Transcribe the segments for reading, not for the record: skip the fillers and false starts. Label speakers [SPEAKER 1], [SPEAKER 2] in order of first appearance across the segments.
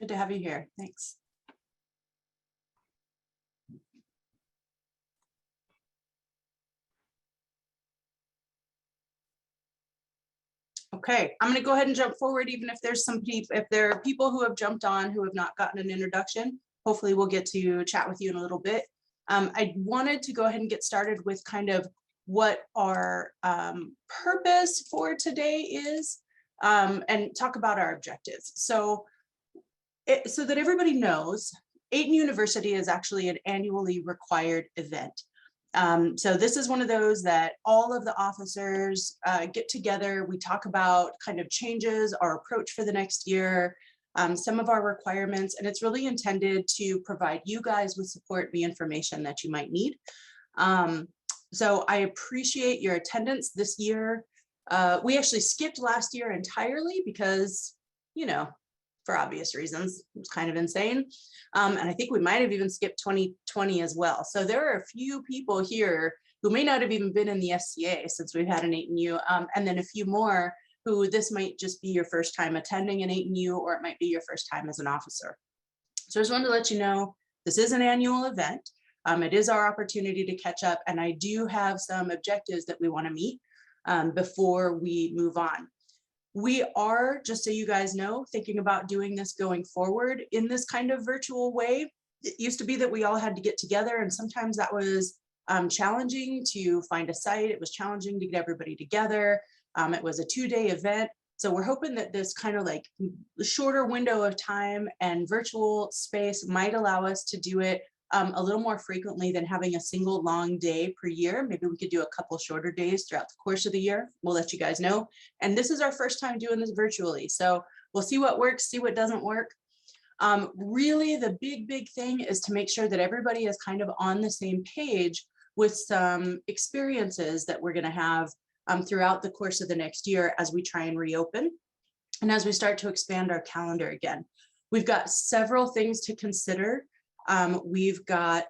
[SPEAKER 1] to have you here. Thanks. Okay, I'm going to go ahead and jump forward, even if there's some people, if there are people who have jumped on who have not gotten an introduction. Hopefully we'll get to chat with you in a little bit. I wanted to go ahead and get started with kind of what our purpose for today is, and talk about our objectives. So that everybody knows, Ayton University is actually an annually required event. So this is one of those that all of the officers get together. We talk about kind of changes, our approach for the next year, some of our requirements, and it's really intended to provide you guys with support, the information that you might need. So I appreciate your attendance this year. We actually skipped last year entirely because, you know, for obvious reasons, it was kind of insane. And I think we might have even skipped 2020 as well. So there are a few people here who may not have even been in the SCA since we've had an Ayton U, and then a few more who this might just be your first time attending an Ayton U, or it might be your first time as an officer. So I just wanted to let you know, this is an annual event. It is our opportunity to catch up, and I do have some objectives that we want to meet before we move on. We are, just so you guys know, thinking about doing this going forward in this kind of virtual way. It used to be that we all had to get together, and sometimes that was challenging to find a site. It was challenging to get everybody together. It was a 2-day event. So we're hoping that this kind of like shorter window of time and virtual space might allow us to do it a little more frequently than having a single long day per year. Maybe we could do a couple shorter days throughout the course of the year. We'll let you guys know. And this is our first time doing this virtually. So we'll see what works, see what doesn't work. Really, the big thing is to make sure that everybody is kind of on the same page with some experiences that we're going to have throughout the course of the next year as we try and reopen and as we start to expand our calendar again. We've got several things to consider. We've got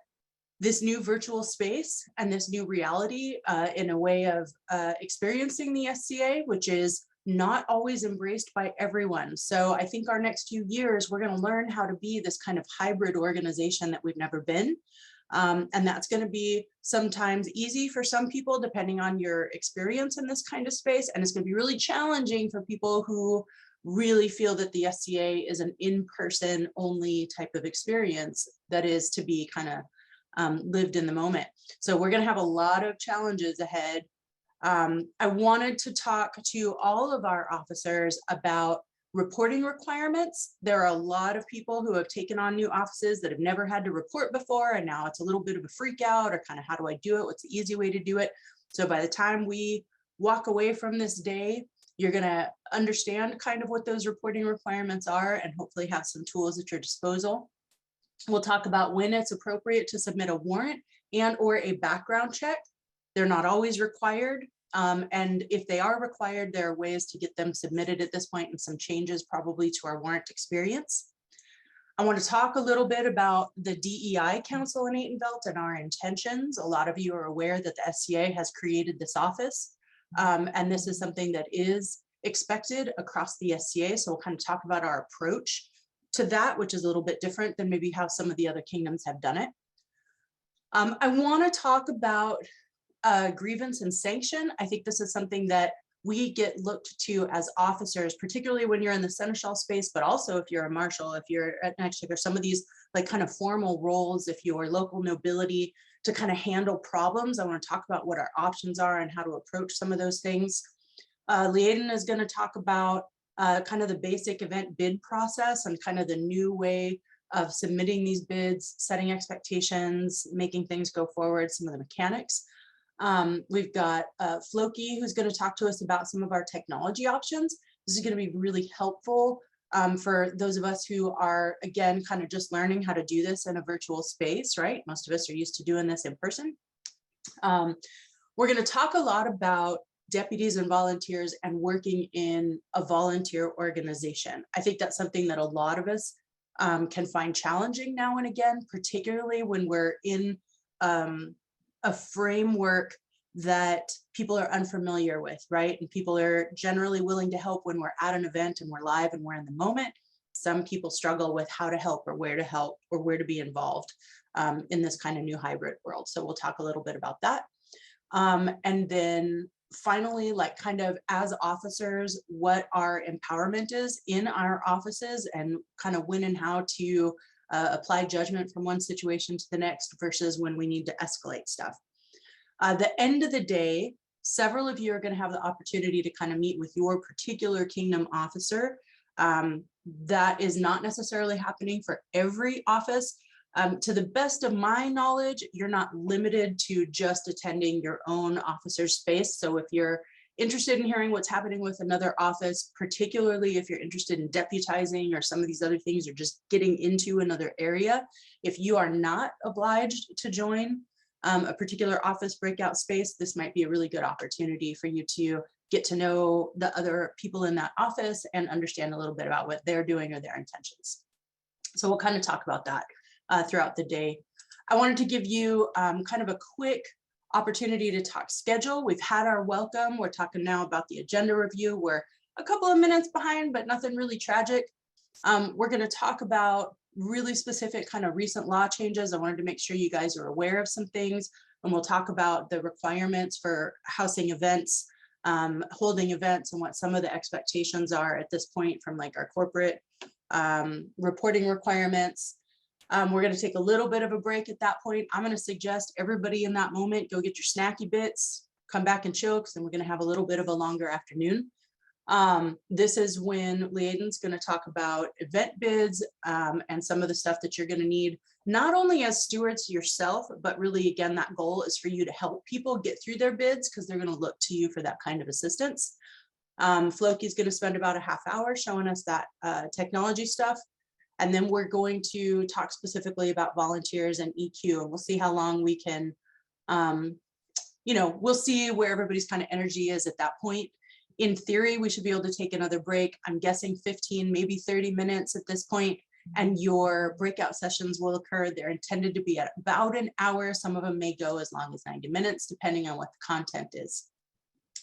[SPEAKER 1] this new virtual space and this new reality in a way of experiencing the SCA, which is not always embraced by everyone. So I think our next few years, we're going to learn how to be this kind of hybrid organization that we've never been. And that's going to be sometimes easy for some people, depending on your experience in this kind of space. And it's going to be really challenging for people who really feel that the SCA is an in-person only type of experience that is to be kind of lived in the moment. So we're going to have a lot of challenges ahead. I wanted to talk to all of our officers about reporting requirements. There are a lot of people who have taken on new offices that have never had to report before, and now it's a little bit of a freak out, or kind of how do I do it? What's the easy way to do it? So by the time we walk away from this day, you're going to understand kind of what those reporting requirements are and hopefully have some tools at your disposal. We'll talk about when it's appropriate to submit a warrant and or a background check. They're not always required. And if they are required, there are ways to get them submitted at this point and some changes probably to our warrant experience. I want to talk a little bit about the DEI Council in Atenveldt and our intentions. A lot of you are aware that the SCA has created this office. And this is something that is expected across the SCA. So we'll kind of talk about our approach to that, which is a little bit different than maybe how some of the other kingdoms have done it. I want to talk about grievance and sanction. I think this is something that we get looked to as officers, particularly when you're in the seneschal space, but also if you're a marshal, if you're at next or some of these like kind of formal roles, if you're local nobility, to kind of handle problems. I want to talk about what our options are and how to approach some of those things. Liaden is going to talk about kind of the basic event bid process and kind of the new way of submitting these bids, setting expectations, making things go forward, some of the mechanics. We've got Floki, who's going to talk to us about some of our technology options. This is going to be really helpful for those of us who are, again, kind of just learning how to do this in a virtual space, right? Most of us are used to doing this in person. We're going to talk a lot about deputies and volunteers and working in a volunteer organization. I think that's something that a lot of us can find challenging now and again, particularly when we're in a framework that people are unfamiliar with, right? And people are generally willing to help when we're at an event and we're live and we're in the moment. some people struggle with how to help or where to be involved in this kind of new hybrid world. So we'll talk a little bit about that. And then finally, like kind of as officers, what our empowerment is in our offices and kind of when and how to apply judgment from one situation to the next versus when we need to escalate stuff. The end of the day, several of you are going to have the opportunity to kind of meet with your particular kingdom officer. That is not necessarily happening for every office. To the best of my knowledge, you're not limited to just attending your own officer's space. So if you're interested in hearing what's happening with another office, particularly if you're interested in deputizing or some of these other things, or just getting into another area, if you are not obliged to join a particular office breakout space, this might be a really good opportunity for you to get to know the other people in that office and understand a little bit about what they're doing or their intentions. So we'll kind of talk about that throughout the day. I wanted to give you kind of a quick opportunity to talk schedule. We've had our welcome. We're talking now about the agenda review. We're a couple of minutes behind, but nothing really tragic. We're going to talk about really specific kind of recent law changes. I wanted to make sure you guys are aware of some things, and we'll talk about the requirements for housing events, holding events, and what some of the expectations are at this point from like our corporate reporting requirements. We're going to take a little bit of a break at that point. I'm going to suggest everybody in that moment go get your snacky bits, come back and chill, because then we're going to have a little bit of a longer afternoon. This is when Liaden's going to talk about event bids and some of the stuff that you're going to need, not only as stewards yourself, but really, again, that goal is for you to help people get through their bids because they're going to look to you for that kind of assistance. Floki's going to spend about a half hour showing us that technology stuff. And then we're going to talk specifically about volunteers and EQ, and we'll see how long we can, we'll see where everybody's kind of energy is at that point. In theory, we should be able to take another break. I'm guessing 15, maybe 30 minutes at this point, and your breakout sessions will occur. They're intended to be at about an hour. Some of them may go as long as 90 minutes, depending on what the content is.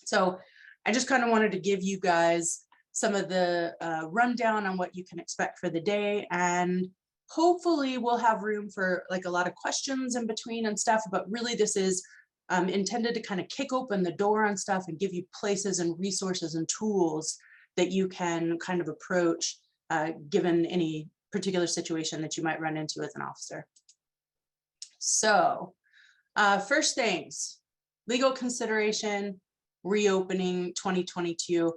[SPEAKER 1] So I just kind of wanted to give you guys some of the rundown on what you can expect for the day. And hopefully we'll have room for like a lot of questions in between and stuff, but really this is intended to kind of kick open the door on stuff and give you places and resources and tools that you can kind of approach given any particular situation that you might run into as an officer. So first things, legal consideration, reopening 2022.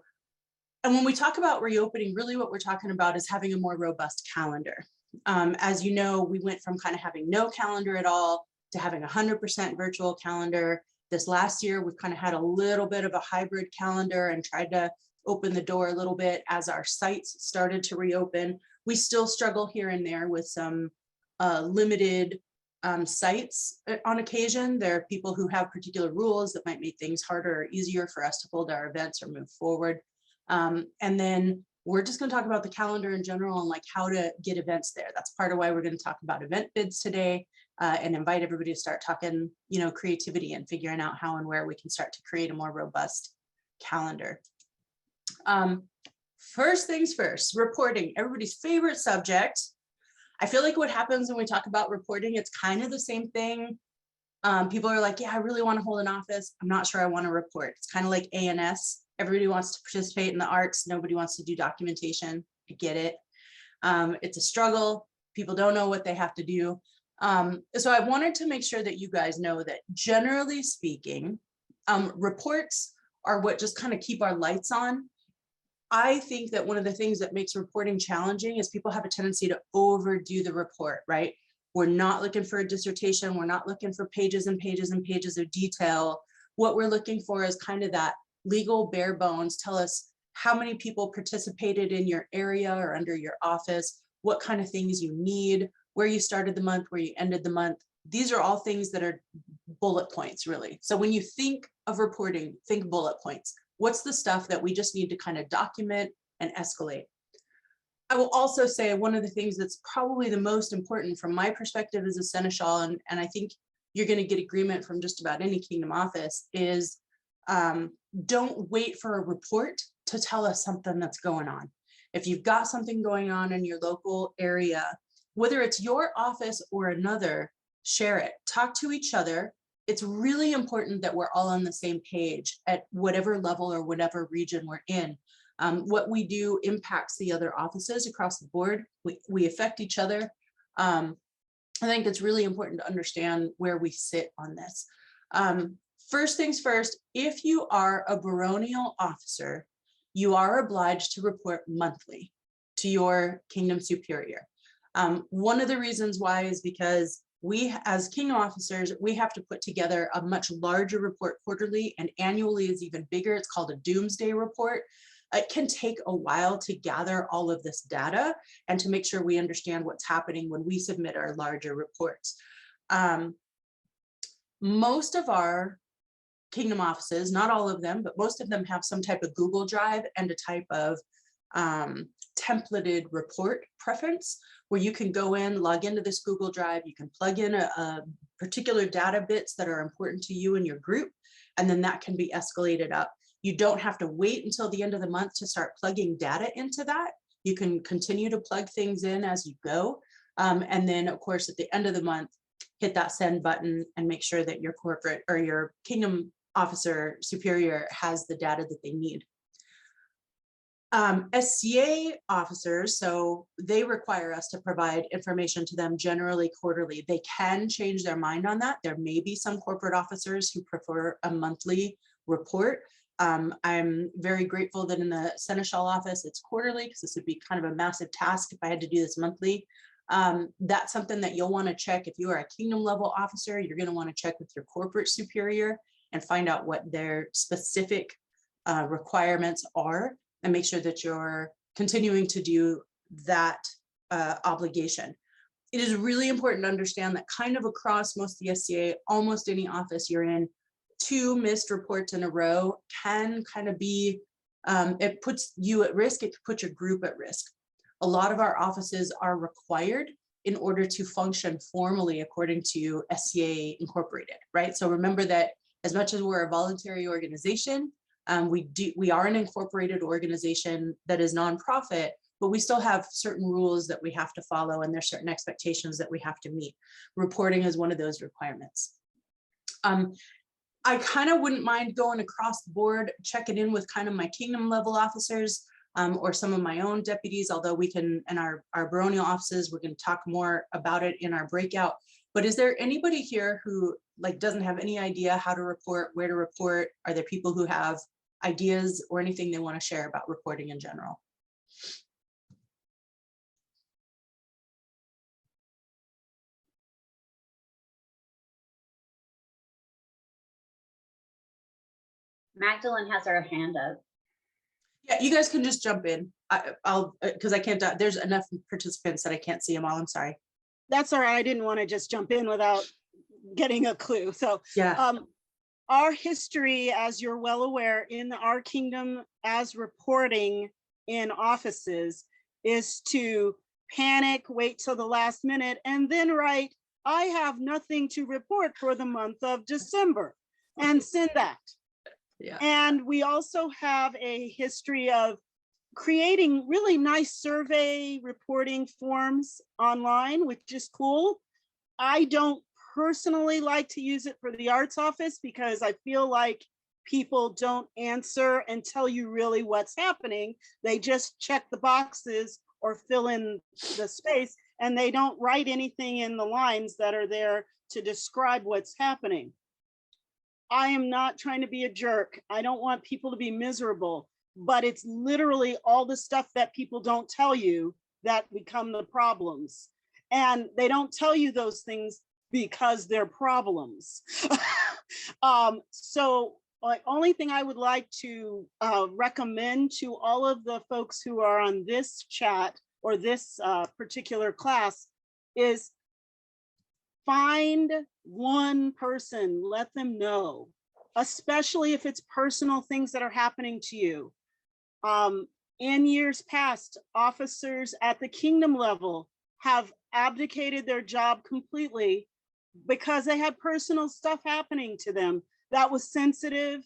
[SPEAKER 1] And when we talk about reopening, really what we're talking about is having a more robust calendar. As you know, we went from kind of having no calendar at all to having 100% virtual calendar. This last year, we've kind of had a little bit of a hybrid calendar and tried to open the door a little bit as our sites started to reopen. We still struggle here and there with some limited sites on occasion. There are people who have particular rules that might make things harder or easier for us to hold our events or move forward. And then we're just going to talk about the calendar in general and like how to get events there. That's part of why we're going to talk about event bids today and invite everybody to start talking, creativity and figuring out how and where we can start to create a more robust calendar. First things first, reporting, everybody's favorite subject. I feel like what happens when we talk about reporting, it's kind of the same thing. People are like, yeah, I really want to hold an office. I'm not sure I want to report. It's kind of like A&S. Everybody wants to participate in the arts. Nobody wants to do documentation. I get it. It's a struggle. People don't know what they have to do. So I wanted to make sure that you guys know that generally speaking, reports are what just kind of keep our lights on. I think that one of the things that makes reporting challenging is people have a tendency to overdo the report, right? We're not looking for a dissertation. We're not looking for pages and pages and pages of detail. What we're looking for is kind of that legal bare bones. Tell us how many people participated in your area or under your office, what kind of things you need, where you started the month, where you ended the month. These are all things that are bullet points, really. So when you think of reporting, think bullet points. What's the stuff that we just need to kind of document and escalate? I will also say one of the things that's probably the most important from my perspective as a seneschal, and I think you're going to get agreement from just about any kingdom office, is don't wait for a report to tell us something that's going on. If you've got something going on in your local area, whether it's your office or another, share it, talk to each other. It's really important that we're all on the same page at whatever level or whatever region we're in. What we do impacts the other offices across the board. We affect each other. I think it's really important to understand where we sit on this. First things first, if you are a baronial officer, you are obliged to report monthly to your kingdom superior. One of the reasons why is because we, as kingdom officers, we have to put together a much larger report quarterly, and annually is even bigger. It's called a doomsday report. It can take a while to gather all of this data and to make sure we understand what's happening when we submit our larger reports. Most of our kingdom offices, not all of them, but most of them have some type of Google Drive and a type of templated report preference where you can go in, log into this Google Drive, you can plug in a particular data bits that are important to you and your group, and then that can be escalated up. You don't have to wait until the end of the month to start plugging data into that. You can continue to plug things in as you go. And then of course, at the end of the month, hit that send button and make sure that your corporate or your kingdom officer superior has the data that they need. SCA officers, so they require us to provide information to them generally quarterly. They can change their mind on that. There may be some corporate officers who prefer a monthly report. I'm very grateful that in the Seneschal office, it's quarterly, because this would be kind of a massive task if I had to do this monthly. That's something that you'll want to check. If you are a kingdom level officer, you're going to want to check with your corporate superior and find out what their specific requirements are, and make sure that you're continuing to do that obligation. It is really important to understand that kind of across most of the SCA, almost any office you're in, 2 missed reports in a row can kind of be, it puts you at risk, it could put your group at risk. A lot of our offices are required in order to function formally according to SCA Incorporated, right? So remember that as much as we're a voluntary organization, we are an incorporated organization that is nonprofit, but we still have certain rules that we have to follow, and there's certain expectations that we have to meet. Reporting is one of those requirements. I kind of wouldn't mind going across the board, checking in with kind of my kingdom level officers or some of my own deputies, although we can, in our baronial offices, we're going to talk more about it in our breakout. But is there anybody here who doesn't have any idea how to report, where to report? Are there people who have ideas or anything they want to share about reporting in general?
[SPEAKER 2] Magdalene has her hand up.
[SPEAKER 1] Yeah, you guys can just jump in. I'll because I can't, there's enough participants that I can't see them all. I'm sorry.
[SPEAKER 3] That's all right. I didn't want to just jump in without getting a clue. So
[SPEAKER 1] yeah,
[SPEAKER 3] our history, as you're well aware, in our kingdom as reporting in offices is to panic, wait till the last minute, and then write, I have nothing to report for the month of December, and send that.
[SPEAKER 1] Yeah.
[SPEAKER 3] And we also have a history of creating really nice survey reporting forms online, which is cool. I don't personally like to use it for the arts office because I feel like people don't answer and tell you really what's happening. They just check the boxes or fill in the space, and they don't write anything in the lines that are there to describe what's happening. I am not trying to be a jerk. I don't want people to be miserable, but it's literally all the stuff that people don't tell you that become the problems. And they don't tell you those things because they're problems. So the only thing I would like to recommend to all of the folks who are on this chat or this particular class is find one person, let them know, especially if it's personal things that are happening to you. In years past, officers at the kingdom level have abdicated their job completely because they had personal stuff happening to them that was sensitive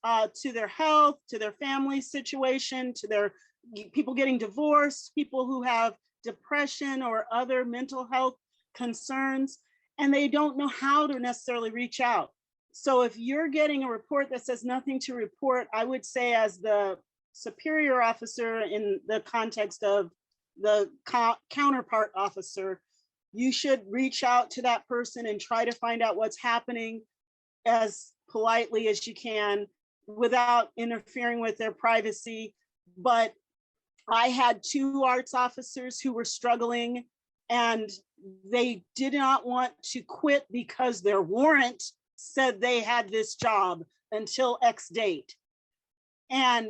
[SPEAKER 3] to their health, to their family situation, to their people getting divorced, people who have depression or other mental health concerns, and they don't know how to necessarily reach out. So if you're getting a report that says nothing to report, I would say as the superior officer in the context of the counterpart officer, you should reach out to that person and try to find out what's happening as politely as you can without interfering with their privacy. But I had 2 arts officers who were struggling, and they did not want to quit because their warrant said they had this job until X date. And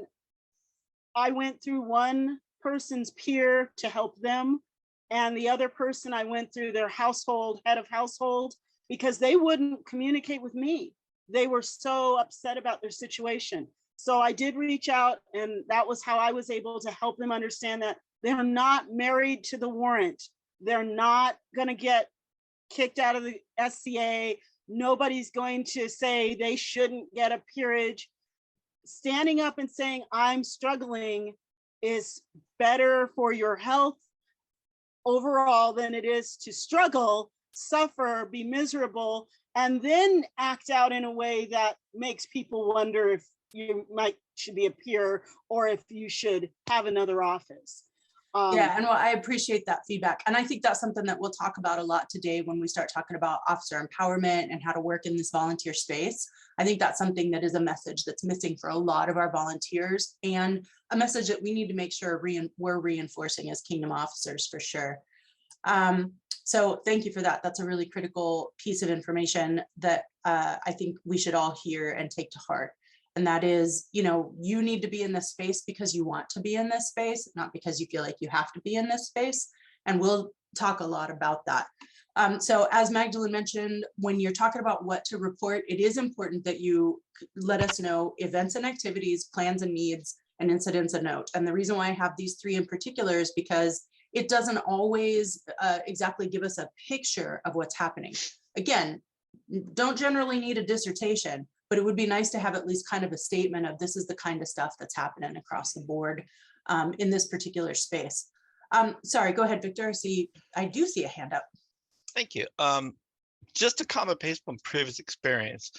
[SPEAKER 3] I went through one person's peer to help them, and the other person I went through their household, head of household, because they wouldn't communicate with me. They were so upset about their situation. So I did reach out, and that was how I was able to help them understand that they're not married to the warrant. They're not going to get kicked out of the SCA. Nobody's going to say they shouldn't get a peerage. Standing up and saying, I'm struggling, is better for your health overall than it is to struggle, suffer, be miserable, and then act out in a way that makes people wonder if you should be a peer or if you should have another office.
[SPEAKER 1] Yeah, and well, I appreciate that feedback. And I think that's something that we'll talk about a lot today when we start talking about officer empowerment and how to work in this volunteer space. I think that's something that is a message that's missing for a lot of our volunteers, and a message that we need to make sure we're reinforcing as Kingdom officers for sure. So thank you for that. That's a really critical piece of information that I think we should all hear and take to heart. And that is, you need to be in this space because you want to be in this space, not because you feel like you have to be in this space. And we'll talk a lot about that. So as Magdalene mentioned, when you're talking about what to report, it is important that you let us know events and activities, plans and needs, and incidents of note. And the reason why I have these 3 in particular is because it doesn't always exactly give us a picture of what's happening. Again, don't generally need a dissertation, but it would be nice to have at least kind of a statement of this is the kind of stuff that's happening across the board in this particular space. Sorry, go ahead, Victor. I do see a hand up.
[SPEAKER 4] Thank you. Just to comment based on previous experience,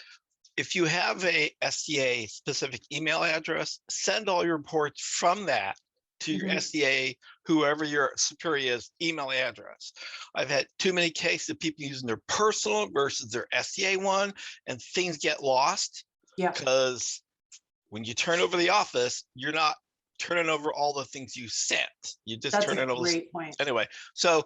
[SPEAKER 4] if you have a SCA specific email address, send all your reports from that to your SCA, whoever your superior is, email address. I've had too many cases of people using their personal versus their SCA one, and things get lost. Yeah. Because when you turn over the office, you're not turning over all the things you sent. You just turn it over. Great point. Anyway, so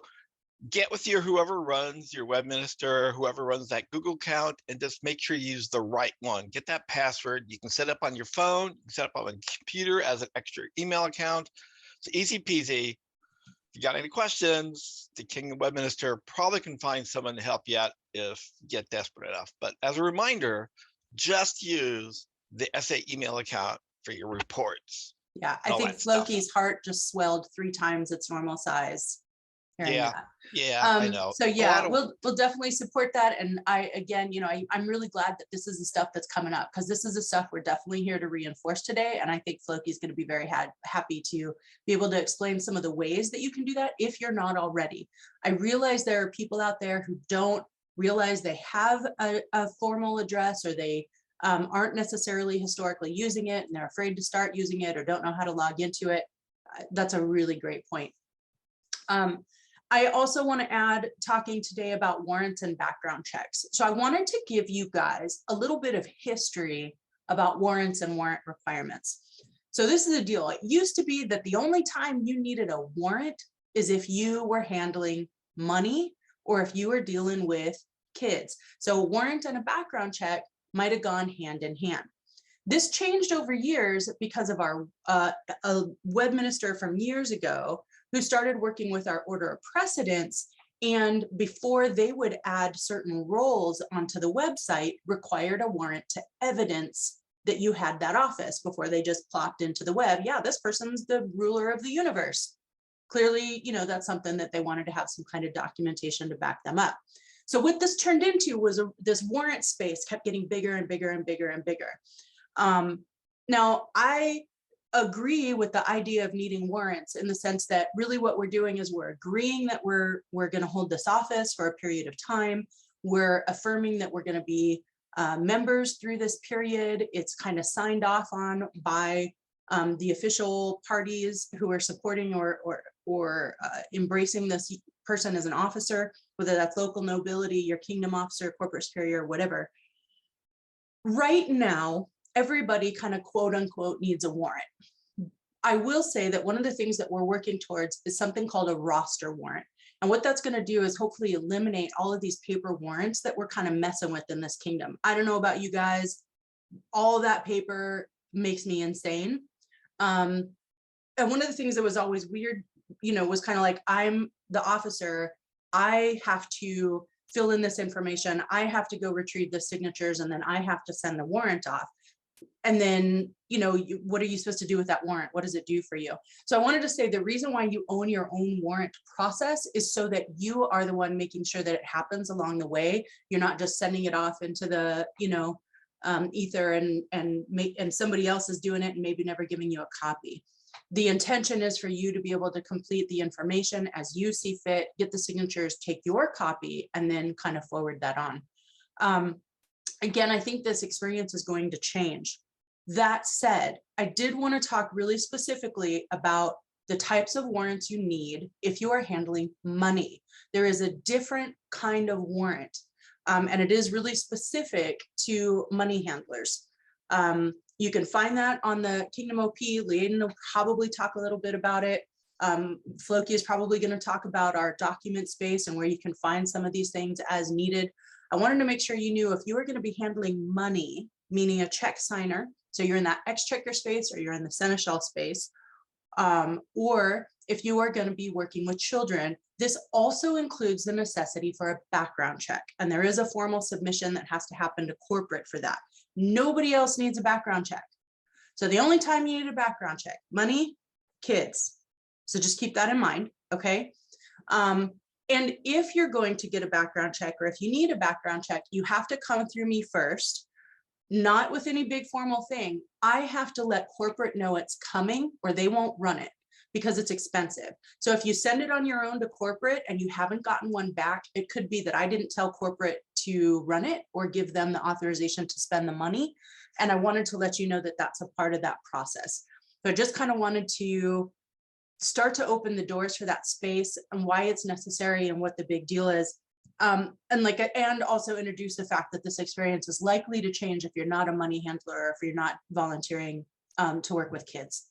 [SPEAKER 4] get with whoever runs your web minister, whoever runs that Google account, and just make sure you use the right one. Get that password. You can set up on your phone, you can set up on a computer as an extra email account. It's easy peasy. If you got any questions, the Kingdom Web Minister probably can find someone to help you out if you get desperate enough. But as a reminder, just use the SA email account for your reports.
[SPEAKER 1] Yeah, I think Floki's heart just swelled 3 times its normal size.
[SPEAKER 4] Yeah, I know.
[SPEAKER 1] So yeah, we'll definitely support that. And I'm really glad that this is the stuff that's coming up, because this is the stuff we're definitely here to reinforce today. And I think Floki's going to be very happy to be able to explain some of the ways that you can do that if you're not already. I realize there are people out there who don't realize they have a formal address, or they aren't necessarily historically using it, and they're afraid to start using it or don't know how to log into it. That's a really great point. I also want to add, talking today about warrants and background checks. So I wanted to give you guys a little bit of history about warrants and warrant requirements. So this is a deal. It used to be that the only time you needed a warrant is if you were handling money or if you were dealing with kids. So a warrant and a background check might have gone hand in hand. This changed over years because of our a web minister from years ago who started working with our order of precedence, and before they would add certain roles onto the website, required a warrant to evidence that you had that office before they just plopped into the web. Yeah, this person's the ruler of the universe. Clearly, that's something that they wanted to have some kind of documentation to back them up. So what this turned into was this warrant space kept getting bigger and bigger and bigger and bigger. Now, I agree with the idea of needing warrants in the sense that really what we're doing is we're agreeing that we're going to hold this office for a period of time. We're affirming that we're going to be members through this period. It's kind of signed off on by the official parties who are supporting or embracing this person as an officer, whether that's local nobility, your kingdom officer, corporate superior, whatever. Right now, everybody kind of quote unquote needs a warrant. I will say that one of the things that we're working towards is something called a roster warrant. And what that's going to do is hopefully eliminate all of these paper warrants that we're kind of messing with in this kingdom. I don't know about you guys, all that paper makes me insane. And one of the things that was always weird, you know, was kind of like, I'm the officer, I have to fill in this information, I have to go retrieve the signatures, and then I have to send the warrant off. And then, you know, what are you supposed to do with that warrant? What does it do for you? So I wanted to say the reason why you own your own warrant process is so that you are the one making sure that it happens along the way. You're not just sending it off into the, you know, ether and somebody else is doing it and maybe never giving you a copy. The intention is for you to be able to complete the information as you see fit, get the signatures, take your copy, and then kind of forward that on. Again, I think this experience is going to change. That said, I did want to talk really specifically about the types of warrants you need if you are handling money. There is a different kind of warrant, and it is really specific to money handlers. You can find that on the Kingdom OP. Leaden will probably talk a little bit about it. Floki is probably going to talk about our document space and where you can find some of these things as needed. I wanted to make sure you knew if you are going to be handling money, meaning a check signer, so you're in that exchequer space or you're in the seneschal space, or if you are going to be working with children, this also includes the necessity for a background check. And there is a formal submission that has to happen to corporate for that. Nobody else needs a background check. So the only time you need a background check, money, kids. So just keep that in mind, okay? And if you're going to get a background check, or if you need a background check, you have to come through me first, not with any big formal thing. I have to let corporate know it's coming or they won't run it because it's expensive. So if you send it on your own to corporate and you haven't gotten one back, it could be that I didn't tell corporate to run it or give them the authorization to spend the money. And I wanted to let you know that that's a part of that process. So I just kind of wanted to start to open the doors for that space and why it's necessary and what the big deal is. And also introduce the fact that this experience is likely to change if you're not a money handler or if you're not volunteering to work with kids.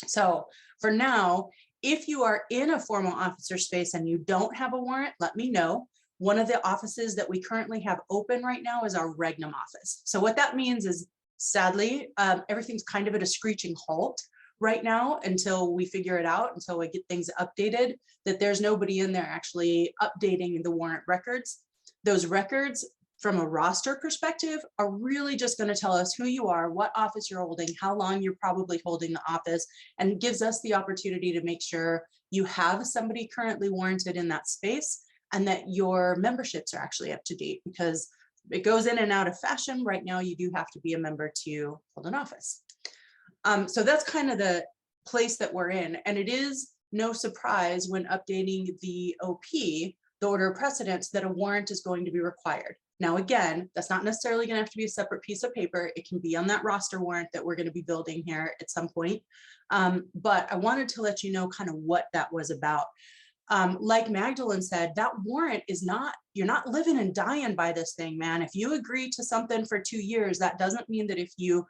[SPEAKER 1] So for now, if you are in a formal officer space and you don't have a warrant, let me know. One of the offices that we currently have open right now is our regnum office. So what that means is, sadly, everything's kind of at a screeching halt right now until we figure it out, until we get things updated, that there's nobody in there actually updating the warrant records. Those records from a roster perspective are really just going to tell us who you are, what office you're holding, how long you're probably holding the office, and gives us the opportunity to make sure you have somebody currently warranted in that space and that your memberships are actually up to date, because it goes in and out of fashion. Right now, you do have to be a member to hold an office. So that's kind of the place that we're in. And it is no surprise when updating the OP, the order of precedence, that a warrant is going to be required. Now, again, that's not necessarily going to have to be a separate piece of paper. It can be on that roster warrant that we're going to be building here at some point. But I wanted to let you know kind of what that was about. Like Magdalene said, that warrant is not, you're not living and dying by this thing, man. If you agree to something for 2 years, that doesn't mean that if you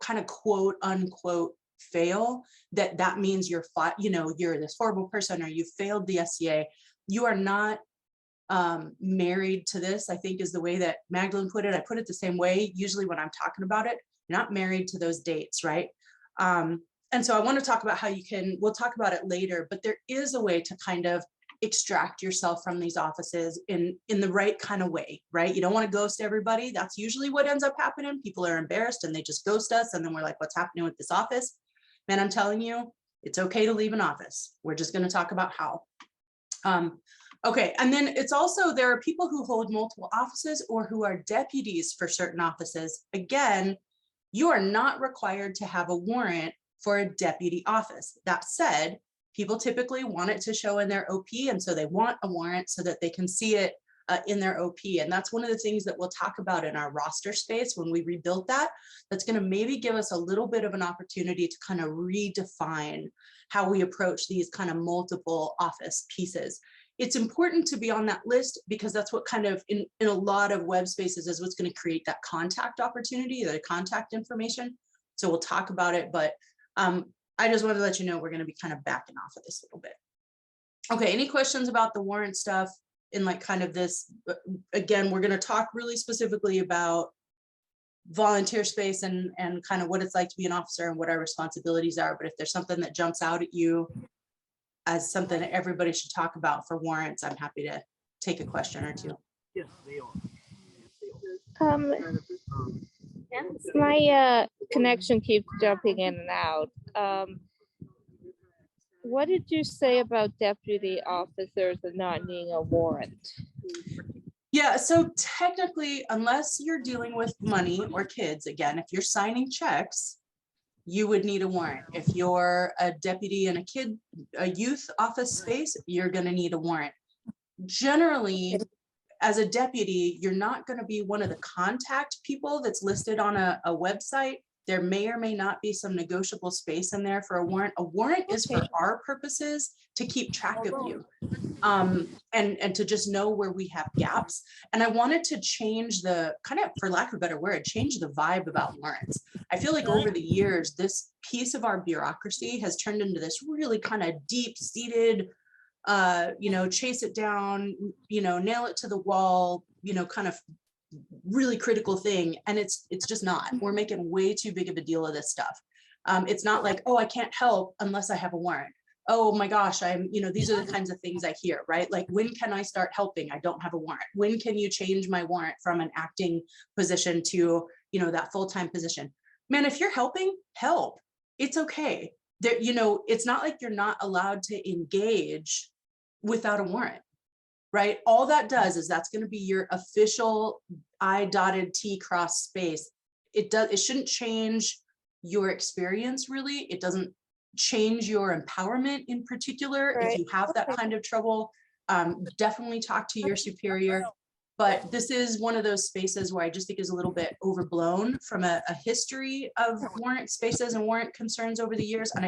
[SPEAKER 1] kind of quote unquote fail, that means you're this horrible person or you failed the SCA. You are not married to this, I think is the way that Magdalene put it. I put it the same way usually when I'm talking about it. You're not married to those dates, right? And so I want to talk about how we'll talk about it later, but there is a way to kind of extract yourself from these offices in the right kind of way, right? You don't want to ghost everybody. That's usually what ends up happening. People are embarrassed and they just ghost us. And then we're like, what's happening with this office? Man, I'm telling you, it's okay to leave an office. We're just going to talk about how. Okay, and then it's also, there are people who hold multiple offices or who are deputies for certain offices. Again, you are not required to have a warrant for a deputy office. That said, people typically want it to show in their OP, and so they want a warrant so that they can see it in their OP. And that's one of the things that we'll talk about in our roster space when we rebuild that. That's going to maybe give us a little bit of an opportunity to kind of redefine how we approach these kind of multiple office pieces. It's important to be on that list because that's what kind of in a lot of web spaces is what's going to create that contact opportunity, the contact information. So we'll talk about it, but I just wanted to let you know we're going to be kind of backing off of this a little bit. Okay, any questions about the warrant stuff in like kind of this? Again, we're going to talk really specifically about volunteer space and kind of what it's like to be an officer and what our responsibilities are. But if there's something that jumps out at you as something that everybody should talk about for warrants, I'm happy to take a question or two.
[SPEAKER 5] Yes, they are.
[SPEAKER 6] My connection keeps jumping in and out. What did you say about deputy officers and not needing a warrant?
[SPEAKER 1] Yeah, so technically, unless you're dealing with money or kids, again, if you're signing checks, you would need a warrant. If you're a deputy in a youth office space, you're going to need a warrant. Generally, as a deputy, you're not going to be one of the contact people that's listed on a website. There may or may not be some negotiable space in there for a warrant. A warrant is for our purposes to keep track of you and to just know where we have gaps. And I wanted to change the kind of, for lack of a better word, change the vibe about warrants. I feel like over the years, this piece of our bureaucracy has turned into this really kind of deep-seated, chase it down, nail it to the wall, kind of really critical thing. And it's just not. We're making way too big of a deal of this stuff. It's not like, oh, I can't help unless I have a warrant. Oh my gosh, these are the kinds of things I hear, right? Like, when can I start helping? I don't have a warrant. When can you change my warrant from an acting position to, that full-time position? Man, if you're helping, help. It's okay. There, it's not like you're not allowed to engage without a warrant, right? All that does is that's going to be your official I dotted T cross space. It shouldn't change your experience, really. It doesn't change your empowerment in particular.
[SPEAKER 6] Right.
[SPEAKER 1] If you have that kind of trouble, definitely talk to your superior. But this is one of those spaces where I just think is a little bit overblown from a history of warrant spaces and warrant concerns over the years. And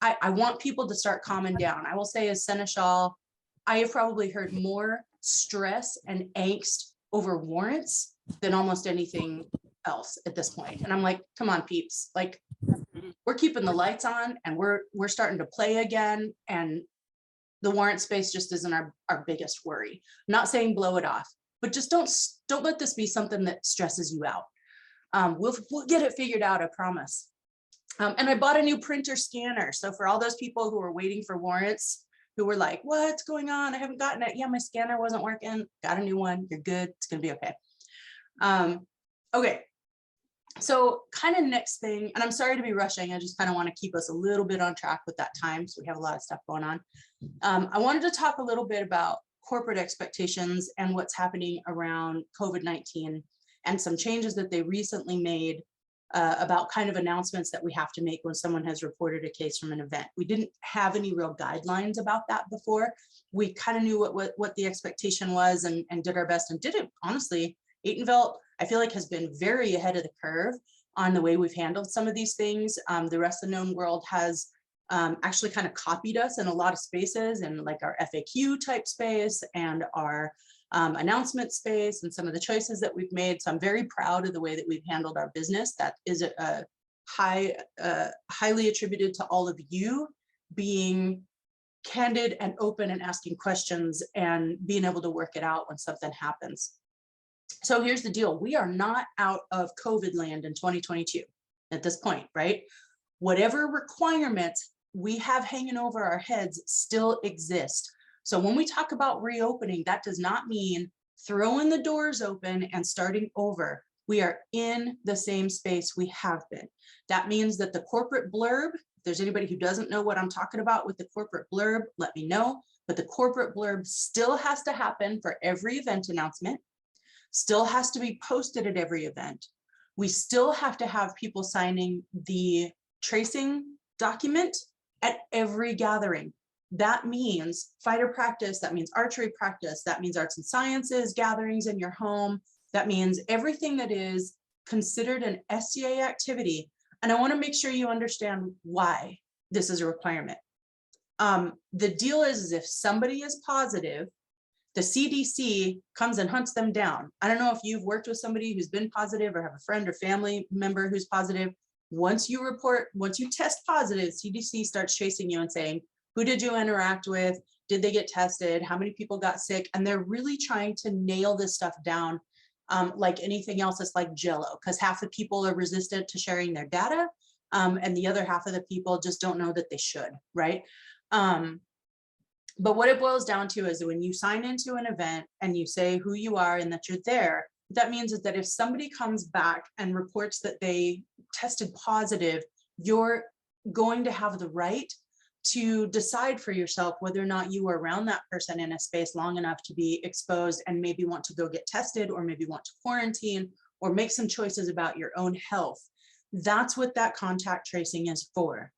[SPEAKER 1] I want people to start calming down. I will say, as Seneschal, I have probably heard more stress and angst over warrants than almost anything else at this point. And I'm like, come on, peeps, like, we're keeping the lights on and we're starting to play again. And the warrant space just isn't our biggest worry. I'm not saying blow it off, but just don't let this be something that stresses you out. We'll get it figured out, I promise. And I bought a new printer scanner. So for all those people who are waiting for warrants, who were like, what's going on? I haven't gotten it. Yeah, my scanner wasn't working. Got a new one. You're good. It's going to be okay. Okay. So kind of next thing, and I'm sorry to be rushing. I just kind of want to keep us a little bit on track with that time. So we have a lot of stuff going on. I wanted to talk a little bit about corporate expectations and what's happening around COVID-19 and some changes that they recently made about kind of announcements that we have to make when someone has reported a case from an event. We didn't have any real guidelines about that before. We kind of knew what the expectation was and did our best and did it. Honestly, Atenveldt, I feel like, has been very ahead of the curve on the way we've handled some of these things. The rest of the known world has actually kind of copied us in a lot of spaces, and like our FAQ type space and our announcement space and some of the choices that we've made. So I'm very proud of the way that we've handled our business. That is highly attributed to all of you being candid and open and asking questions and being able to work it out when something happens. So here's the deal. We are not out of COVID land in 2022 at this point, right? Whatever requirements we have hanging over our heads still exist. So when we talk about reopening, that does not mean throwing the doors open and starting over. We are in the same space we have been. That means that the corporate blurb, if there's anybody who doesn't know what I'm talking about with the corporate blurb, let me know. But the corporate blurb still has to happen for every event announcement, still has to be posted at every event. We still have to have people signing the tracing document at every gathering. That means fighter practice, that means archery practice, that means arts and sciences, gatherings in your home. That means everything that is considered an SCA activity. And I want to make sure you understand why this is a requirement. The deal is if somebody is positive, the CDC comes and hunts them down. I don't know if you've worked with somebody who's been positive or have a friend or family member who's positive. Once you test positive, CDC starts chasing you and saying, who did you interact with? Did they get tested? How many people got sick? And they're really trying to nail this stuff down. Like anything else, it's like Jell-O, because half the people are resistant to sharing their data, and the other half of the people just don't know that they should, right? But what it boils down to is that when you sign into an event and you say who you are and that you're there, that means that if somebody comes back and reports that they tested positive, you're going to have the right to decide for yourself whether or not you were around that person in a space long enough to be exposed and maybe want to go get tested, or maybe want to quarantine, or make some choices about your own health. That's what that contact tracing is for.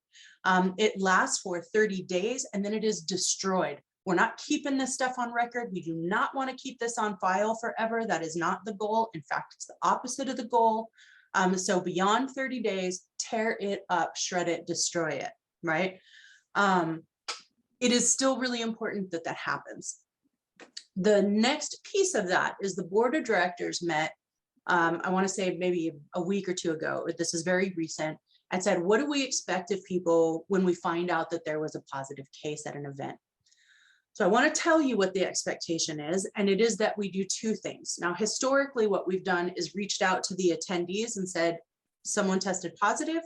[SPEAKER 1] It lasts for 30 days and then it is destroyed. We're not keeping this stuff on record. We do not want to keep this on file forever. That is not the goal. In fact, it's the opposite of the goal. So beyond 30 days, tear it up, shred it, destroy it, right? It is still really important that that happens. The next piece of that is the board of directors met, I want to say maybe a week or two ago. This is very recent. And said, what do we expect of people when we find out that there was a positive case at an event? So I want to tell you what the expectation is, and it is that we do two things. Now, historically, what we've done is reached out to the attendees and said, someone tested positive,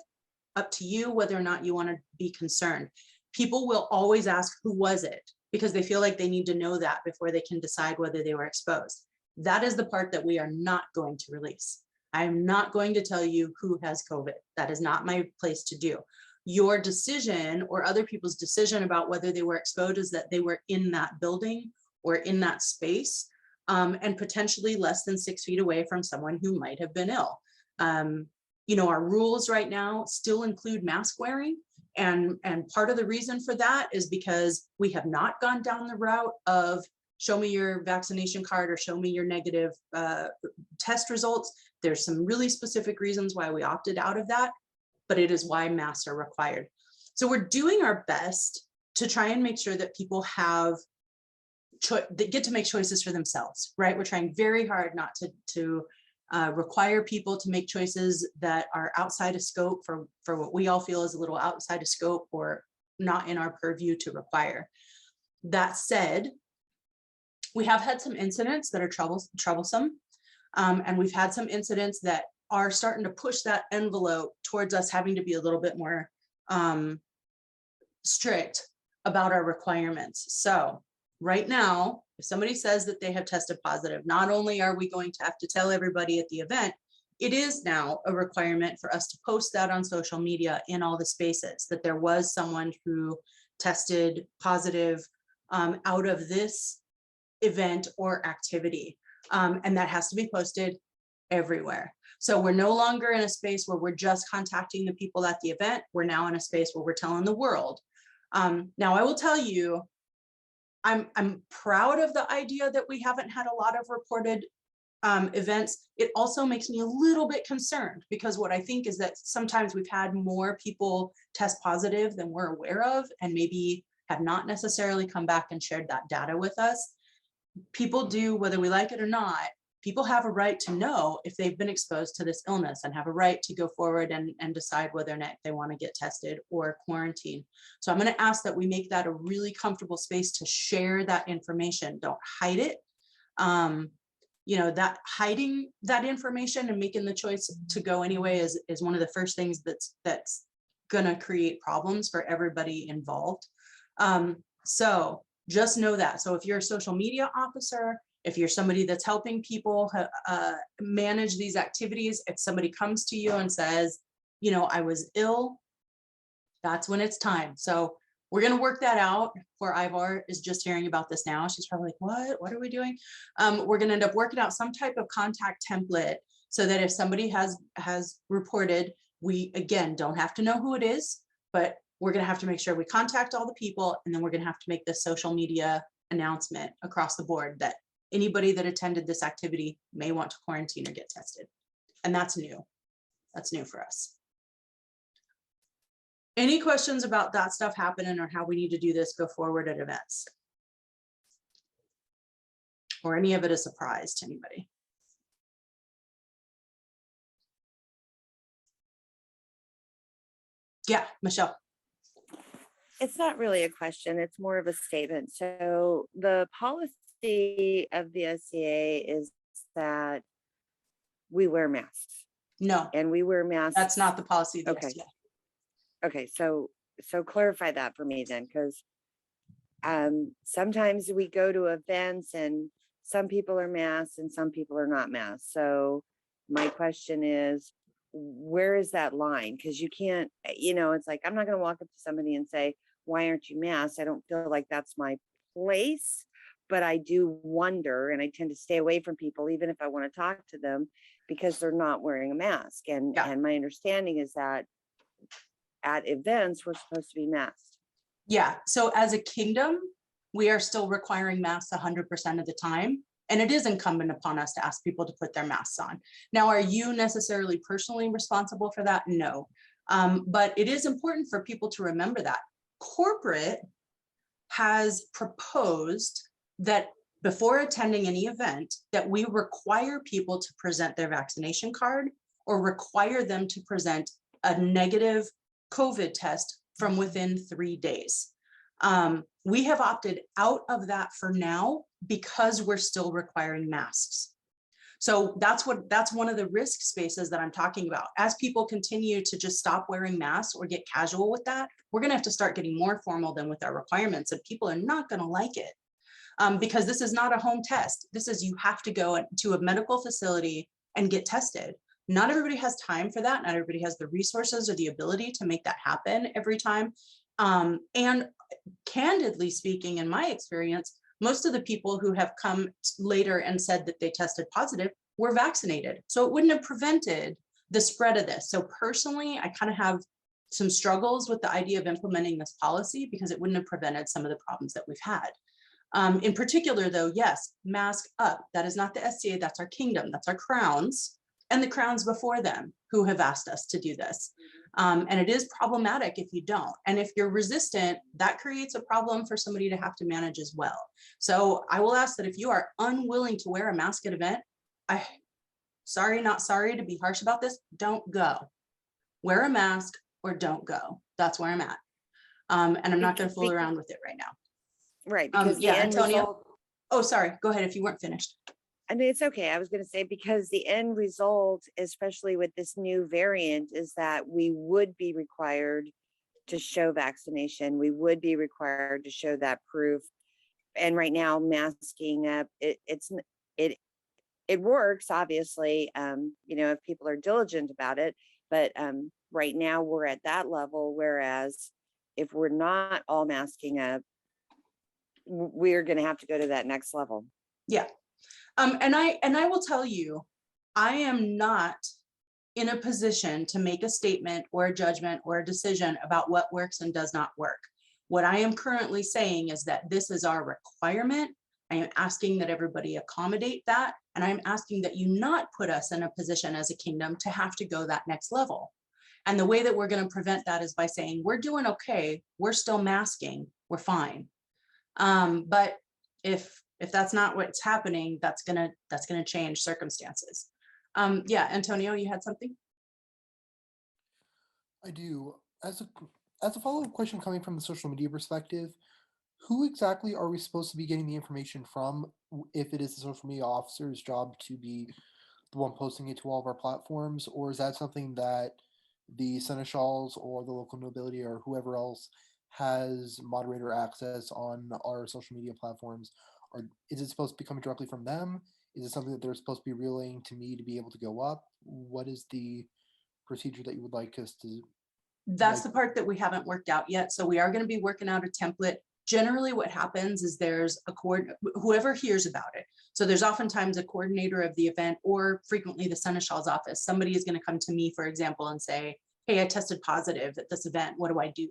[SPEAKER 1] up to you whether or not you want to be concerned. People will always ask, who was it? Because they feel like they need to know that before they can decide whether they were exposed. That is the part that we are not going to release. I'm not going to tell you who has COVID. That is not my place to do. Your decision or other people's decision about whether they were exposed is that they were in that building or in that space, and potentially less than 6 feet away from someone who might have been ill. You know, our rules right now still include mask wearing. And part of the reason for that is because we have not gone down the route of show me your vaccination card or show me your negative test results. There's some really specific reasons why we opted out of that, but it is why masks are required. So we're doing our best to try and make sure that people have they get to make choices for themselves, right? We're trying very hard not to require people to make choices that are outside of scope for what we all feel is a little outside of scope or not in our purview to require. That said, we have had some incidents that are troublesome. And we've had some incidents that are starting to push that envelope towards us having to be a little bit more strict about our requirements. So right now, if somebody says that they have tested positive, not only are we going to have to tell everybody at the event, it is now a requirement for us to post that on social media in all the spaces, that there was someone who tested positive out of this event or activity. And that has to be posted everywhere. So we're no longer in a space where we're just contacting the people at the event. We're now in a space where we're telling the world. Now I will tell you, I'm proud of the idea that we haven't had a lot of reported events. It also makes me a little bit concerned because what I think is that sometimes we've had more people test positive than we're aware of and maybe have not necessarily come back and shared that data with us. People do, whether we like it or not, people have a right to know if they've been exposed to this illness and have a right to go forward and decide whether or not they want to get tested or quarantine. So I'm going to ask that we make that a really comfortable space to share that information. Don't hide it. You know, that hiding that information and making the choice to go anyway is one of the first things that's going to create problems for everybody involved. So just know that. So if you're a social media officer, if you're somebody that's helping people manage these activities, if somebody comes to you and says, you know, I was ill, that's when it's time. So we're going to work that out. Poor Ivar is just hearing about this now. She's probably like, what are we doing? We're going to end up working out some type of contact template so that if somebody has reported, We, again, don't have to know who it is, but we're gonna have to make sure we contact all the people, and then we're gonna have to make this social media announcement across the board that anybody that attended this activity may want to quarantine or get tested. And that's new. That's new for us. Any questions about that stuff happening or how we need to do this go forward at events? Or any of it a surprise to anybody? Yeah, Michelle.
[SPEAKER 7] It's not really a question, it's more of a statement. So the policy of the SCA is that we wear masks,
[SPEAKER 1] No,
[SPEAKER 7] and we wear masks.
[SPEAKER 1] that's not the policy of the
[SPEAKER 7] Okay.
[SPEAKER 1] SBA.
[SPEAKER 7] Okay, so clarify that for me then, because sometimes we go to events and some people are masked and some people are not masked. So my question is, where is that line? Because you can't, it's like, I'm not going to walk up to somebody and say, why aren't you masked? I don't feel like that's my place, but I do wonder, and I tend to stay away from people, even if I want to talk to them, because they're not wearing a mask. And my understanding is that at events, we're supposed to be masked.
[SPEAKER 1] Yeah, so as a kingdom, we are still requiring masks 100% of the time. And it is incumbent upon us to ask people to put their masks on. Now, are you necessarily personally responsible for that? No. But it is important for people to remember that. Corporate has proposed that before attending any event, that we require people to present their vaccination card or require them to present a negative COVID test from within 3 days. We have opted out of that for now because we're still requiring masks. So that's one of the risk spaces that I'm talking about. As people continue to just stop wearing masks or get casual with that, we're gonna have to start getting more formal than with our requirements, and people are not gonna like it. Because this is not a home test. This is, you have to go to a medical facility and get tested. Not everybody has time for that. Not everybody has the resources or the ability to make that happen every time. And candidly speaking, in my experience, most of the people who have come later and said that they tested positive were vaccinated. So it wouldn't have prevented the spread of this. So personally, I kind of have some struggles with the idea of implementing this policy because it wouldn't have prevented some of the problems that we've had. In particular though, yes, mask up. That is not the SCA, that's our kingdom, that's our crowns and the crowns before them who have asked us to do this. And it is problematic if you don't. And if you're resistant, that creates a problem for somebody to have to manage as well. So I will ask that if you are unwilling to wear a mask at an event, sorry, not sorry to be harsh about this, don't go. Wear a mask or don't go. That's where I'm at. And I'm not going to fool around with it right now.
[SPEAKER 7] Right. Because
[SPEAKER 1] yeah, Antonio. Oh, sorry. Go ahead if you weren't finished.
[SPEAKER 7] I mean, it's okay. I was going to say, because the end result, especially with this new variant, is that we would be required to show vaccination. We would be required to show that proof. And right now, masking up, it works, obviously, if people are diligent about it. But right now, we're at that level. Whereas if we're not all masking up, we're going to have to go to that next level.
[SPEAKER 1] Yeah. And I will tell you, I am not in a position to make a statement or a judgment or a decision about what works and does not work. What I am currently saying is that this is our requirement. I am asking that everybody accommodate that. And I'm asking that you not put us in a position as a kingdom to have to go that next level. And the way that we're going to prevent that is by saying, we're doing okay. We're still masking. We're fine. But if that's not what's happening, that's gonna change circumstances. Yeah, Antonio, you had something?
[SPEAKER 5] I do. As a follow-up question coming from the social media perspective, who exactly are we supposed to be getting the information from if it is the social media officer's job to be the one posting it to all of our platforms? Or is that something that the seneschals or the local nobility or whoever else has moderator access on our social media platforms? Or is it supposed to be coming directly from them? Is it something that they're supposed to be relaying to me to be able to go up? What is the procedure that you would like us to?
[SPEAKER 1] That's the part that we haven't worked out yet. So we are going to be working out a template. Generally what happens is there's whoever hears about it. So there's oftentimes a coordinator of the event, or frequently the seneschal's office. Somebody is going to come to me, for example, and say, hey, I tested positive at this event, what do I do?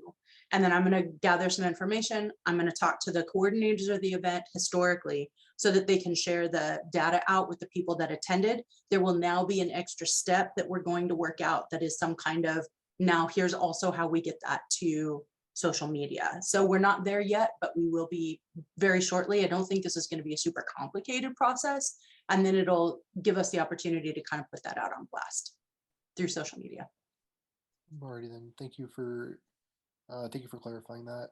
[SPEAKER 1] And then I'm going to gather some information. I'm going to talk to the coordinators of the event historically so that they can share the data out with the people that attended. There will now be an extra step that we're going to work out that is some kind of, now here's also how we get that to social media. So we're not there yet, but we will be very shortly. I don't think this is going to be a super complicated process. And then it'll give us the opportunity to kind of put that out on blast through social media.
[SPEAKER 5] Alrighty then. Thank you for clarifying that.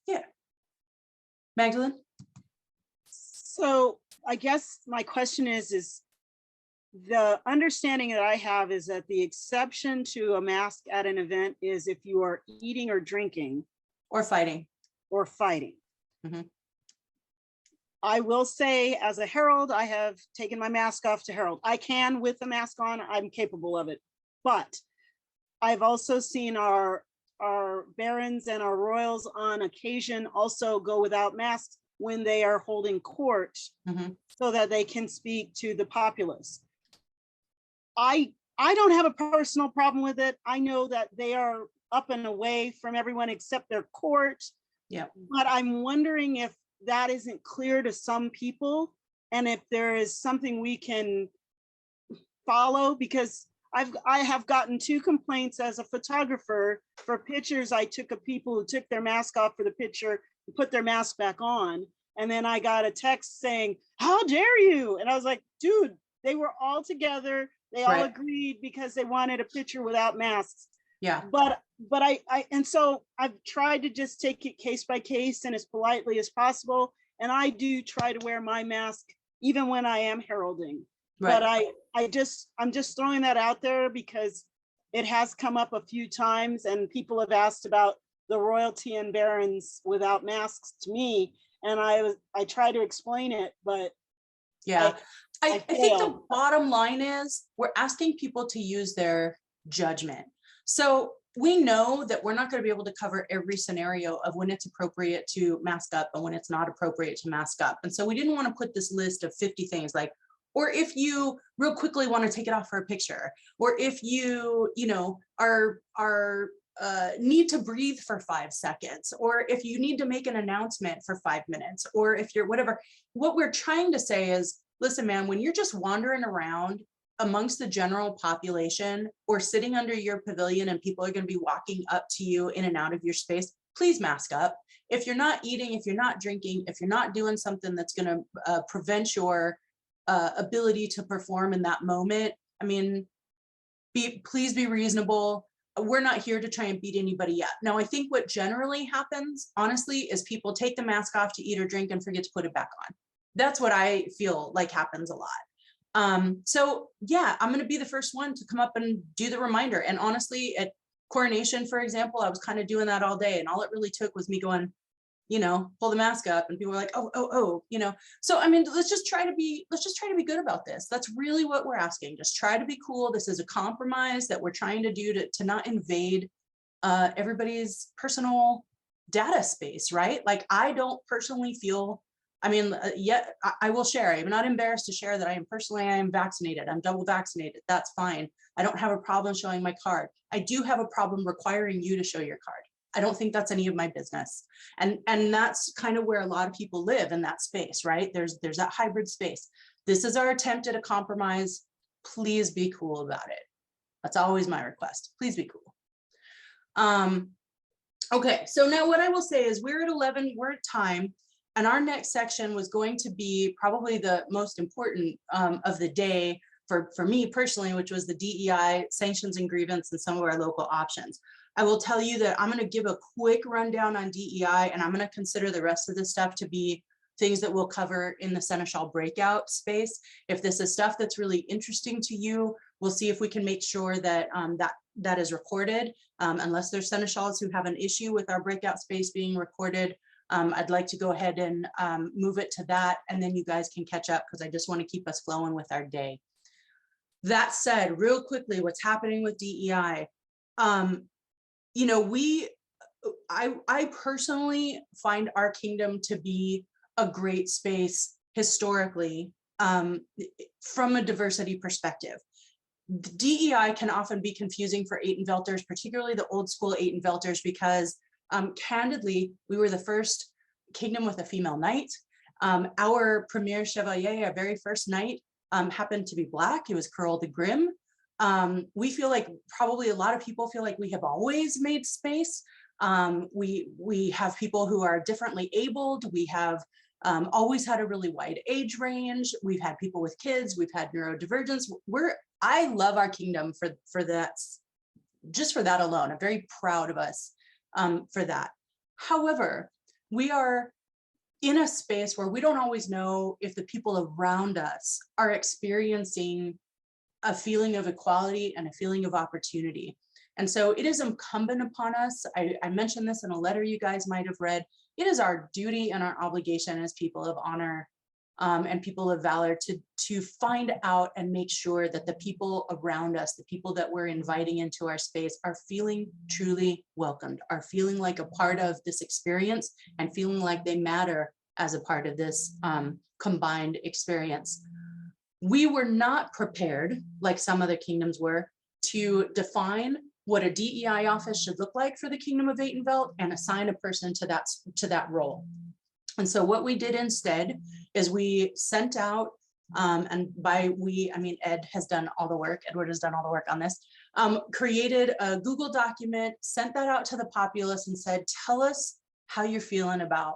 [SPEAKER 1] Yeah. Magdalene?
[SPEAKER 3] So I guess my question is the understanding that I have is that the exception to a mask at an event is if you are eating or drinking
[SPEAKER 1] Or fighting.
[SPEAKER 3] or fighting.
[SPEAKER 1] Mhm.
[SPEAKER 3] I will say, as a herald, I have taken my mask off to herald. I can with the mask on, I'm capable of it. But I've also seen our barons and our royals on occasion also go without masks when they are holding court,
[SPEAKER 1] Mhm.
[SPEAKER 3] so that they can speak to the populace. I don't have a personal problem with it. I know that they are up and away from everyone except their court.
[SPEAKER 1] Yeah.
[SPEAKER 3] But I'm wondering if that isn't clear to some people, and if there is something we can follow, because I have gotten 2 complaints as a photographer for pictures I took of people who took their mask off for the picture and put their mask back on. And then I got a text saying, how dare you? And I was like, dude, they were all together. They all
[SPEAKER 1] Right.
[SPEAKER 3] agreed because they wanted a picture without masks.
[SPEAKER 1] Yeah.
[SPEAKER 3] But and so I've tried to just take it case by case and as politely as possible. And I do try to wear my mask even when I am heralding.
[SPEAKER 1] Right.
[SPEAKER 3] But I'm just throwing that out there because it has come up a few times and people have asked about the royalty and barons without masks to me. And I try to explain it, but
[SPEAKER 1] Yeah. I think the
[SPEAKER 3] failed.
[SPEAKER 1] bottom line is we're asking people to use their judgment. So we know that we're not going to be able to cover every scenario of when it's appropriate to mask up and when it's not appropriate to mask up. And so we didn't want to put this list of 50 things like, or if you real quickly want to take it off for a picture, or if you need to breathe for 5 seconds, or if you need to make an announcement for 5 minutes, or if you're whatever. What we're trying to say is, listen, man, when you're just wandering around amongst the general population or sitting under your pavilion and people are going to be walking up to you in and out of your space, please mask up. If you're not eating, if you're not drinking, if you're not doing something that's going to prevent your ability to perform in that moment, I mean, please be reasonable. We're not here to try and beat anybody up. Now, I think what generally happens, honestly, is people take the mask off to eat or drink and forget to put it back on. That's what I feel like happens a lot. So yeah, I'm going to be the first one to come up and do the reminder. And honestly, at coronation, for example, I was kind of doing that all day. And all it really took was me going, pull the mask up, and people were like, oh, So, I mean, let's just try to be good about this. That's really what we're asking. Just try to be cool. This is a compromise that we're trying to do to not invade everybody's personal data space, right? Like, I don't personally feel, yet I will share. I'm not embarrassed to share that I am vaccinated. I'm double vaccinated. That's fine. I don't have a problem showing my card. I do have a problem requiring you to show your card. I don't think that's any of my business. And that's kind of where a lot of people live, in that space, right? There's that hybrid space. This is our attempt at a compromise. Please be cool about it. That's always my request. Please be cool. Okay, so now what I will say is we're at 11, we're at time, and our next section was going to be probably the most important of the day for me personally, which was the DEI sanctions and grievance and some of our local options. I will tell you that I'm going to give a quick rundown on DEI, and I'm going to consider the rest of this stuff to be things that we'll cover in the Seneschal breakout space. If this is stuff that's really interesting to you, we'll see if we can make sure that that is recorded. Unless there's Seneschals who have an issue with our breakout space being recorded, I'd like to go ahead and move it to that, and then you guys can catch up because I just want to keep us flowing with our day. That said, real quickly, what's happening with DEI? I personally find our kingdom to be a great space historically from a diversity perspective. the DEI can often be confusing for Atenveldters, particularly the old school Atenveldters, because candidly, we were the first kingdom with a female knight. Our premier chevalier, our very first knight, happened to be Black. He was Curl the Grim. We feel like probably a lot of people feel like we have always made space. We have people who are differently abled. We have always had a really wide age range. We've had people with kids. We've had neurodivergence. I love our kingdom for that, just for that alone. I'm very proud of us for that. However, we are in a space where we don't always know if the people around us are experiencing a feeling of equality and a feeling of opportunity. And so it is incumbent upon us. I mentioned this in a letter you guys might have read. It is our duty and our obligation as people of honor and people of valor to find out and make sure that the people around us, the people that we're inviting into our space, are feeling truly welcomed, are feeling like a part of this experience and feeling like they matter as a part of this combined experience. We were not prepared, like some other kingdoms were, to define what a DEI office should look like for the Kingdom of Atenveldt and assign a person to that role. And so what we did instead is we sent out, and by we, I mean Ed has done all the work, Edward has done all the work on this, created a Google document, sent that out to the populace and said, tell us how you're feeling about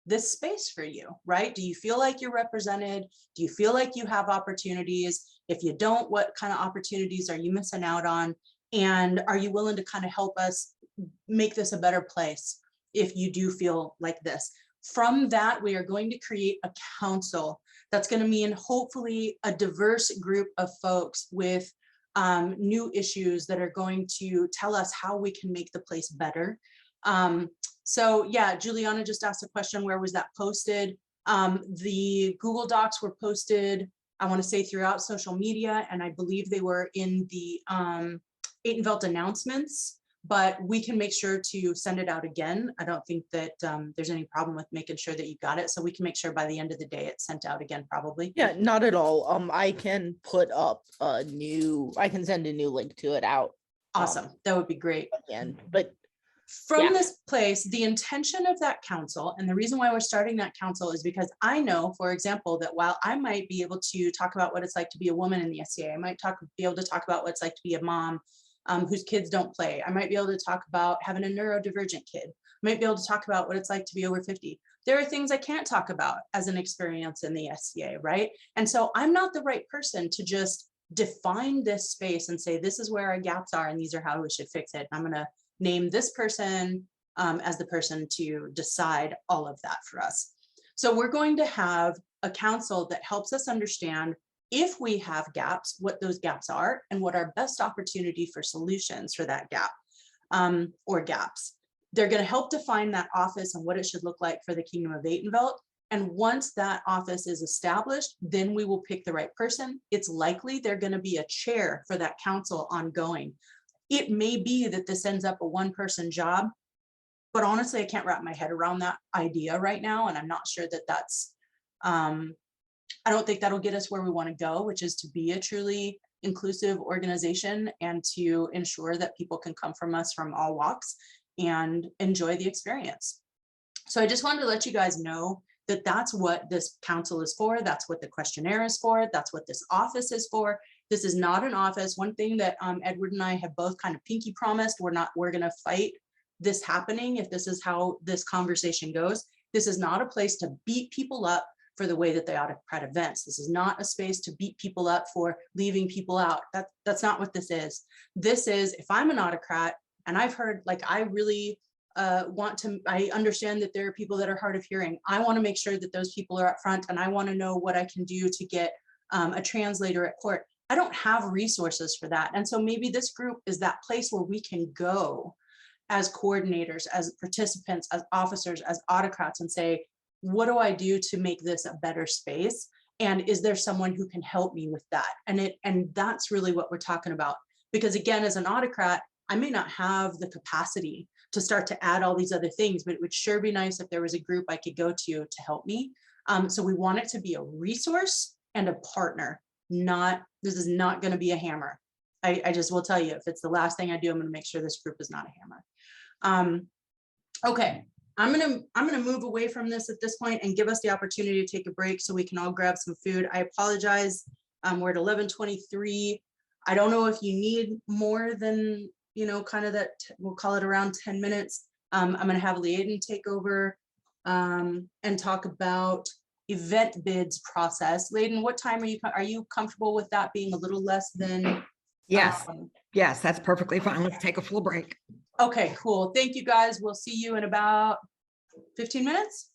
[SPEAKER 1] this space for you, right? Do you feel like you're represented? Do you feel like you have opportunities? If you don't, what kind of opportunities are you missing out on? And are you willing to kind of help us make this a better place if you do feel like this? From that, we are going to create a council that's going to mean hopefully a diverse group of folks with new issues that are going to tell us how we can make the place better. So yeah, Juliana just asked a question, where was that posted? The Google Docs were posted, I want to say, throughout social media, and I believe they were in the Atenveldt announcements, but we can make sure to send it out again. I don't think that there's any problem with making sure that you got it, so we can make sure by the end of the day it's sent out again, probably.
[SPEAKER 8] Yeah, not at all. I can put up I can send a new link to it out.
[SPEAKER 1] Awesome, that would be great.
[SPEAKER 8] Again, but
[SPEAKER 1] from
[SPEAKER 8] yeah.
[SPEAKER 1] this place, the intention of that council, and the reason why we're starting that council is because I know, for example, that while I might be able to talk about what it's like to be a woman in the SCA, I might be able to talk about what it's like to be a mom whose kids don't play. I might be able to talk about having a neurodivergent kid. I might be able to talk about what it's like to be over 50. There are things I can't talk about as an experience in the SCA, right? And so I'm not the right person to just define this space and say, this is where our gaps are and these are how we should fix it. I'm gonna name this person as the person to decide all of that for us. So we're going to have a council that helps us understand if we have gaps, what those gaps are, and what our best opportunity for solutions for that gap or gaps. They're going to help define that office and what it should look like for the Kingdom of Atenveldt. And once that office is established, then we will pick the right person. It's likely they're going to be a chair for that council ongoing. It may be that this ends up a one-person job, but honestly, I can't wrap my head around that idea right now. And I'm not sure that that's, I don't think that'll get us where we want to go, which is to be a truly inclusive organization and to ensure that people can come from us from all walks and enjoy the experience. So I just wanted to let you guys know that that's what this council is for. That's what the questionnaire is for. That's what this office is for. This is not an office. One thing that Edward and I have both kind of pinky promised, we're going to fight this happening if this is how this conversation goes. This is not a place to beat people up for the way that they autocrat events. This is not a space to beat people up for leaving people out. That's not what this is. This is, if I'm an autocrat and I've heard, like, I really I understand that there are people that are hard of hearing. I want to make sure that those people are up front, and I want to know what I can do to get a translator at court. I don't have resources for that. And so maybe this group is that place where we can go as coordinators, as participants, as officers, as autocrats, and say, what do I do to make this a better space? And is there someone who can help me with that? And that's really what we're talking about. Because again, as an autocrat, I may not have the capacity to start to add all these other things, but it would sure be nice if there was a group I could go to help me. So we want it to be a resource and a partner. This is not going to be a hammer. I just will tell you, if it's the last thing I do, I'm gonna make sure this group is not a hammer. Okay, I'm gonna move away from this at this point and give us the opportunity to take a break so we can all grab some food. I apologize. We're at 11:23. I don't know if you need more than, you know, kind of that, we'll call it around 10 minutes. I'm gonna have Leaden take over and talk about event bids process. Leaden, what time are you comfortable with that being a little less than?
[SPEAKER 9] Yes,
[SPEAKER 1] um,
[SPEAKER 9] yes, that's perfectly fine. Let's take a full break.
[SPEAKER 1] Okay, cool. Thank you, guys. We'll see you in about 15 minutes.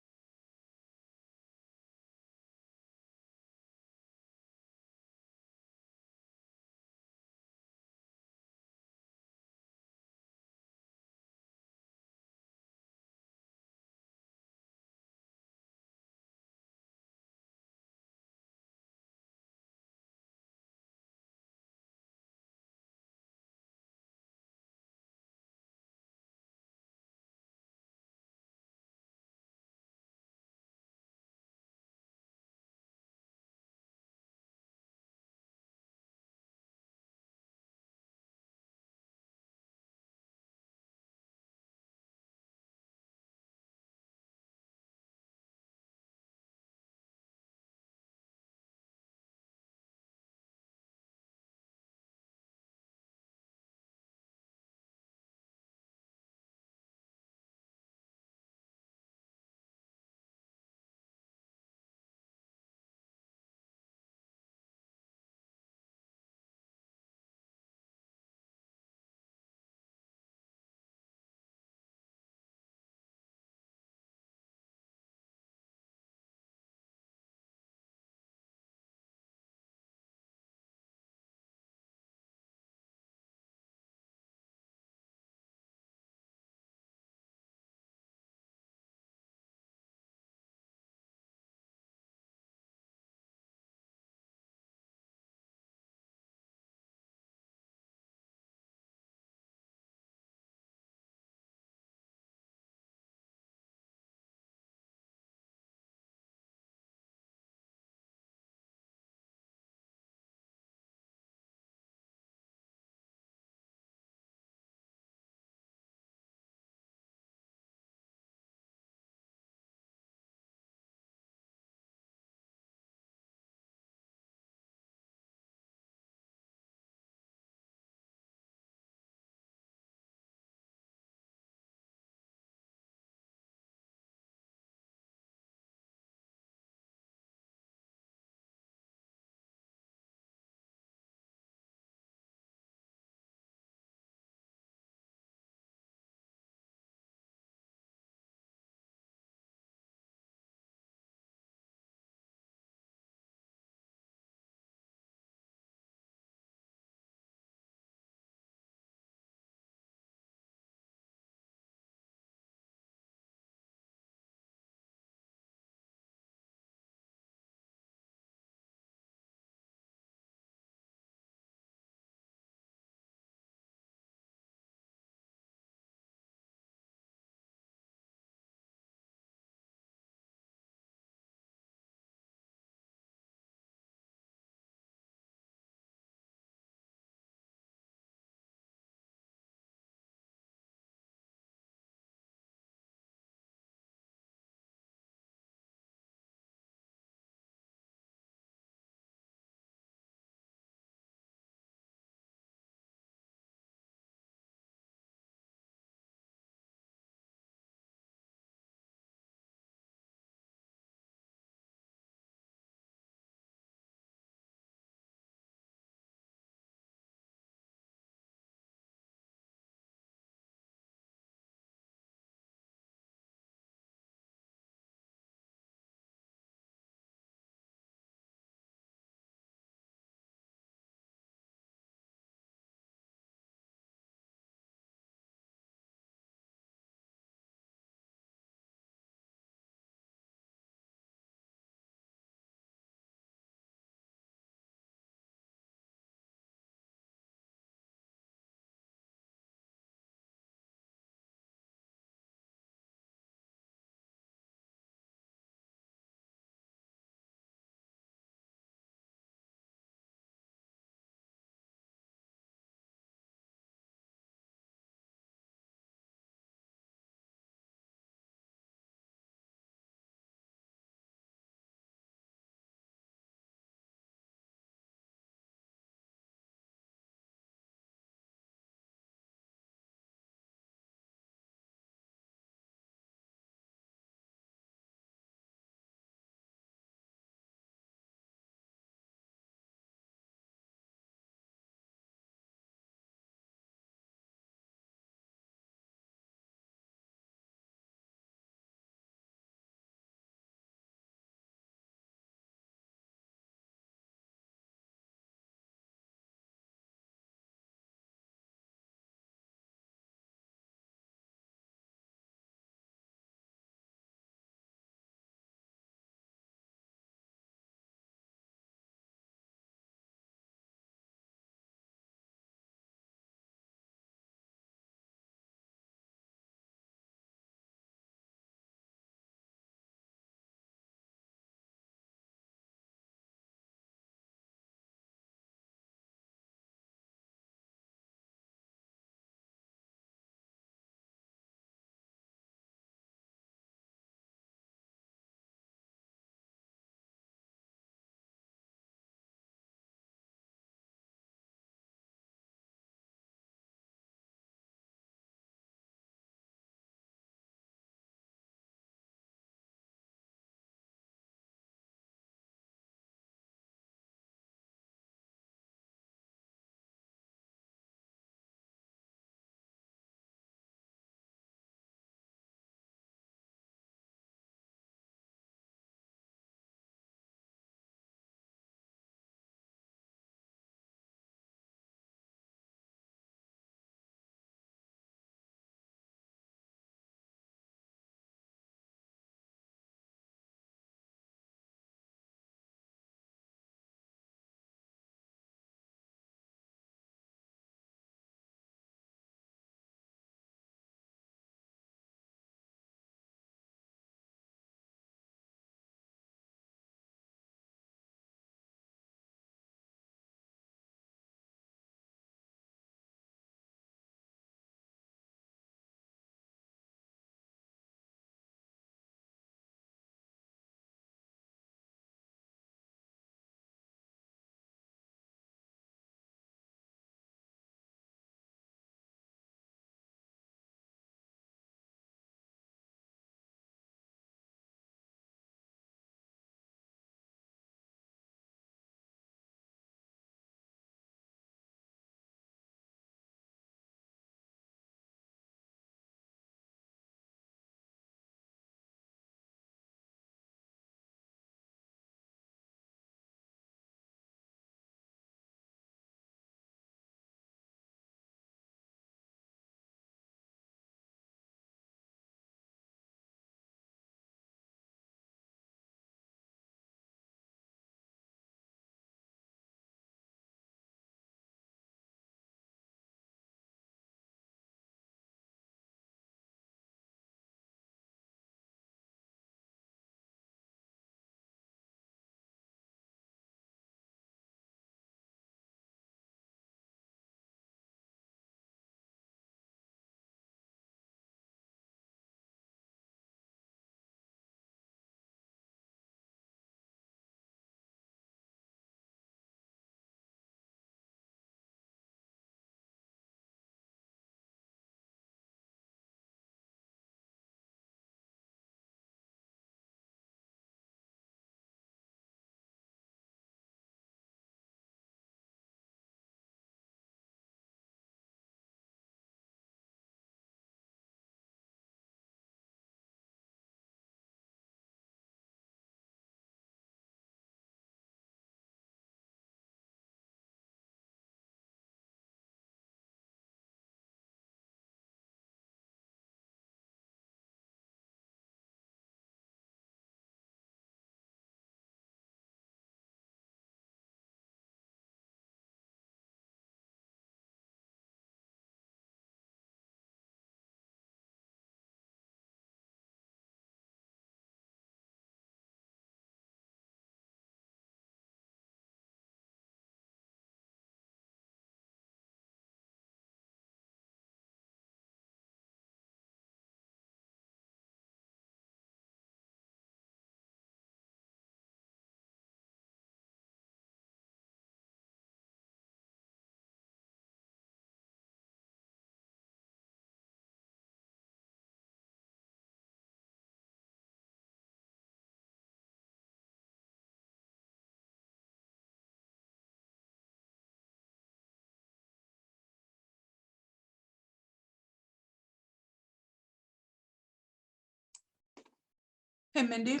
[SPEAKER 1] Hey Mindy,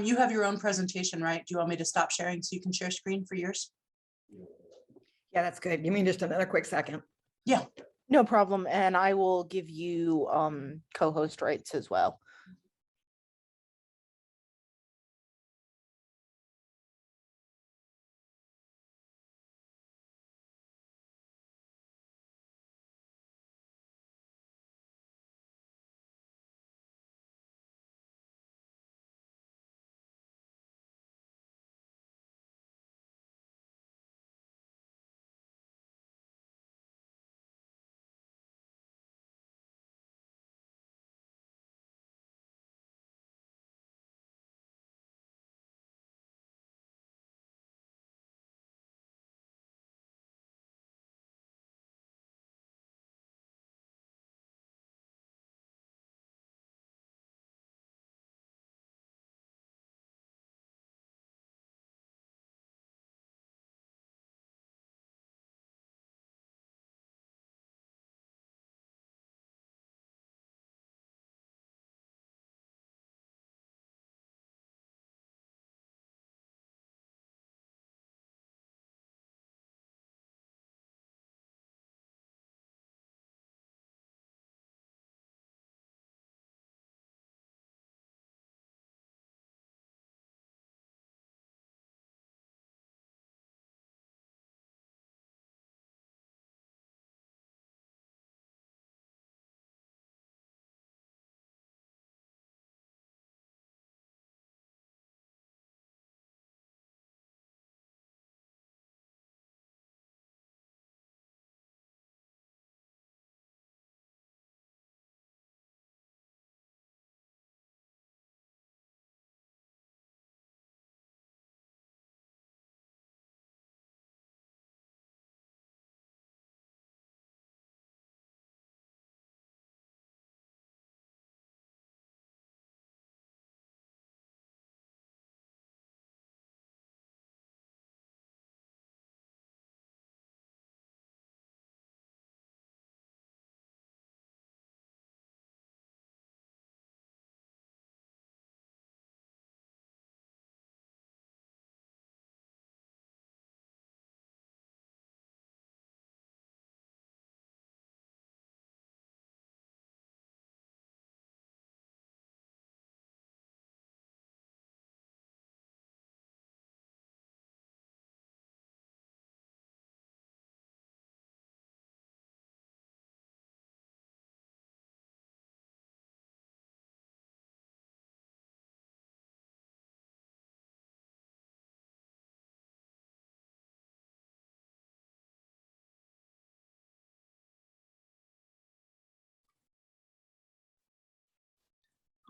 [SPEAKER 1] you have your own presentation, right? Do you want me to stop sharing so you can share screen for yours?
[SPEAKER 9] Yeah, that's good. Give me just another quick second.
[SPEAKER 1] Yeah.
[SPEAKER 8] No problem. And I will give you co-host rights as well.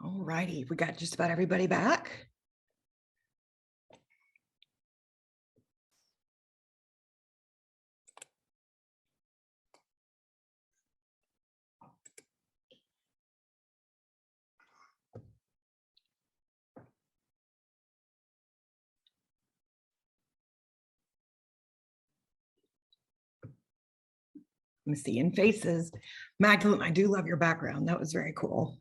[SPEAKER 9] All righty, we got just about everybody back. I'm seeing faces. Magdalene, I do love your background. That was very cool.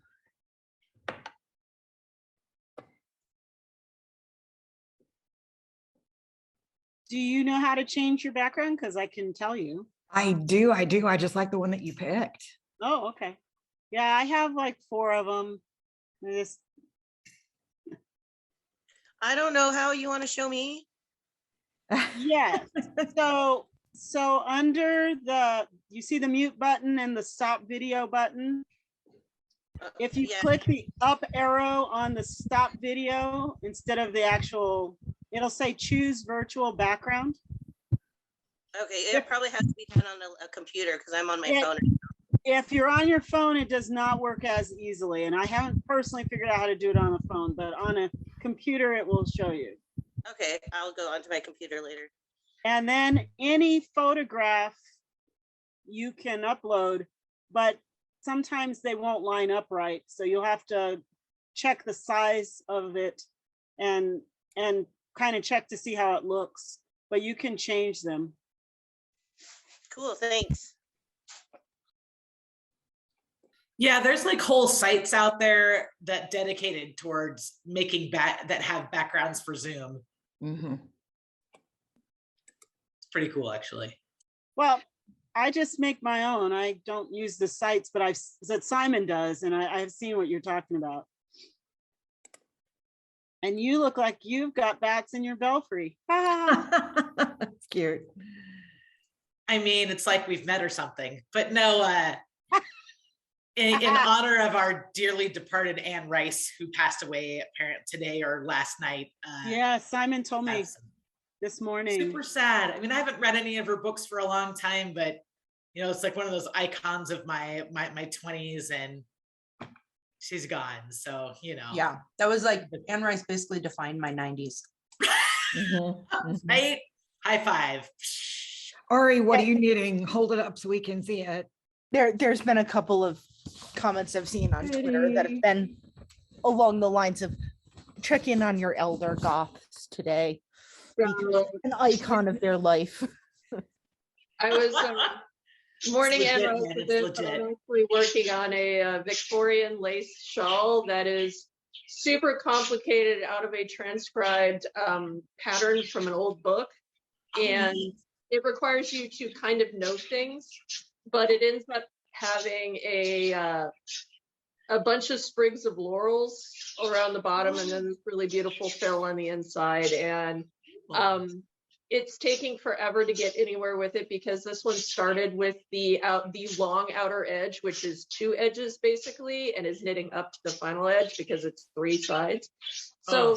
[SPEAKER 3] Do you know how to change your background? Because I can tell you.
[SPEAKER 9] I do. I just like the one that you picked.
[SPEAKER 3] Oh, okay. Yeah, I have like 4 of them. This,
[SPEAKER 10] I don't know how you want to show me.
[SPEAKER 3] yes. So under you see the mute button and the stop video button. If you
[SPEAKER 10] Yeah.
[SPEAKER 3] click the up arrow on the stop video instead of the actual, it'll say choose virtual background.
[SPEAKER 10] Okay, it probably has to be done on a computer because I'm on my phone.
[SPEAKER 3] If you're on your phone, it does not work as easily. And I haven't personally figured out how to do it on a phone, but on a computer, it will show you.
[SPEAKER 10] Okay, I'll go onto my computer later.
[SPEAKER 3] And then any photograph you can upload, but sometimes they won't line up right. So you'll have to check the size of it and kind of check to see how it looks, but you can change them.
[SPEAKER 10] Cool, thanks.
[SPEAKER 11] Yeah, there's like whole sites out there that dedicated towards making that have backgrounds for Zoom.
[SPEAKER 8] Mhm.
[SPEAKER 11] It's pretty cool, actually.
[SPEAKER 3] Well, I just make my own. I don't use the sites, but I've that Simon does, and I've seen what you're talking about. And you look like you've got bats in your belfry.
[SPEAKER 9] That's cute.
[SPEAKER 11] I mean, it's like we've met or something, but no, in honor of our dearly departed Anne Rice, who passed away apparently today or last night.
[SPEAKER 3] Yeah, Simon told me this morning.
[SPEAKER 11] Super sad. I mean, I haven't read any of her books for a long time, but you know, it's like one of those icons of my 20s, and she's gone. So, you know.
[SPEAKER 1] Yeah, that was like Anne Rice basically defined my 90s.
[SPEAKER 11] Right? High five.
[SPEAKER 9] Ari, what are you needing? Hold it up so we can see it.
[SPEAKER 8] There's been a couple of comments I've seen on Twitter that have been along the lines of check in on your elder goths today. An icon of their life.
[SPEAKER 12] I was morning and I was actually working on a Victorian lace shawl that is super complicated out of a transcribed pattern from an old book, and it requires you to kind of know things, but it ends up having a bunch of sprigs of laurels around the bottom and then this really beautiful fill on the inside. And it's taking forever to get anywhere with it because this one started with the long outer edge, which is 2 edges basically, and is knitting up to the final edge because it's 3 sides. So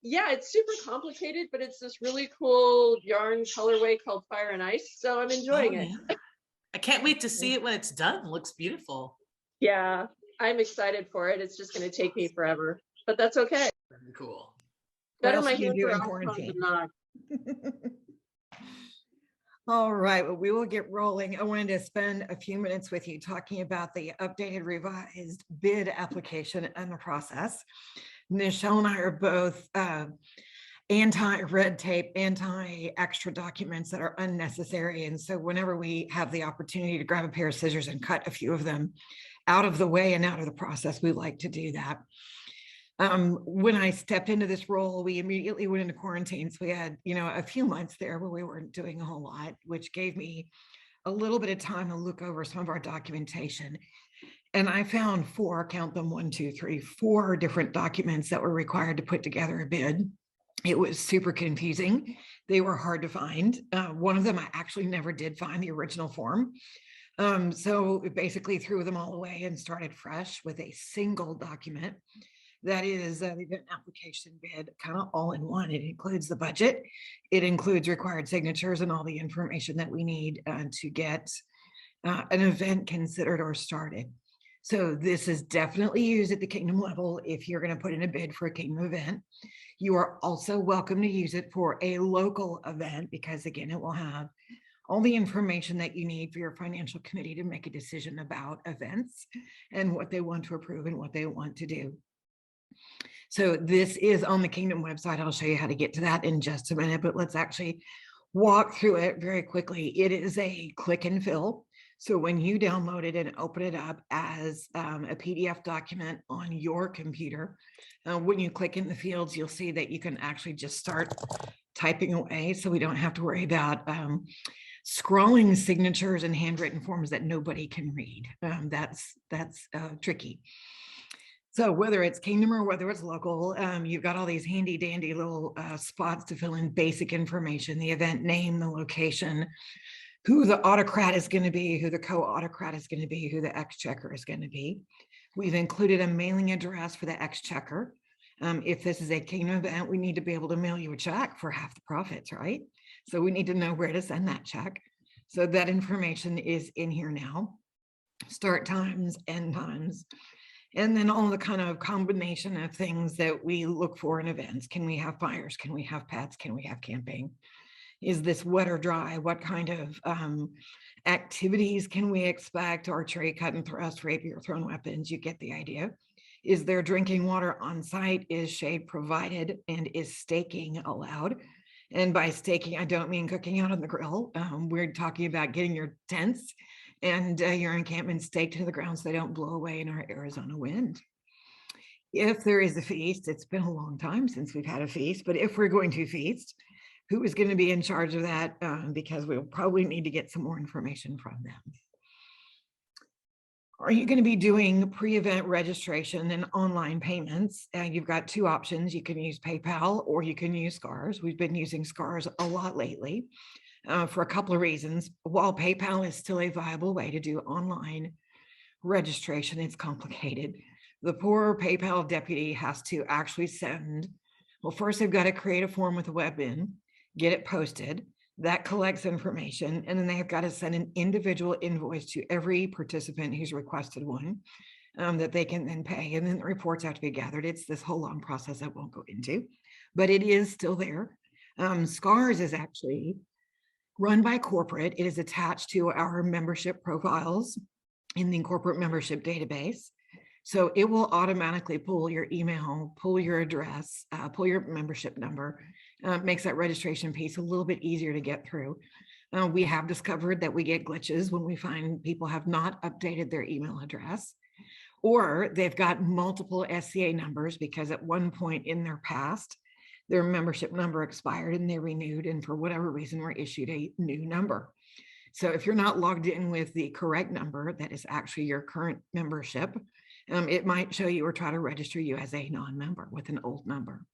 [SPEAKER 12] yeah, it's super complicated, but it's this really cool yarn colorway called Fire and Ice. So I'm enjoying it.
[SPEAKER 11] Yeah. I can't wait to see it when it's done. It looks beautiful.
[SPEAKER 12] Yeah, I'm excited for it. It's just going to take me forever, but that's okay.
[SPEAKER 11] Very cool.
[SPEAKER 12] Better
[SPEAKER 9] What
[SPEAKER 12] my
[SPEAKER 9] else do you
[SPEAKER 12] hands
[SPEAKER 9] do
[SPEAKER 12] are
[SPEAKER 9] in
[SPEAKER 12] off
[SPEAKER 9] quarantine?
[SPEAKER 12] than not.
[SPEAKER 9] All right, well, we will get rolling. I wanted to spend a few minutes with you talking about the updated revised bid application and the process. Nichelle and I are both anti-red tape, anti-extra documents that are unnecessary. And so whenever we have the opportunity to grab a pair of scissors and cut a few of them out of the way and out of the process, we like to do that. When I stepped into this role, we immediately went into quarantine. So we had, a few months there where we weren't doing a whole lot, which gave me a little bit of time to look over some of our documentation. And I found 4, count them, 1, 2, 3, 4 different documents that were required to put together a bid. It was super confusing. They were hard to find. One of them, I actually never did find the original form. So we basically threw them all away and started fresh with a single document. That is the event application bid, kind of all in one. It includes the budget. It includes required signatures and all the information that we need to get an event considered or started. So this is definitely used at the Kingdom level if you're going to put in a bid for a Kingdom event. You are also welcome to use it for a local event because, again, it will have all the information that you need for your financial committee to make a decision about events and what they want to approve and what they want to do. So this is on the Kingdom website. I'll show you how to get to that in just a minute, but let's actually walk through it very quickly. It is a click and fill. So when you download it and open it up as a PDF document on your computer, when you click in the fields, you'll see that you can actually just start typing away. So we don't have to worry about scrolling signatures and handwritten forms that nobody can read. That's tricky. So whether it's Kingdom or whether it's local, you've got all these handy dandy little spots to fill in basic information, the event name, the location, who the autocrat is going to be, who the co-autocrat is going to be, who the exchequer is going to be. We've included a mailing address for the exchequer. If this is a Kingdom event, we need to be able to mail you a check for half the profits, right? So we need to know where to send that check. So that information is in here now. Start times, end times. And then all the kind of combination of things that we look for in events. Can we have fires? Can we have pets? Can we have camping? Is this wet or dry? What kind of activities can we expect? Archery, cut and thrust, rapier, thrown weapons, you get the idea. Is there drinking water on site? Is shade provided? And is staking allowed? And by staking, I don't mean cooking out on the grill. We're talking about getting your tents and your encampment staked to the ground so they don't blow away in our Arizona wind. If there is a feast, it's been a long time since we've had a feast, but if we're going to feast, who is going to be in charge of that? Because we'll probably need to get some more information from them. Are you going to be doing pre-event registration and online payments? You've got two options. You can use PayPal or you can use SCARS. We've been using SCARS a lot lately for a couple of reasons. While PayPal is still a viable way to do online registration, it's complicated. The poor PayPal deputy has to actually send, well, first they've got to create a form with a web in, get it posted. That collects information, and then they've got to send an individual invoice to every participant who's requested one that they can then pay, and then the reports have to be gathered. It's this whole long process I won't go into, but it is still there. SCARS is actually run by corporate. It is attached to our membership profiles in the corporate membership database. So it will automatically pull your email, pull your address, pull your membership number. Makes that registration piece a little bit easier to get through. We have discovered that we get glitches when we find people have not updated their email address, or they've got multiple SCA numbers because at one point in their past, their membership number expired and they renewed, and for whatever reason were issued a new number. So if you're not logged in with the correct number that is actually your current membership, it might show you or try to register you as a non-member with an old number.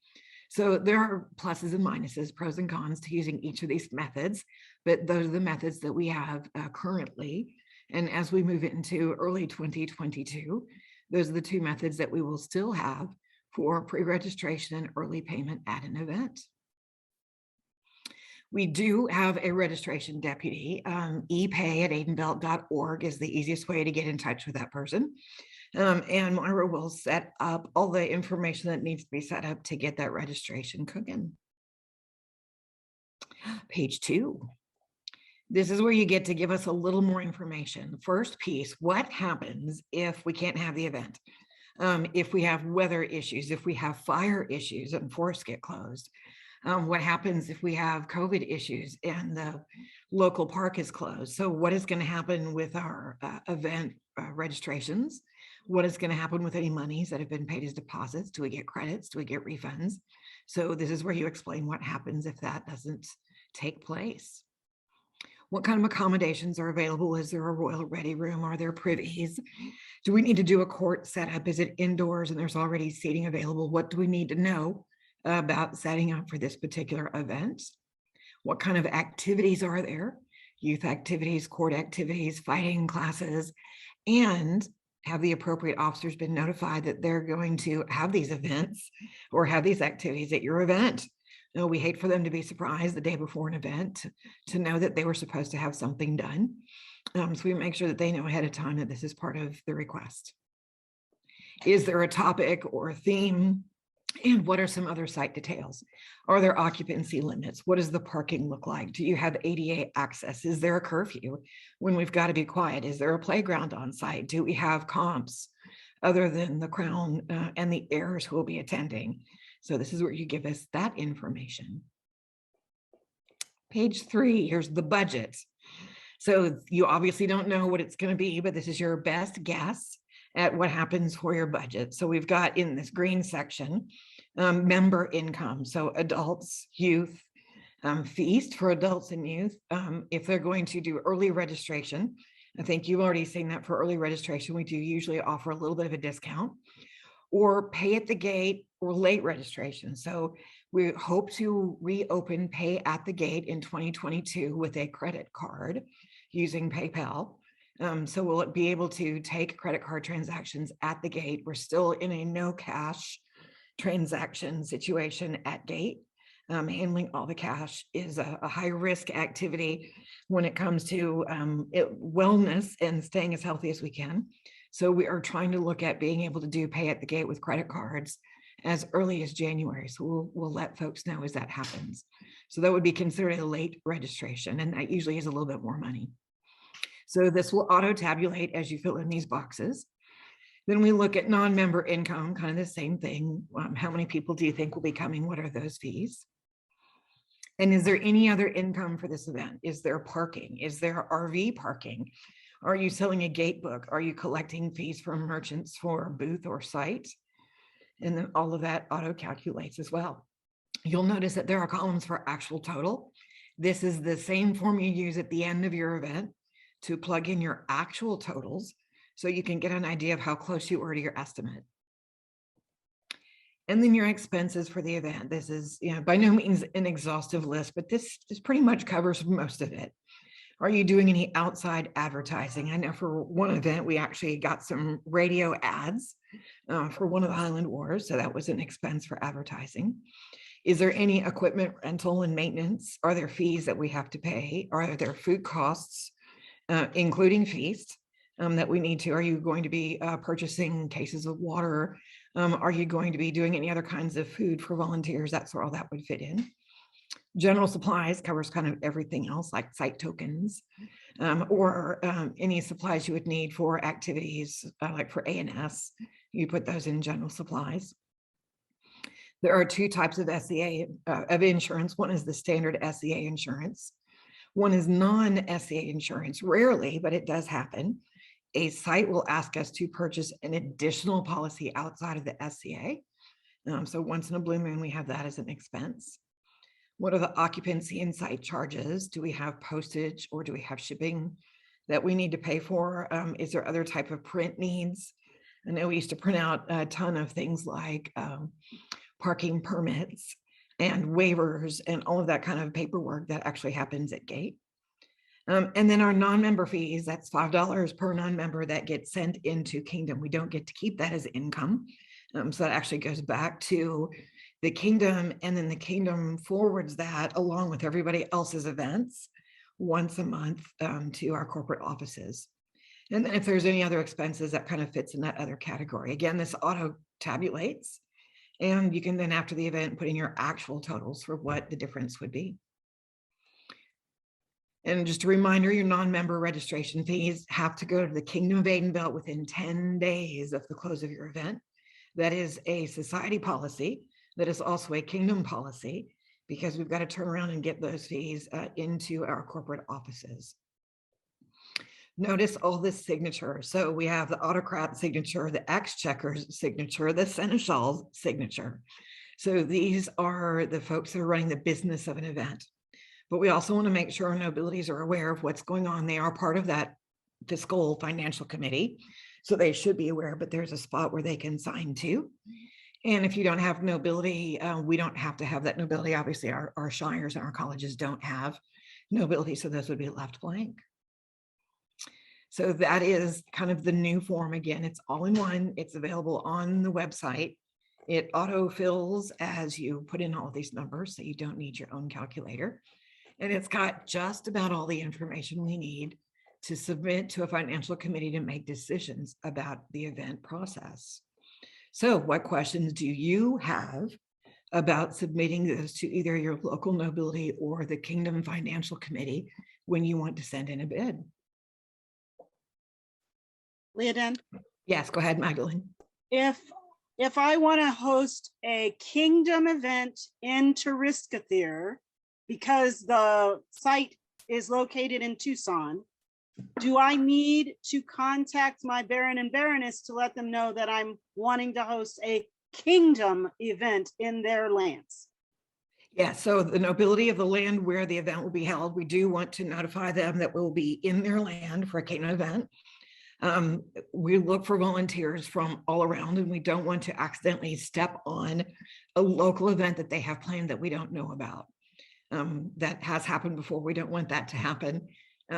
[SPEAKER 9] So there are pluses and minuses, pros and cons to using each of these methods, but those are the methods that we have currently. And as we move into early 2022, those are the two methods that we will still have for pre-registration and early payment at an event. We do have a registration deputy. epay@atenveldt.org is the easiest way to get in touch with that person. And Moira will set up all the information that needs to be set up to get that registration cooking. Page 2. This is where you get to give us a little more information. First piece, what happens if we can't have the event? If we have weather issues, if we have fire issues and forests get closed? What happens if we have COVID issues and the local park is closed? So what is going to happen with our event registrations? What is going to happen with any monies that have been paid as deposits? Do we get credits? Do we get refunds? So this is where you explain what happens if that doesn't take place. What kind of accommodations are available? Is there a royal ready room? Are there privies? Do we need to do a court setup? Is it indoors and there's already seating available? What do we need to know about setting up for this particular event? What kind of activities are there? Youth activities, court activities, fighting classes, and have the appropriate officers been notified that they're going to have these events or have these activities at your event? You know, we hate for them to be surprised the day before an event to know that they were supposed to have something done. So we make sure that they know ahead of time that this is part of the request. Is there a topic or a theme? And what are some other site details? Are there occupancy limits? What does the parking look like? Do you have ADA access? Is there a curfew when we've got to be quiet? Is there a playground on site? Do we have comps other than the Crown and the heirs who will be attending? So this is where you give us that information. Page 3, here's the budget. So you obviously don't know what it's going to be, but this is your best guess at what happens for your budget. So we've got in this green section, member income. So adults, youth, feast for adults and youth. If they're going to do early registration, I think you've already seen that for early registration, we do usually offer a little bit of a discount, or pay at the gate or late registration. So we hope to reopen pay at the gate in 2022 with a credit card using PayPal. So we'll be able to take credit card transactions at the gate. We're still in a no cash transaction situation at gate. Handling all the cash is a high risk activity when it comes to wellness and staying as healthy as we can. So we are trying to look at being able to do pay at the gate with credit cards as early as January. So we'll let folks know as that happens. So that would be considered a late registration, and that usually is a little bit more money. So this will auto tabulate as you fill in these boxes. Then we look at non-member income, kind of the same thing. How many people do you think will be coming? What are those fees? And is there any other income for this event? Is there parking? Is there RV parking? Are you selling a gate book? Are you collecting fees from merchants for a booth or site? And then all of that auto calculates as well. You'll notice that there are columns for actual total. This is the same form you use at the end of your event to plug in your actual totals so you can get an idea of how close you were to your estimate. And then your expenses for the event. This is, by no means an exhaustive list, but this pretty much covers most of it. Are you doing any outside advertising? I know for one event, we actually got some radio ads for one of the Highland Wars. So that was an expense for advertising. Is there any equipment rental and maintenance? Are there fees that we have to pay? Are there food costs, including feast, that we need to? Are you going to be purchasing cases of water? Are you going to be doing any other kinds of food for volunteers? That's where all that would fit in. General supplies covers kind of everything else, like site tokens, or any supplies you would need for activities, like for A&S. You put those in general supplies. There are two types of SCA of insurance. One is the standard SCA insurance. One is non-SCA insurance. Rarely, but it does happen. A site will ask us to purchase an additional policy outside of the SCA. So once in a blue moon, we have that as an expense. What are the occupancy and site charges? Do we have postage or do we have shipping that we need to pay for? Is there other type of print needs? I know we used to print out a ton of things like parking permits and waivers and all of that kind of paperwork that actually happens at gate. And then our non-member fees, that's $5 per non-member that gets sent into Kingdom. We don't get to keep that as income. So that actually goes back to the Kingdom, and then the Kingdom forwards that along with everybody else's events once a month to our corporate offices. And then if there's any other expenses, that kind of fits in that other category. Again, this auto tabulates, and you can then after the event put in your actual totals for what the difference would be. And just a reminder, your non-member registration fees have to go to the Kingdom of Atenveldt within 10 days of the close of your event. That is a society policy. That is also a Kingdom policy, because we've got to turn around and get those fees into our corporate offices. Notice all this signature. So we have the autocrat signature, the exchequer's signature, the seneschal's signature. So these are the folks that are running the business of an event. But we also want to make sure our nobilities are aware of what's going on. They are part of that fiscal financial committee, so they should be aware, but there's a spot where they can sign to. And if you don't have nobility, we don't have to have that nobility. Obviously, our shires and our colleges don't have nobility, so those would be left blank. So that is kind of the new form. Again, it's all in one. It's available on the website. It auto-fills as you put in all of these numbers, so you don't need your own calculator. And it's got just about all the information we need to submit to a financial committee to make decisions about the event process. So what questions do you have about submitting this to either your local nobility or the Kingdom Financial Committee when you want to send in a bid?
[SPEAKER 3] Leoden?
[SPEAKER 9] Yes, go ahead, Magdalene.
[SPEAKER 3] If I want to host a Kingdom event in Terriscathere, because the site is located in Tucson, do I need to contact my Baron and Baroness to let them know that I'm wanting to host a Kingdom event in their lands?
[SPEAKER 9] Yeah, so the nobility of the land where the event will be held, we do want to notify them that we'll be in their land for a Kingdom event. We look for volunteers from all around, and we don't want to accidentally step on a local event that they have planned that we don't know about. That has happened before. We don't want that to happen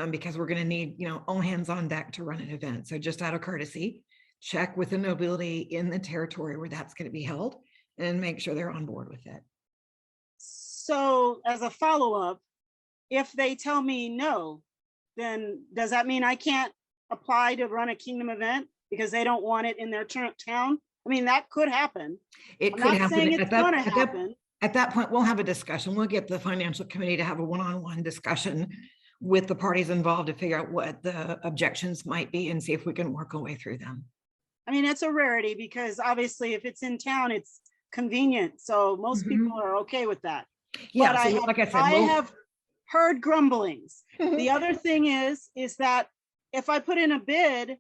[SPEAKER 9] because we're going to need, all hands on deck to run an event. So just out of courtesy, check with the nobility in the territory where that's going to be held and make sure they're on board with it.
[SPEAKER 3] So as a follow-up, if they tell me no, then does that mean I can't apply to run a Kingdom event because they don't want it in their town? I mean, that could happen.
[SPEAKER 9] It
[SPEAKER 3] I'm
[SPEAKER 9] could
[SPEAKER 3] not
[SPEAKER 9] happen.
[SPEAKER 3] saying it's going to happen.
[SPEAKER 9] At that point, we'll have a discussion. We'll get the financial committee to have a one-on-one discussion with the parties involved to figure out what the objections might be and see if we can work our way through them.
[SPEAKER 3] I mean, it's a rarity because obviously if it's in town, it's convenient. So most people are okay with that.
[SPEAKER 9] Yeah,
[SPEAKER 3] but
[SPEAKER 9] so like I said,
[SPEAKER 3] I have heard grumblings. The other thing is that if I put in a bid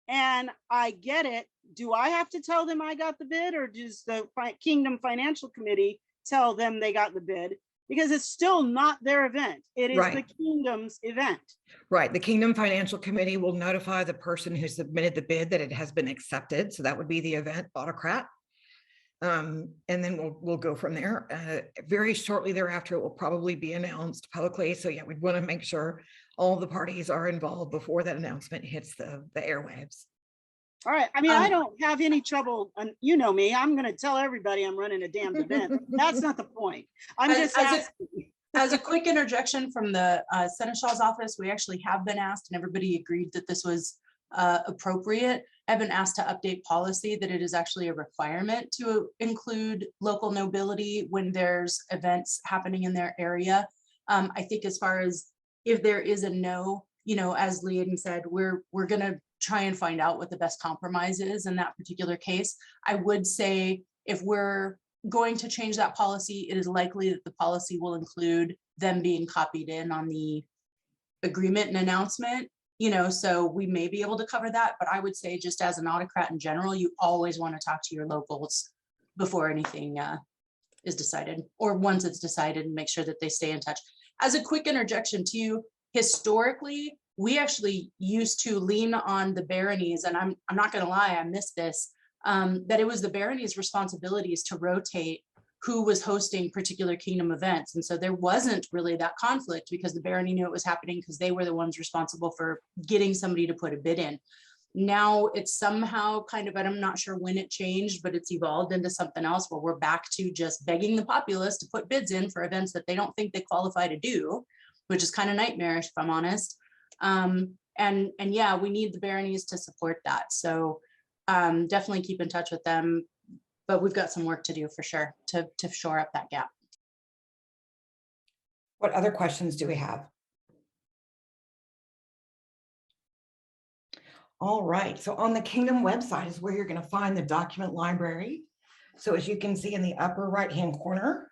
[SPEAKER 3] and I get it, do I have to tell them I got the bid, or does the Kingdom Financial Committee tell them they got the bid? Because it's still not their event. It is the
[SPEAKER 9] Right.
[SPEAKER 3] Kingdom's event.
[SPEAKER 9] Right. The Kingdom Financial Committee will notify the person who submitted the bid that it has been accepted. So that would be the event autocrat. And then we'll go from there. Very shortly thereafter, it will probably be announced publicly. So yeah, we'd want to make sure all the parties are involved before that announcement hits the airwaves.
[SPEAKER 3] All right. I mean, I don't have any trouble. You know me. I'm going to tell everybody I'm running a damn event. That's not the point. I'm just asking.
[SPEAKER 1] As a quick interjection from the Senechaw's office, we actually have been asked, and everybody agreed that this was appropriate. I've been asked to update policy that it is actually a requirement to include local nobility when there's events happening in their area. I think as far as if there is a no, you know, as Leaden said, we're going to try and find out what the best compromise is in that particular case. I would say if we're going to change that policy, it is likely that the policy will include them being copied in on the agreement and announcement, you know, so we may be able to cover that. But I would say just as an autocrat in general, you always want to talk to your locals before anything is decided, or once it's decided, and make sure that they stay in touch. As a quick interjection to you, historically, we actually used to lean on the baronies, and I'm not going to lie, I missed this, that it was the baronies' responsibilities to rotate who was hosting particular kingdom events. And so there wasn't really that conflict because the barony knew it was happening because they were the ones responsible for getting somebody to put a bid in. Now it's somehow kind of, and I'm not sure when it changed, but it's evolved into something else where we're back to just begging the populace to put bids in for events that they don't think they qualify to do, which is kind of nightmarish, if I'm honest. And yeah, we need the baronies to support that. So definitely keep in touch with them, but we've got some work to do for sure to shore up that gap.
[SPEAKER 9] What other questions do we have? All right, so on the Kingdom website is where you're going to find the document library. So as you can see in the upper right-hand corner,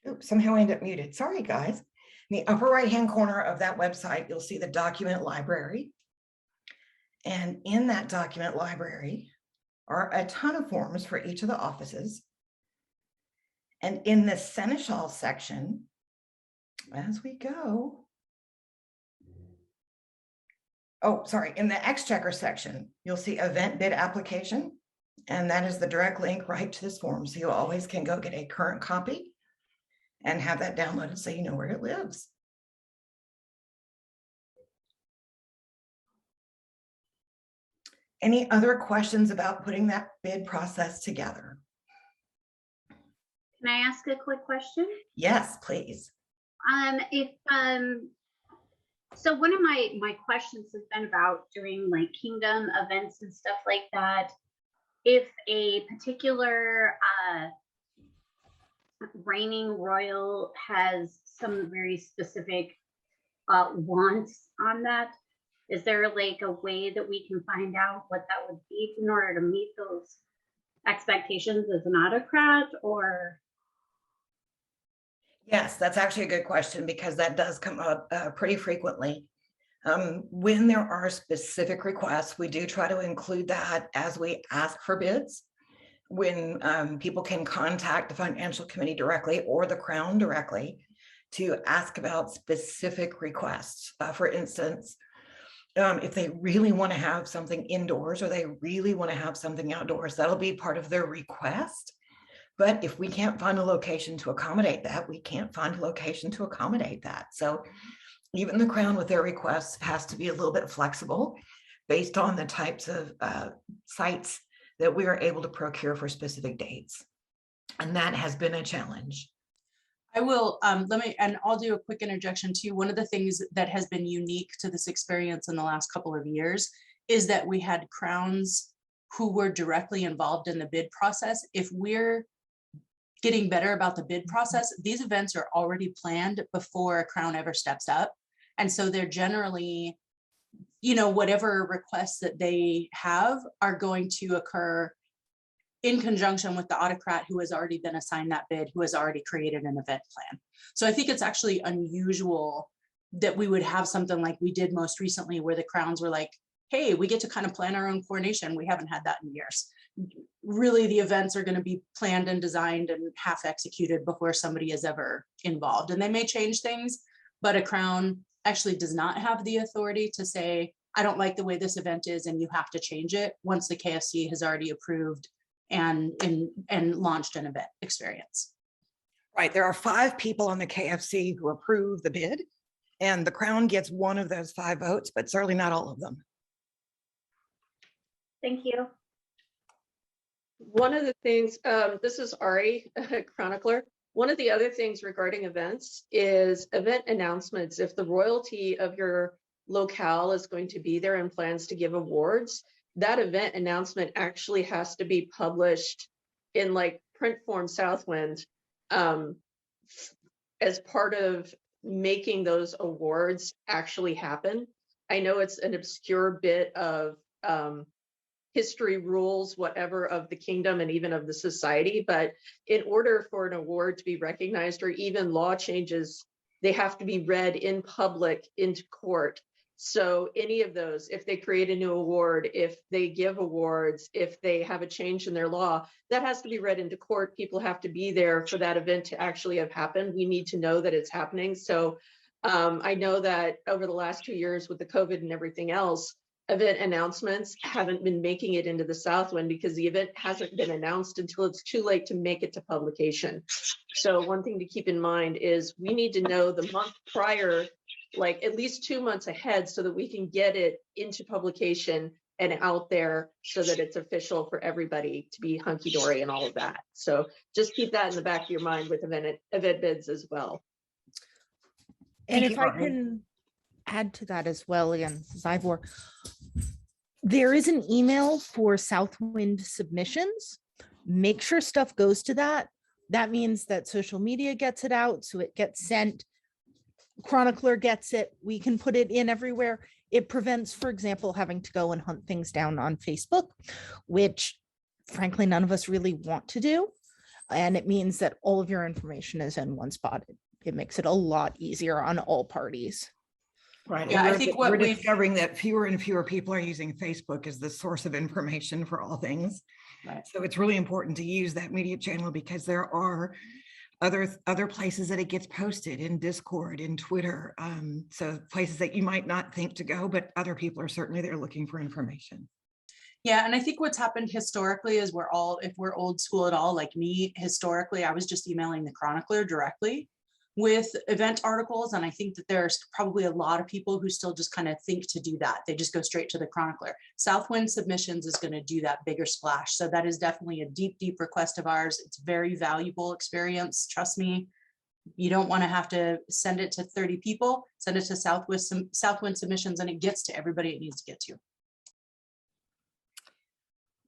[SPEAKER 9] oops, somehow I ended up muted. Sorry, guys. In the upper right-hand corner of that website, you'll see the document library. And in that document library are a ton of forms for each of the offices. And in the Seneschal section, as we go, oh, sorry, in the Exchequer section, you'll see event bid application. And that is the direct link right to this form. So you always can go get a current copy and have that downloaded so you know where it lives. Any other questions about putting that bid process together?
[SPEAKER 2] Can I ask a quick question?
[SPEAKER 9] Yes, please.
[SPEAKER 2] So one of my questions has been about doing like kingdom events and stuff like that. If a particular reigning royal has some very specific wants on that, is there like a way that we can find out what that would be in order to meet those expectations as an autocrat? Or
[SPEAKER 9] yes, that's actually a good question because that does come up pretty frequently. When there are specific requests, we do try to include that as we ask for bids. When people can contact the financial committee directly or the Crown directly to ask about specific requests. For instance, if they really want to have something indoors or they really want to have something outdoors, that'll be part of their request. But if we can't find a location to accommodate that, we can't find a location to accommodate that. So even the Crown with their requests has to be a little bit flexible based on the types of sites that we are able to procure for specific dates. And that has been a challenge.
[SPEAKER 1] I will, and I'll do a quick interjection too. One of the things that has been unique to this experience in the last couple of years is that we had crowns who were directly involved in the bid process. If we're getting better about the bid process, these events are already planned before a crown ever steps up. And so they're generally, you know, whatever requests that they have are going to occur in conjunction with the autocrat who has already been assigned that bid, who has already created an event plan. So I think it's actually unusual that we would have something like we did most recently where the Crowns were like, hey, we get to kind of plan our own coronation. We haven't had that in years. Really, the events are going to be planned and designed and half executed before somebody is ever involved. And they may change things, but a Crown actually does not have the authority to say, I don't like the way this event is and you have to change it once the KFC has already approved and launched an event experience.
[SPEAKER 9] Right, there are 5 people on the KFC who approve the bid, and the Crown gets one of those 5 votes, but certainly not all of them.
[SPEAKER 2] Thank you.
[SPEAKER 12] One of the things, this is Ari, chronicler. One of the other things regarding events is event announcements. If the royalty of your locale is going to be there and plans to give awards, that event announcement actually has to be published in like print form Southwind as part of making those awards actually happen. I know it's an obscure bit of history rules, whatever, of the kingdom and even of the society, but in order for an award to be recognized or even law changes, they have to be read in public into court. So any of those, if they create a new award, if they give awards, if they have a change in their law, that has to be read into court. People have to be there for that event to actually have happened. We need to know that it's happening. So I know that over the last 2 years with the COVID and everything else, event announcements haven't been making it into the Southwind because the event hasn't been announced until it's too late to make it to publication. So one thing to keep in mind is we need to know the month prior, like at least 2 months ahead, so that we can get it into publication and out there so that it's official for everybody to be hunky-dory and all of that. So just keep that in the back of your mind with event bids as well.
[SPEAKER 8] And
[SPEAKER 9] Thank
[SPEAKER 8] if
[SPEAKER 9] you,
[SPEAKER 8] I
[SPEAKER 9] Ari.
[SPEAKER 8] can add to that as well, again, Ivor, there is an email for Southwind submissions. Make sure stuff goes to that. That means that social media gets it out, so it gets sent. Chronicler gets it. We can put it in everywhere. It prevents, for example, having to go and hunt things down on Facebook, which frankly, none of us really want to do. And it means that all of your information is in one spot. It makes it a lot easier on all parties.
[SPEAKER 9] Right.
[SPEAKER 1] Yeah,
[SPEAKER 9] and
[SPEAKER 1] I think
[SPEAKER 9] we're
[SPEAKER 1] what we've-
[SPEAKER 9] discovering that fewer and fewer people are using Facebook as the source of information for all things.
[SPEAKER 1] Right.
[SPEAKER 9] So it's really important to use that media channel because there are other places that it gets posted in Discord, in Twitter. So places that you might not think to go, but other people are certainly there looking for information.
[SPEAKER 1] Yeah, and I think what's happened historically is if we're old school at all, like me, historically, I was just emailing the chronicler directly with event articles. And I think that there's probably a lot of people who still just kind of think to do that. They just go straight to the chronicler. Southwind submissions is going to do that bigger splash. So that is definitely a deep, deep request of ours. It's very valuable experience. Trust me, you don't want to have to send it to 30 people, send it to Southwind submissions, and it gets to everybody it needs to get to.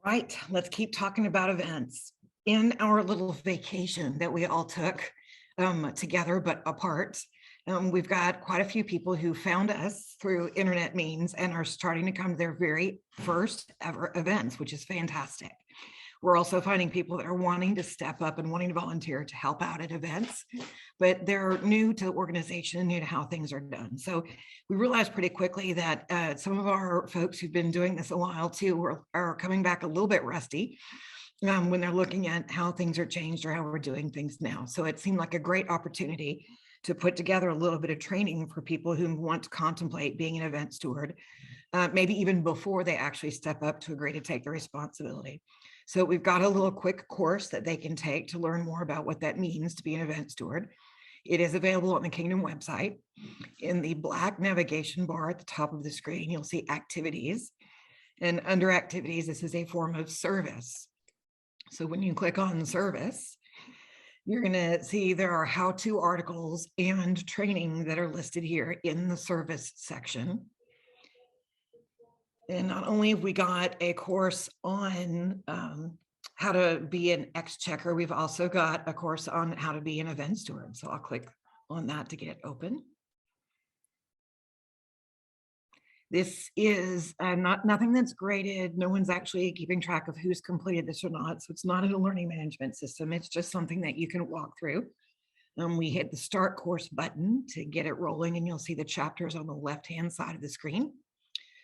[SPEAKER 9] Right, let's keep talking about events. In our little vacation that we all took together but apart, we've got quite a few people who found us through internet means and are starting to come to their very first ever events, which is fantastic. We're also finding people that are wanting to step up and wanting to volunteer to help out at events, but they're new to the organization, new to how things are done. So we realized pretty quickly that some of our folks who've been doing this a while too are coming back a little bit rusty when they're looking at how things are changed or how we're doing things now. So it seemed like a great opportunity to put together a little bit of training for people who want to contemplate being an event steward, maybe even before they actually step up to agree to take the responsibility. So we've got a little quick course that they can take to learn more about what that means to be an event steward. It is available on the Kingdom website. In the black navigation bar at the top of the screen, you'll see activities. And under activities, this is a form of service. So when you click on service, you're going to see there are how-to articles and training that are listed here in the service section. And not only have we got a course on how to be an exchequer, we've also got a course on how to be an event steward. So I'll click on that to get it open. This is nothing that's graded. No one's actually keeping track of who's completed this or not. So it's not in a learning management system. It's just something that you can walk through. We hit the start course button to get it rolling, and you'll see the chapters on the left-hand side of the screen.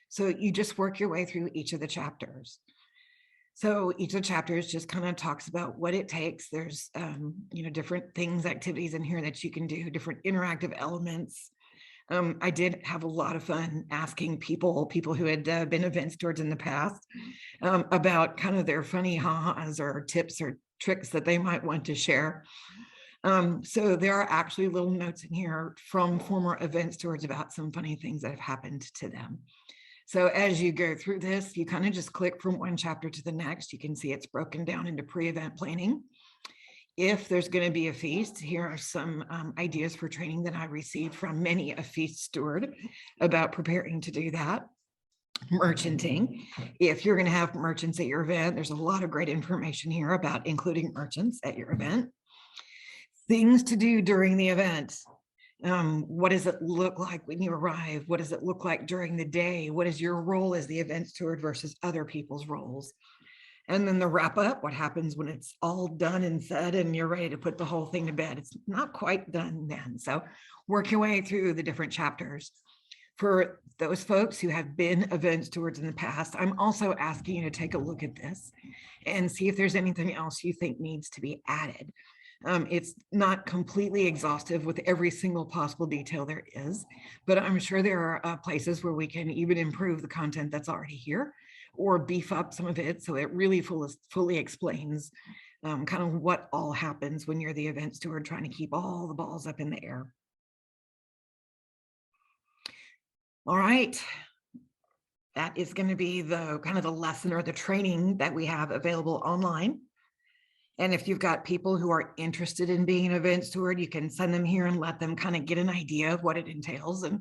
[SPEAKER 9] So you just work your way through each of the chapters. So each of the chapters just kind of talks about what it takes. There's, different things, activities in here that you can do, different interactive elements. I did have a lot of fun asking people who had been event stewards in the past about kind of their funny ha-has or tips or tricks that they might want to share. So there are actually little notes in here from former event stewards about some funny things that have happened to them. So as you go through this, you kind of just click from one chapter to the next. You can see it's broken down into pre-event planning. If there's going to be a feast, here are some ideas for training that I received from many a feast steward about preparing to do that. Merchanting. If you're going to have merchants at your event, there's a lot of great information here about including merchants at your event. Things to do during the event. What does it look like when you arrive? What does it look like during the day? What is your role as the event steward versus other people's roles? And then the wrap up, what happens when it's all done and said and you're ready to put the whole thing to bed? It's not quite done then. So work your way through the different chapters. For those folks who have been event stewards in the past, I'm also asking you to take a look at this and see if there's anything else you think needs to be added. It's not completely exhaustive with every single possible detail there is, but I'm sure there are places where we can even improve the content that's already here or beef up some of it so it really fully explains kind of what all happens when you're the event steward trying to keep all the balls up in the air. All right. That is going to be the kind of the lesson or the training that we have available online. And if you've got people who are interested in being an event steward, you can send them here and let them kind of get an idea of what it entails. And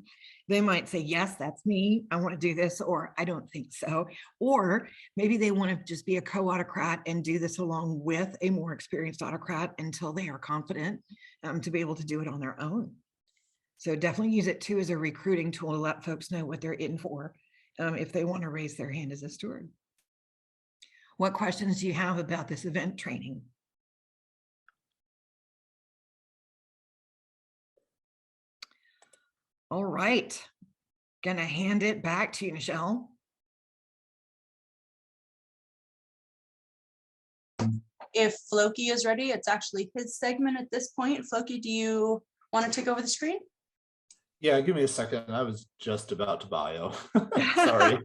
[SPEAKER 9] they might say, yes, that's me. I want to do this, or I don't think so. Or maybe they want to just be a co-autocrat and do this along with a more experienced autocrat until they are confident to be able to do it on their own. So definitely use it too as a recruiting tool to let folks know what they're in for if they want to raise their hand as a steward. What questions do you have about this event training? All right, gonna hand it back to you, Michelle.
[SPEAKER 1] If Floki is ready, it's actually his segment at this point. Floki, do you want to take over the screen?
[SPEAKER 13] Yeah, give me a second. I was just about to bio. Sorry.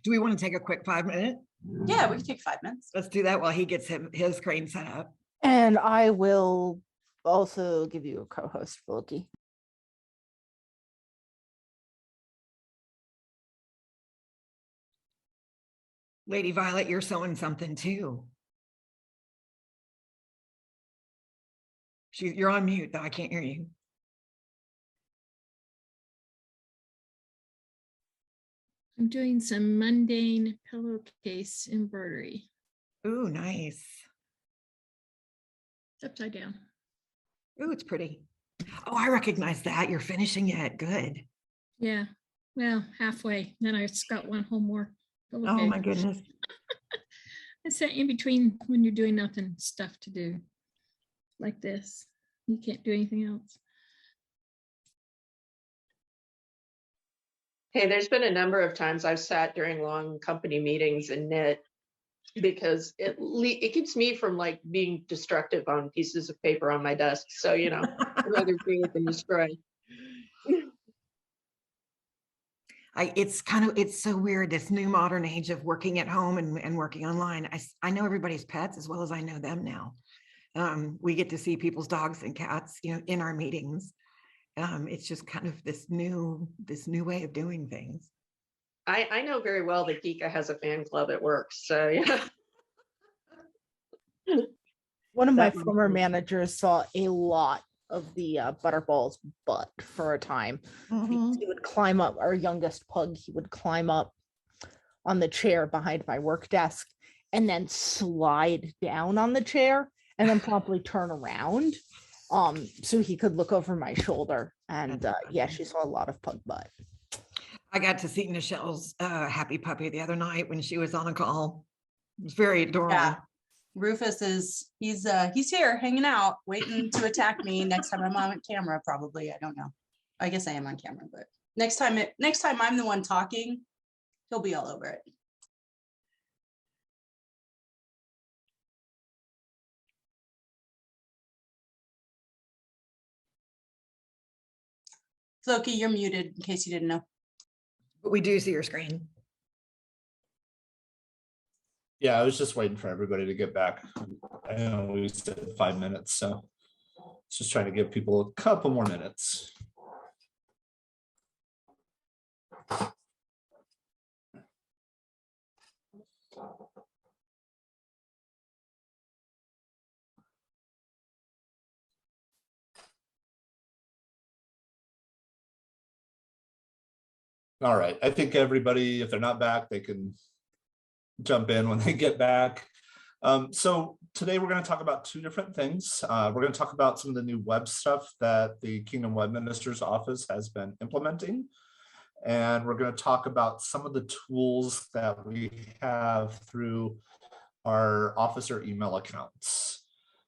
[SPEAKER 9] Do we want to take a quick 5 minute?
[SPEAKER 1] Yeah, we can take 5 minutes.
[SPEAKER 9] Let's do that while he gets his screen set up.
[SPEAKER 8] And I will also give you a co-host, Floki.
[SPEAKER 9] Lady Violet, you're sewing something too. You're on mute though, I can't hear you.
[SPEAKER 14] I'm doing some mundane pillowcase embroidery.
[SPEAKER 9] Ooh, nice.
[SPEAKER 14] It's upside down.
[SPEAKER 9] Ooh, it's pretty. Oh, I recognize that. You're finishing it. Good.
[SPEAKER 14] Yeah, well, halfway. Then I just got one whole more.
[SPEAKER 9] Oh my goodness.
[SPEAKER 14] It's that in between when you're doing nothing, stuff to do like this. You can't do anything else.
[SPEAKER 12] Hey, there's been a number of times I've sat during long company meetings and knit because it keeps me from like being destructive on pieces of paper on my desk. So, you know, I'd rather create than destroy.
[SPEAKER 9] It's so weird, this new modern age of working at home and working online. I know everybody's pets as well as I know them now. We get to see people's dogs and cats, you know, in our meetings. It's just kind of this new way of doing things.
[SPEAKER 12] I know very well that Geeka has a fan club at work, so yeah.
[SPEAKER 8] One of my former managers saw a lot of the Butterball's butt for a time. He would climb up, our youngest pug, he would climb up on the chair behind my work desk and then slide down on the chair and then promptly turn around so he could look over my shoulder. And yeah, she saw a lot of pug butt.
[SPEAKER 9] I got to see Michelle's happy puppy the other night when she was on a call. It was very adorable.
[SPEAKER 1] Yeah. Rufus is, he's here hanging out, waiting to attack me next time I'm on camera, probably. I don't know. I guess I am on camera, but next time I'm the one talking, he'll be all over it. Floki, you're muted in case you didn't know.
[SPEAKER 9] But we do see your screen.
[SPEAKER 13] Yeah, I was just waiting for everybody to get back. I know we said 5 minutes, so just trying to give people a couple more minutes. All right, I think everybody, if they're not back, they can jump in when they get back. So today we're going to talk about two different things. We're going to talk about some of the new web stuff that the Kingdom Web Minister's Office has been implementing. And we're going to talk about some of the tools that we have through our officer email accounts.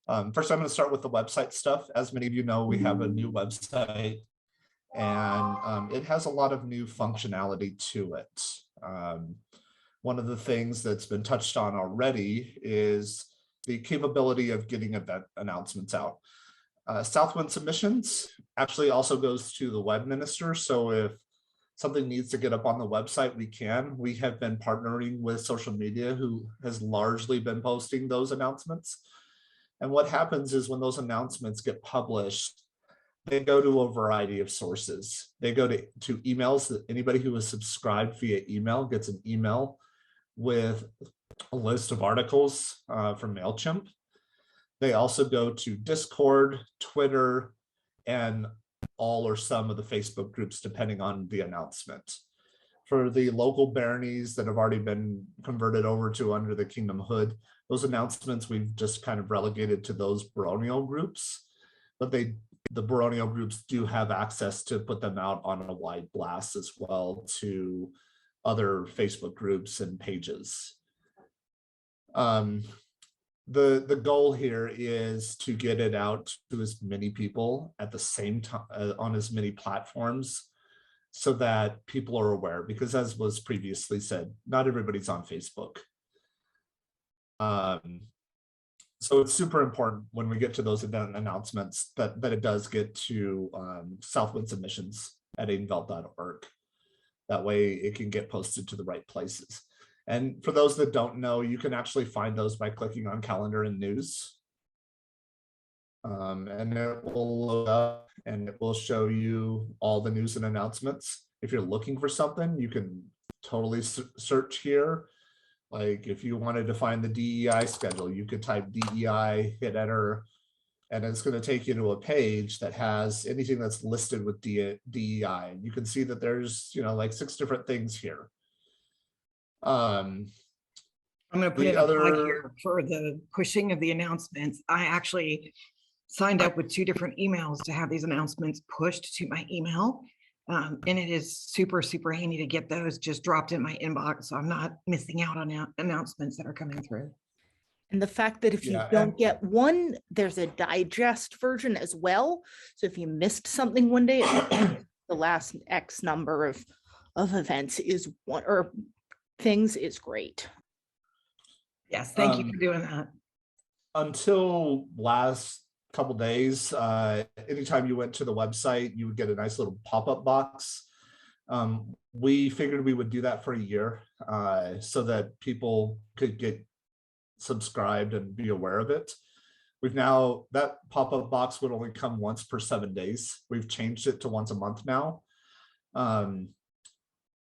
[SPEAKER 13] First, I'm going to start with the website stuff. As many of you know, we have a new website, and it has a lot of new functionality to it. One of the things that's been touched on already is the capability of getting event announcements out. Southwind submissions actually also goes to the web minister. So if something needs to get up on the website, we can. We have been partnering with social media, who has largely been posting those announcements. And what happens is when those announcements get published, they go to a variety of sources. They go to emails. That anybody who is subscribed via email gets an email with a list of articles from MailChimp. They also go to Discord, Twitter, and all or some of the Facebook groups, depending on the announcement. For the local baronies that have already been converted over to under the Kingdom hood, those announcements we've just kind of relegated to those baronial groups, but the baronial groups do have access to put them out on a wide blast as well to other Facebook groups and pages. The goal here is to get it out to as many people at the same time on as many platforms, so that people are aware, because as was previously said, not everybody's on Facebook. So it's super important when we get to those event announcements that it does get to Southwind submissions at atenveldt.org. That way it can get posted to the right places. And for those that don't know, you can actually find those by clicking on calendar and news. And it will load up and it will show you all the news and announcements. If you're looking for something, you can totally search here. Like if you wanted to find the DEI schedule, you could type DEI, hit enter, and it's going to take you to a page that has anything that's listed with DEI. And you can see that there's, like 6 different things here.
[SPEAKER 9] I'm going to put in a plug here for the pushing of the announcements. I actually signed up with 2 different emails to have these announcements pushed to my email. And it is super, super handy to get those just dropped in my inbox, so I'm not missing out on announcements that are coming through.
[SPEAKER 8] And the fact that if you don't get one, there's a digest version as well. So if you missed something one day, the last X number of events is one or things is great.
[SPEAKER 9] Yes, thank you for doing that.
[SPEAKER 13] Until last couple days, anytime you went to the website, you would get a nice little pop-up box. We figured we would do that for a year so that people could get subscribed and be aware of it. That pop-up box would only come once per 7 days. We've changed it to once a month now.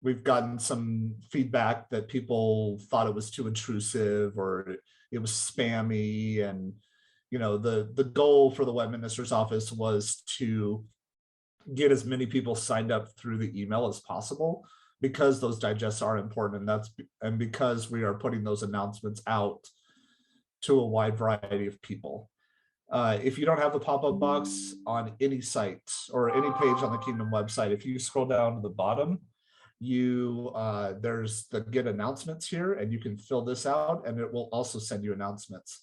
[SPEAKER 13] We've gotten some feedback that people thought it was too intrusive or it was spammy, and the goal for the web minister's office was to get as many people signed up through the email as possible, because those digests are important, and because we are putting those announcements out to a wide variety of people. If you don't have the pop-up box on any site or any page on the Kingdom website, if you scroll down to the bottom, there's the get announcements here, and you can fill this out, and it will also send you announcements.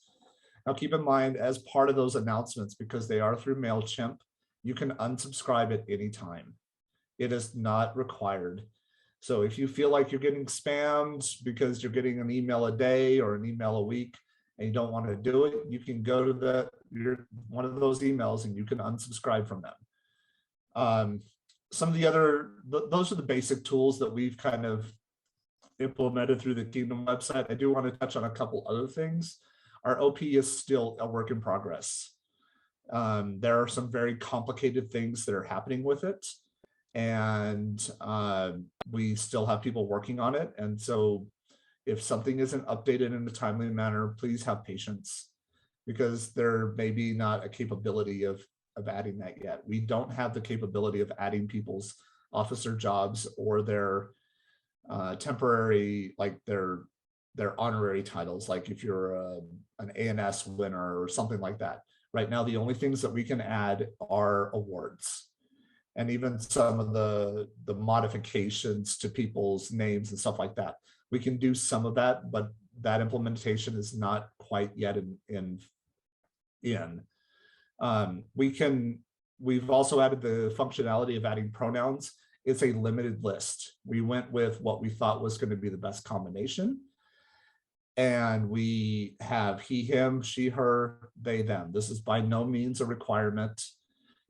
[SPEAKER 13] Now keep in mind, as part of those announcements, because they are through MailChimp, you can unsubscribe at any time. It is not required. So if you feel like you're getting spammed because you're getting an email a day or an email a week and you don't want to do it, you can go to one of those emails and you can unsubscribe from them. Some of the those are the basic tools that we've kind of implemented through the Kingdom website. I do want to touch on a couple other things. Our OP is still a work in progress. There are some very complicated things that are happening with it, and we still have people working on it. And so if something isn't updated in a timely manner, please have patience, because there may be not a capability of adding that yet. We don't have the capability of adding people's officer jobs or their temporary, like their honorary titles, like if you're an ANS winner or something like that. Right now, the only things that we can add are awards, and even some of the modifications to people's names and stuff like that. We can do some of that, but that implementation is not quite yet in. We've also added the functionality of adding pronouns. It's a limited list. We went with what we thought was going to be the best combination. And we have he, him, she, her, they, them. This is by no means a requirement.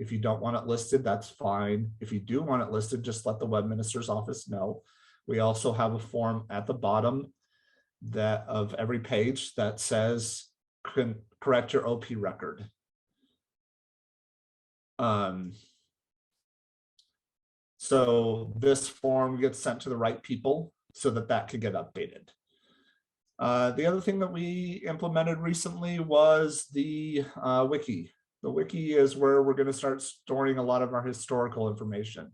[SPEAKER 13] If you don't want it listed, that's fine. If you do want it listed, just let the web minister's office know. We also have a form at the bottom of every page that says correct your OP record. So this form gets sent to the right people so that can get updated. The other thing that we implemented recently was the wiki. The wiki is where we're going to start storing a lot of our historical information.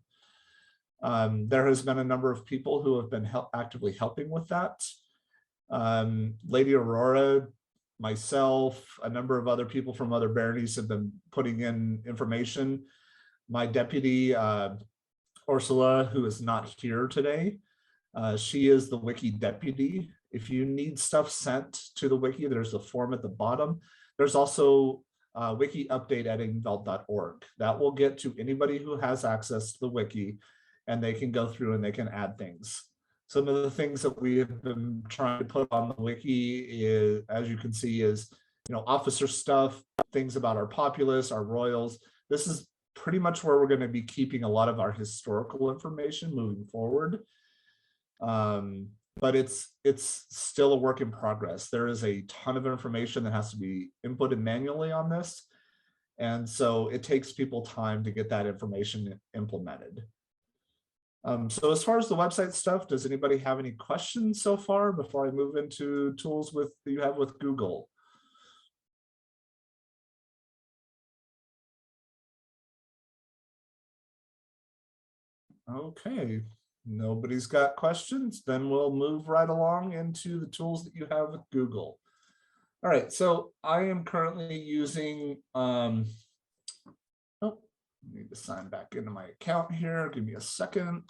[SPEAKER 13] There has been a number of people who have been actively helping with that. Lady Aurora, myself, a number of other people from other baronies have been putting in information. My deputy, Ursula, who is not here today, she is the wiki deputy. If you need stuff sent to the wiki, there's a form at the bottom. There's also wiki update at atenveldt.org. That will get to anybody who has access to the wiki, and they can go through and they can add things. Some of the things that we have been trying to put on the wiki is, as you can see, is officer stuff, things about our populace, our royals. This is pretty much where we're going to be keeping a lot of our historical information moving forward. But it's still a work in progress. There is a ton of information that has to be inputted manually on this. And so it takes people time to get that information implemented. So as far as the website stuff, does anybody have any questions so far before I move into tools that you have with Google? Okay, nobody's got questions. Then we'll move right along into the tools that you have with Google. All right, so I am currently using, I need to sign back into my account here. Give me a second.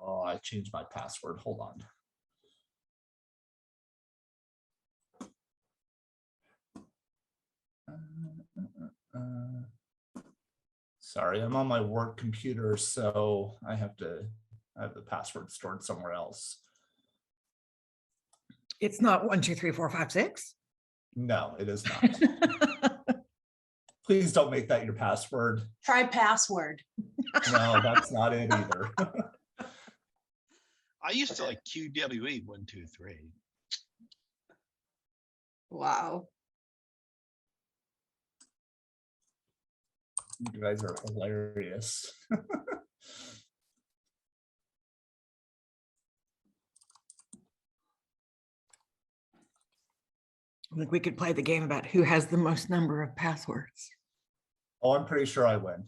[SPEAKER 13] Oh, I changed my password. Hold on. Sorry, I'm on my work computer, so I have the password stored somewhere else.
[SPEAKER 9] It's not 1, 2, 3, 4, 5, 6.
[SPEAKER 13] No, it is not. Please don't make that your password.
[SPEAKER 1] Try password.
[SPEAKER 13] No, that's not it either.
[SPEAKER 4] I used to like QWE 1, 2, 3.
[SPEAKER 12] Wow.
[SPEAKER 13] You guys are hilarious.
[SPEAKER 9] I think we could play the game about who has the most number of passwords.
[SPEAKER 13] Oh, I'm pretty sure I win.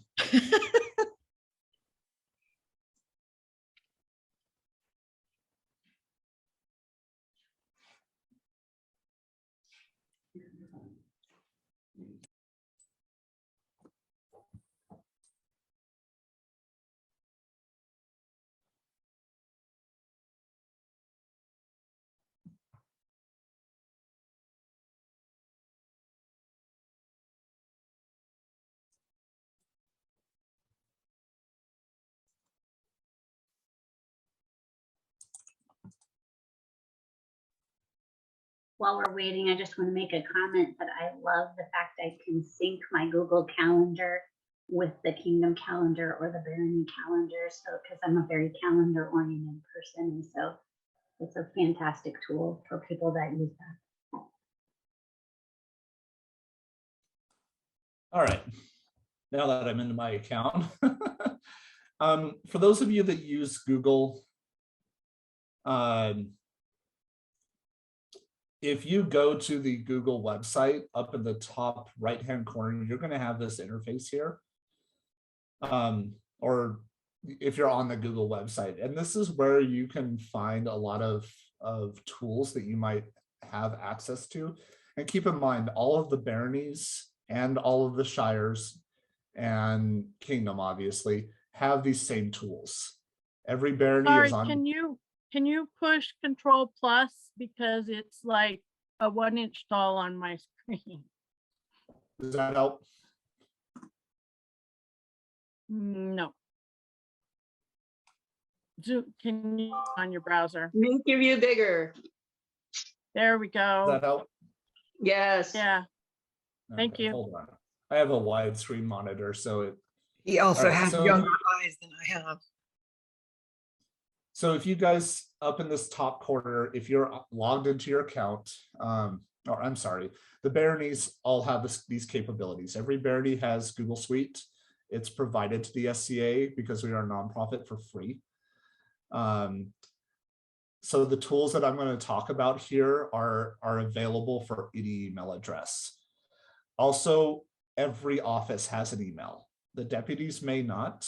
[SPEAKER 2] while we're waiting, I just want to make a comment that I love the fact I can sync my Google Calendar with the Kingdom Calendar or the Barony Calendar. So, because I'm a very calendar oriented person, and so it's a fantastic tool for people that use that.
[SPEAKER 13] All right, now that I'm into my account, for those of you that use Google, if you go to the Google website, up in the top right-hand corner, you're going to have this interface here. Or if you're on the Google website, and this is where you can find a lot of tools that you might have access to. And keep in mind, all of the baronies and all of the shires and kingdom obviously have these same tools. Every barony
[SPEAKER 15] Sorry,
[SPEAKER 13] is on.
[SPEAKER 15] can you push Control Plus, because it's like a 1-inch tall on my screen?
[SPEAKER 13] Does that help?
[SPEAKER 15] No. Zoom, can you on your browser?
[SPEAKER 12] Make your view bigger.
[SPEAKER 15] There we go.
[SPEAKER 13] Does that help?
[SPEAKER 12] Yes.
[SPEAKER 15] Yeah. Thank
[SPEAKER 13] Okay,
[SPEAKER 15] you.
[SPEAKER 13] hold on. I have a widescreen monitor, so it.
[SPEAKER 9] He also
[SPEAKER 13] All right,
[SPEAKER 9] has
[SPEAKER 13] so-
[SPEAKER 9] younger eyes than I have.
[SPEAKER 13] So if you guys up in this top corner, if you're logged into your account, or I'm sorry, the baronies all have these capabilities. Every barony has Google Suite. It's provided to the SCA because we are a nonprofit for free. So the tools that I'm going to talk about here are available for any email address. Also, every office has an email. The deputies may not.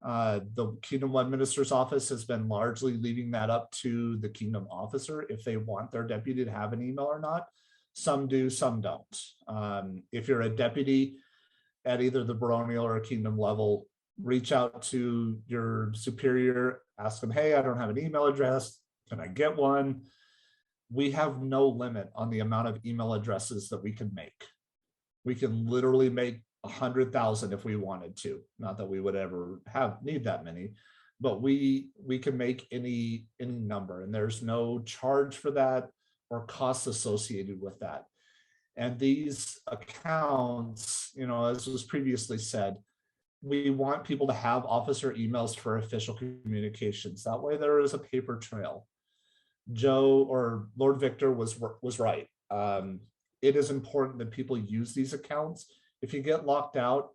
[SPEAKER 13] The Kingdom Web Minister's office has been largely leaving that up to the Kingdom officer if they want their deputy to have an email or not. Some do, some don't. If you're a deputy at either the baronial or Kingdom level, reach out to your superior, ask them, hey, I don't have an email address. Can I get one? We have no limit on the amount of email addresses that we can make. We can literally make 100,000 if we wanted to. Not that we would ever need that many, but we can make any number, and there's no charge for that or costs associated with that. And these accounts, you know, as was previously said, we want people to have officer emails for official communications. That way there is a paper trail. Joe or Lord Victor was right. It is important that people use these accounts. If you get locked out,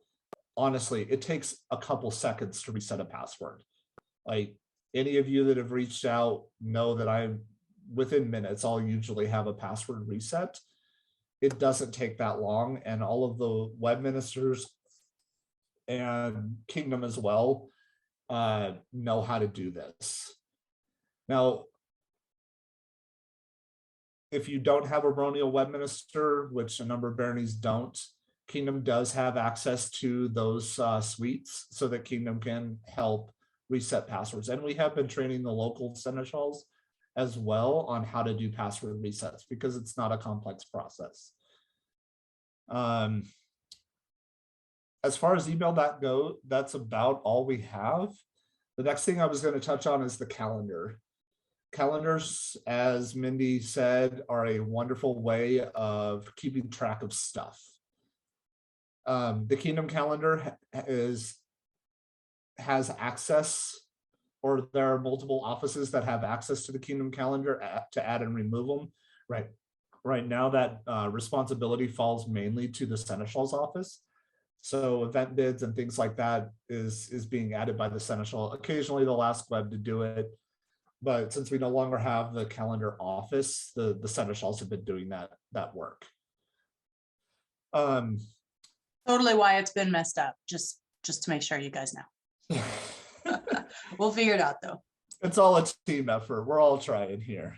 [SPEAKER 13] honestly, it takes a couple seconds to reset a password. Like any of you that have reached out know that I'm within minutes, I'll usually have a password reset. It doesn't take that long, and all of the web ministers and Kingdom as well know how to do this. Now, if you don't have a baronial web minister, which a number of baronies don't, Kingdom does have access to those suites so that Kingdom can help reset passwords. And we have been training the local seneschals as well on how to do password resets because it's not a complex process. As far as email that go, that's about all we have. The next thing I was going to touch on is the calendar. Calendars, as Mindy said, are a wonderful way of keeping track of stuff. The Kingdom calendar has access, or there are multiple offices that have access to the Kingdom calendar to add and remove them. Right now, that responsibility falls mainly to the Seneschal's office. So event bids and things like that is being added by the Seneschal. Occasionally, they'll ask Web to do it. But since we no longer have the calendar office, the Seneschals have been doing that work.
[SPEAKER 1] Totally why it's been messed up, just to make sure you guys know. We'll figure it out though.
[SPEAKER 13] It's all a team effort. We're all trying here.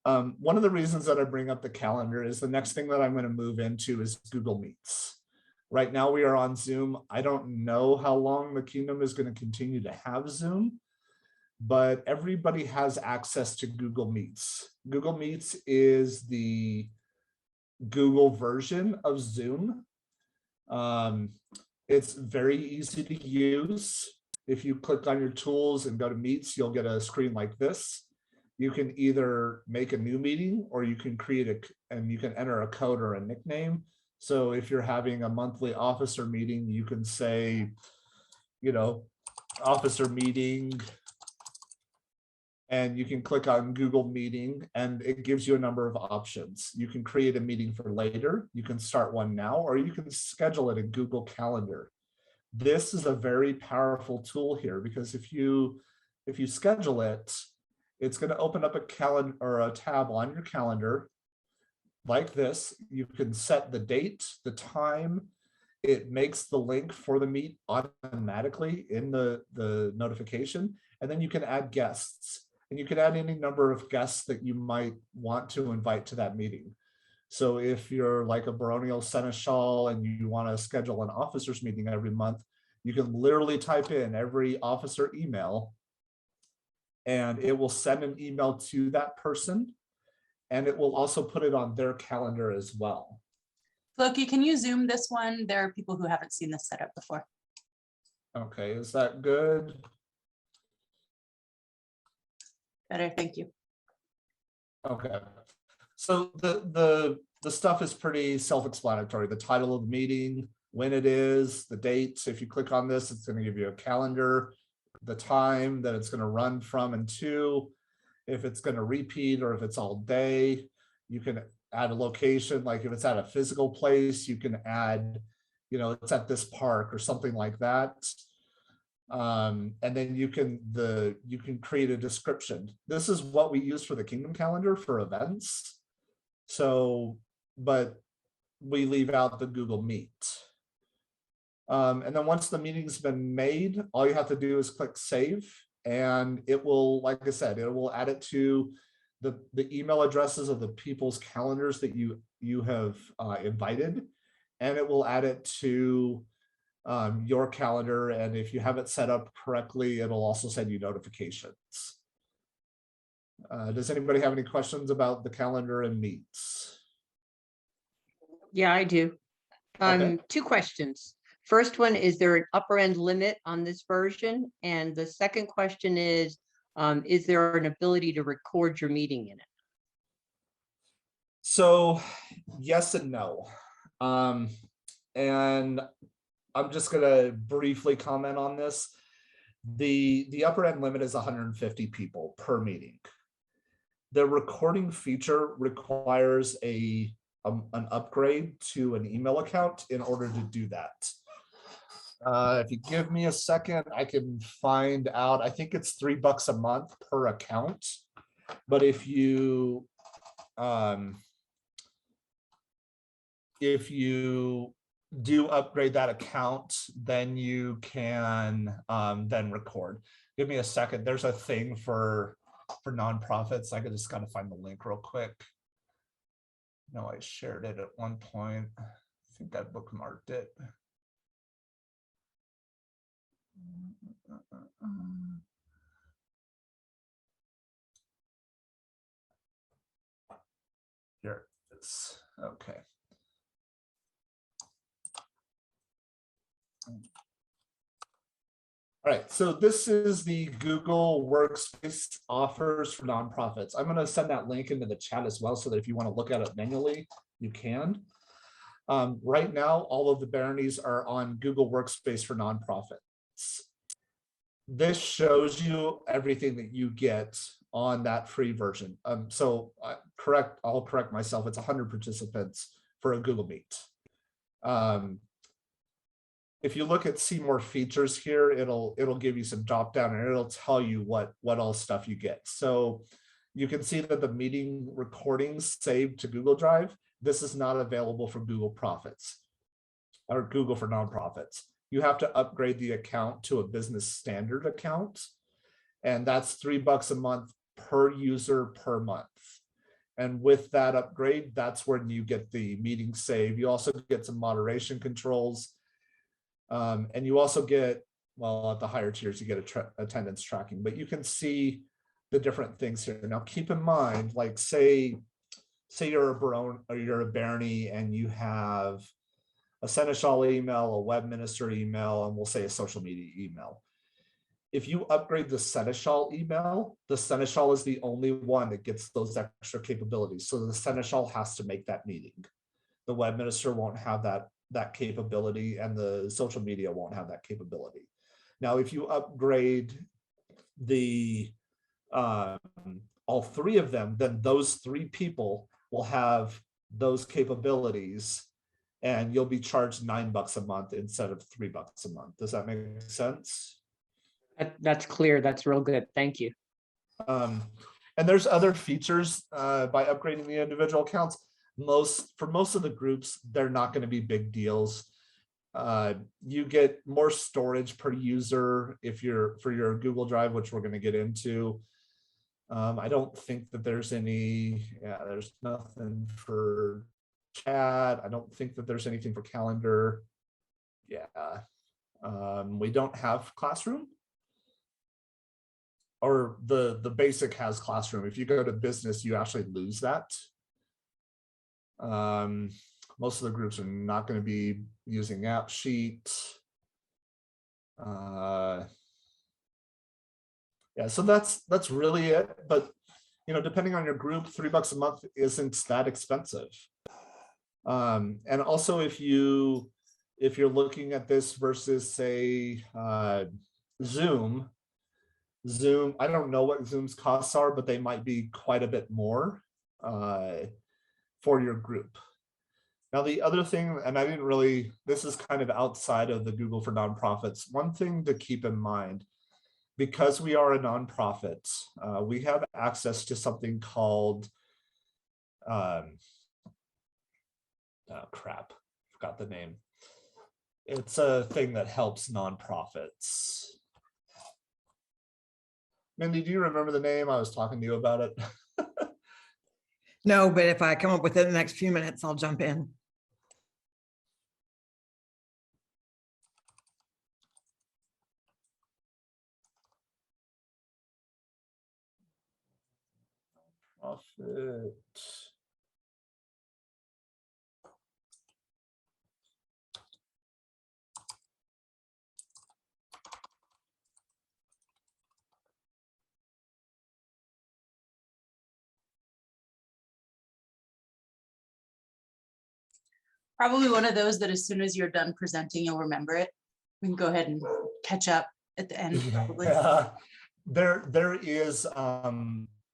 [SPEAKER 13] One of the reasons that I bring up the calendar is the next thing that I'm going to move into is Google Meets. Right now we are on Zoom. I don't know how long the Kingdom is going to continue to have Zoom, but everybody has access to Google Meets. Google Meets is the Google version of Zoom. It's very easy to use. If you click on your tools and go to Meets, you'll get a screen like this. you can either make a new meeting or you can and you can enter a code or a nickname. So if you're having a monthly officer meeting, you can say, you know, officer meeting, and you can click on Google Meeting and it gives you a number of options. You can create a meeting for later, you can start one now, or you can schedule it in Google Calendar. This is a very powerful tool here because if you schedule it, it's going to open up a calendar or a tab on your calendar like this. You can set the date, the time. It makes the link for the meet automatically in the notification, and then you can add guests, and you can add any number of guests that you might want to invite to that meeting. So if you're like a baronial seneschal and you want to schedule an officers meeting every month, you can literally type in every officer email and it will send an email to that person, and it will also put it on their calendar as well.
[SPEAKER 1] Loki, can you zoom this one? There are people who haven't seen this setup before.
[SPEAKER 13] Okay, is that good?
[SPEAKER 1] Better, thank you.
[SPEAKER 13] Okay, so the stuff is pretty self-explanatory. The title of the meeting, when it is, the dates. If you click on this, it's going to give you a calendar, the time that it's going to run from and to, if it's going to repeat or if it's all day. You can add a location, like if it's at a physical place, you can add, you know, it's at this park or something like that. And then you can create a description. This is what we use for the Kingdom Calendar for events. So, but we leave out the Google Meet. And then once the meeting's been made, all you have to do is click save, and it will, like I said, it will add it to the email addresses of the people's calendars that you have invited, and it will add it to your calendar. And if you have it set up correctly, it'll also send you notifications. Does anybody have any questions about the calendar and meets?
[SPEAKER 16] Yeah, I do.
[SPEAKER 13] Okay.
[SPEAKER 16] 2 questions. First one, is there an upper end limit on this version? And the second question is there an ability to record your meeting in it?
[SPEAKER 13] So yes and no. And I'm just going to briefly comment on this. The upper end limit is 150 people per meeting. The recording feature requires an upgrade to an email account in order to do that. If you give me a second, I can find out. I think it's $3 a month per account. But if you do upgrade that account, then you can then record. Give me a second. There's a thing for nonprofits. I just gotta find the link real quick. No, I shared it at one point. I think I bookmarked it. Here it is. Okay. All right, so this is the Google Workspace offers for nonprofits. I'm going to send that link into the chat as well, so that if you want to look at it manually, you can. Right now, all of the baronies are on Google Workspace for nonprofits. This shows you everything that you get on that free version. I'll correct myself. It's 100 participants for a Google Meet. If you look at see more features here, it'll give you some drop down and it'll tell you what all stuff you get. So you can see that the meeting recordings saved to Google Drive, this is not available for Google Profits or Google for Nonprofits. You have to upgrade the account to a business standard account, and that's $3 a month per user per month. And with that upgrade, that's when you get the meeting save. You also get some moderation controls. And you also get, well, at the higher tiers, you get attendance tracking, but you can see the different things here. Now, keep in mind, like say you're a baron or you're a barony and you have a seneschal email, a web minister email, and we'll say a social media email. If you upgrade the Seneschal email, the Seneschal is the only one that gets those extra capabilities. So the Seneschal has to make that meeting. The web minister won't have that capability, and the social media won't have that capability. Now, if you upgrade the all three of them, then those three people will have those capabilities, and you'll be charged $9 a month instead of $3 a month. Does that make sense?
[SPEAKER 16] That's clear. That's real good. Thank you.
[SPEAKER 13] And there's other features by upgrading the individual accounts. For most of the groups, they're not going to be big deals. You get more storage per user for your Google Drive, which we're going to get into. I don't think that there's there's nothing for chat. I don't think that there's anything for calendar. Yeah. We don't have Classroom, or the basic has Classroom. If you go to business, you actually lose that. Most of the groups are not going to be using AppSheet. Yeah, so that's really it. But depending on your group, $3 a month isn't that expensive. And also, if you're looking at this versus, say, Zoom, I don't know what Zoom's costs are, but they might be quite a bit more for your group. Now, the other thing, and this is kind of outside of the Google for Nonprofits, one thing to keep in mind, because we are a nonprofit, we have access to something called, forgot the name. It's a thing that helps nonprofits. Mindy, do you remember the name? I was talking to you about it.
[SPEAKER 9] No, but if I come up with it in the next few minutes, I'll jump in.
[SPEAKER 13] Profit.
[SPEAKER 1] Probably one of those that as soon as you're done presenting, you'll remember it. We can go ahead and catch up at the end, probably.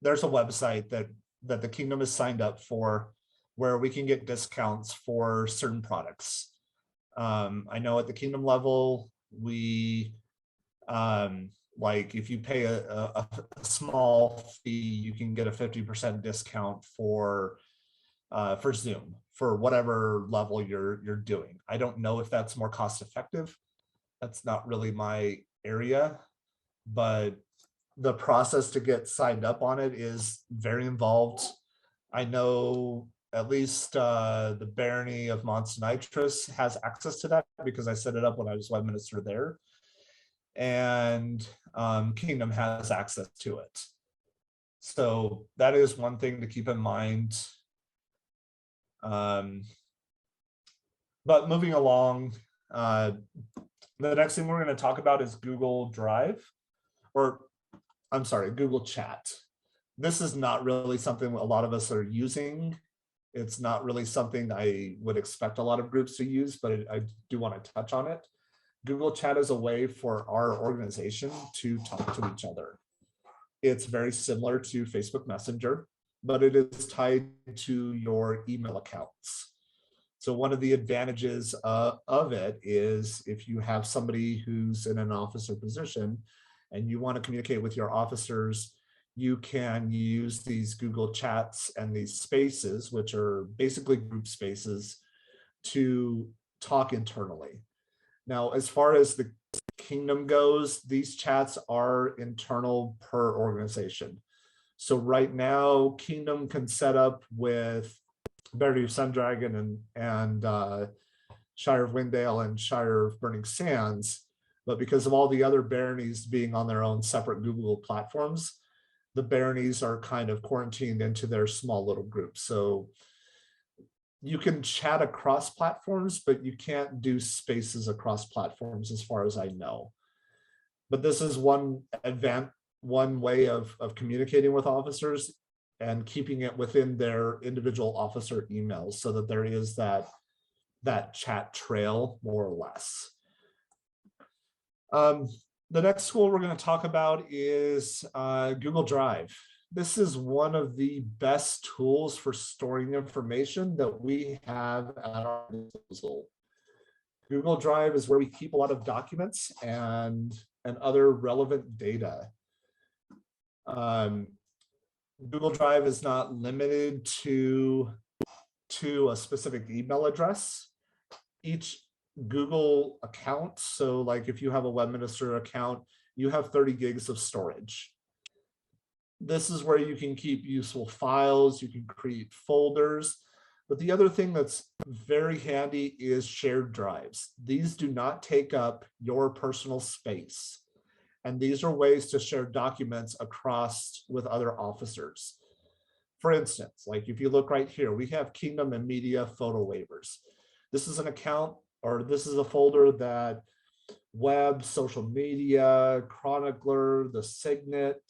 [SPEAKER 13] There's a website that the Kingdom is signed up for, where we can get discounts for certain products. I know at the Kingdom level, we like if you pay a small fee, you can get a 50% discount for Zoom for whatever level you're doing. I don't know if that's more cost effective. That's not really my area, but the process to get signed up on it is very involved. I know at least the barony of Mons Nitrous has access to that because I set it up when I was web minister there, and Kingdom has access to it. So that is one thing to keep in mind. But moving along, the next thing we're going to talk about is Google Drive, or I'm sorry, Google Chat. This is not really something a lot of us are using. It's not really something I would expect a lot of groups to use, but I do want to touch on it. Google Chat is a way for our organization to talk to each other. It's very similar to Facebook Messenger, but it is tied to your email accounts. So one of the advantages of it is if you have somebody who's in an officer position and you want to communicate with your officers, you can use these Google Chats and these spaces, which are basically group spaces, to talk internally. Now, as far as the Kingdom goes, these chats are internal per organization. So right now, Kingdom can set up with Barony of Sundragon and Shire of Windale and Shire of Burning Sands, but because of all the other baronies being on their own separate Google platforms, the baronies are kind of quarantined into their small little groups. So you can chat across platforms, but you can't do spaces across platforms as far as I know. But this is one way of communicating with officers and keeping it within their individual officer emails so that there is that chat trail, more or less. The next tool we're going to talk about is Google Drive. This is one of the best tools for storing information that we have at our disposal. Google Drive is where we keep a lot of documents and other relevant data. Google Drive is not limited to a specific email address. Each Google account, so like if you have a Webmaster account, you have 30 gigs of storage. This is where you can keep useful files, you can create folders. But the other thing that's very handy is shared drives. These do not take up your personal space. And these are ways to share documents across with other officers. For instance, like if you look right here, we have Kingdom and Media photo waivers. This is an account, or this is a folder that Web, social media, Chronicler, the Signet,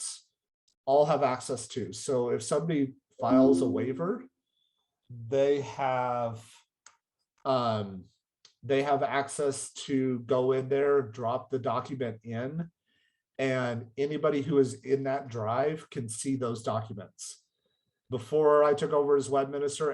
[SPEAKER 13] all have access to. So if somebody files a waiver, they have access to go in there, drop the document in, and anybody who is in that drive can see those documents. Before I took over as Webmaster,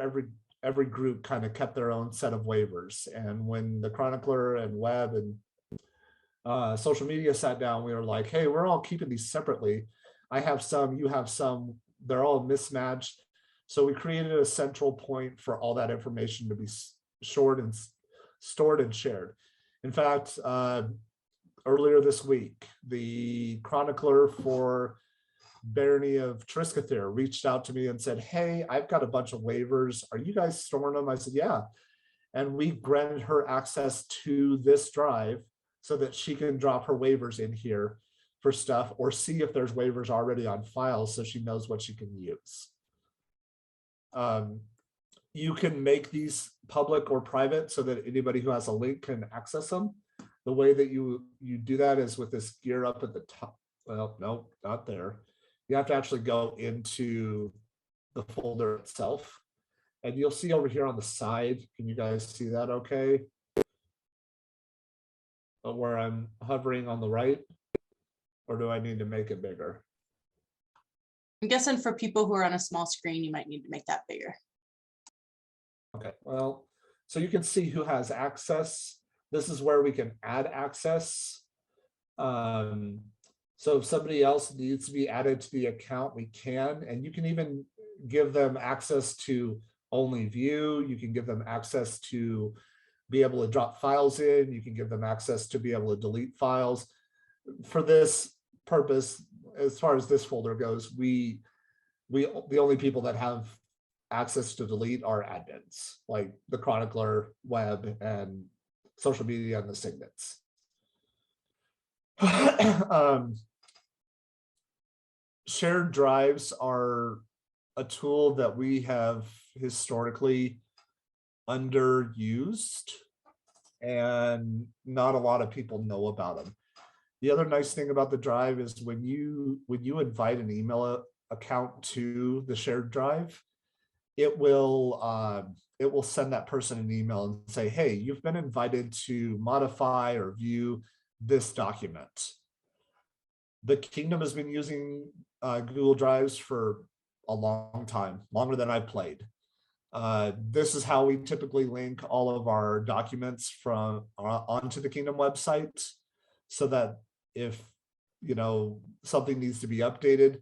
[SPEAKER 13] every group kind of kept their own set of waivers. And when the Chronicler and Web and social media sat down, we were like, hey, we're all keeping these separately. I have some, you have some, they're all mismatched. So we created a central point for all that information to be stored and shared. In fact, earlier this week, the chronicler for Barony of Triscothere reached out to me and said, hey, I've got a bunch of waivers. Are you guys storing them? I said, yeah. And we granted her access to this drive so that she can drop her waivers in here for stuff, or see if there's waivers already on file so she knows what she can use. You can make these public or private so that anybody who has a link can access them. The way that you do that is with this gear up at the top. Well, no, not there. You have to actually go into the folder itself. And you'll see over here on the side, can you guys see that okay? Where I'm hovering on the right, or do I need to make it bigger?
[SPEAKER 1] I'm guessing for people who are on a small screen, you might need to make that bigger.
[SPEAKER 13] Okay, well, so you can see who has access. This is where we can add access. So if somebody else needs to be added to the account, we can, and you can even give them access to only view. You can give them access to be able to drop files in. You can give them access to be able to delete files. For this purpose, as far as this folder goes, the only people that have access to delete are admins, like the Chronicler, Web, and social media, and the Signets. Shared drives are a tool that we have historically underused, and not a lot of people know about them. The other nice thing about the drive is when you invite an email account to the shared drive, it will send that person an email and say, hey, you've been invited to modify or view this document. The Kingdom has been using Google Drives for a long time, longer than I've played. This is how we typically link all of our documents from onto the Kingdom website, so that if something needs to be updated,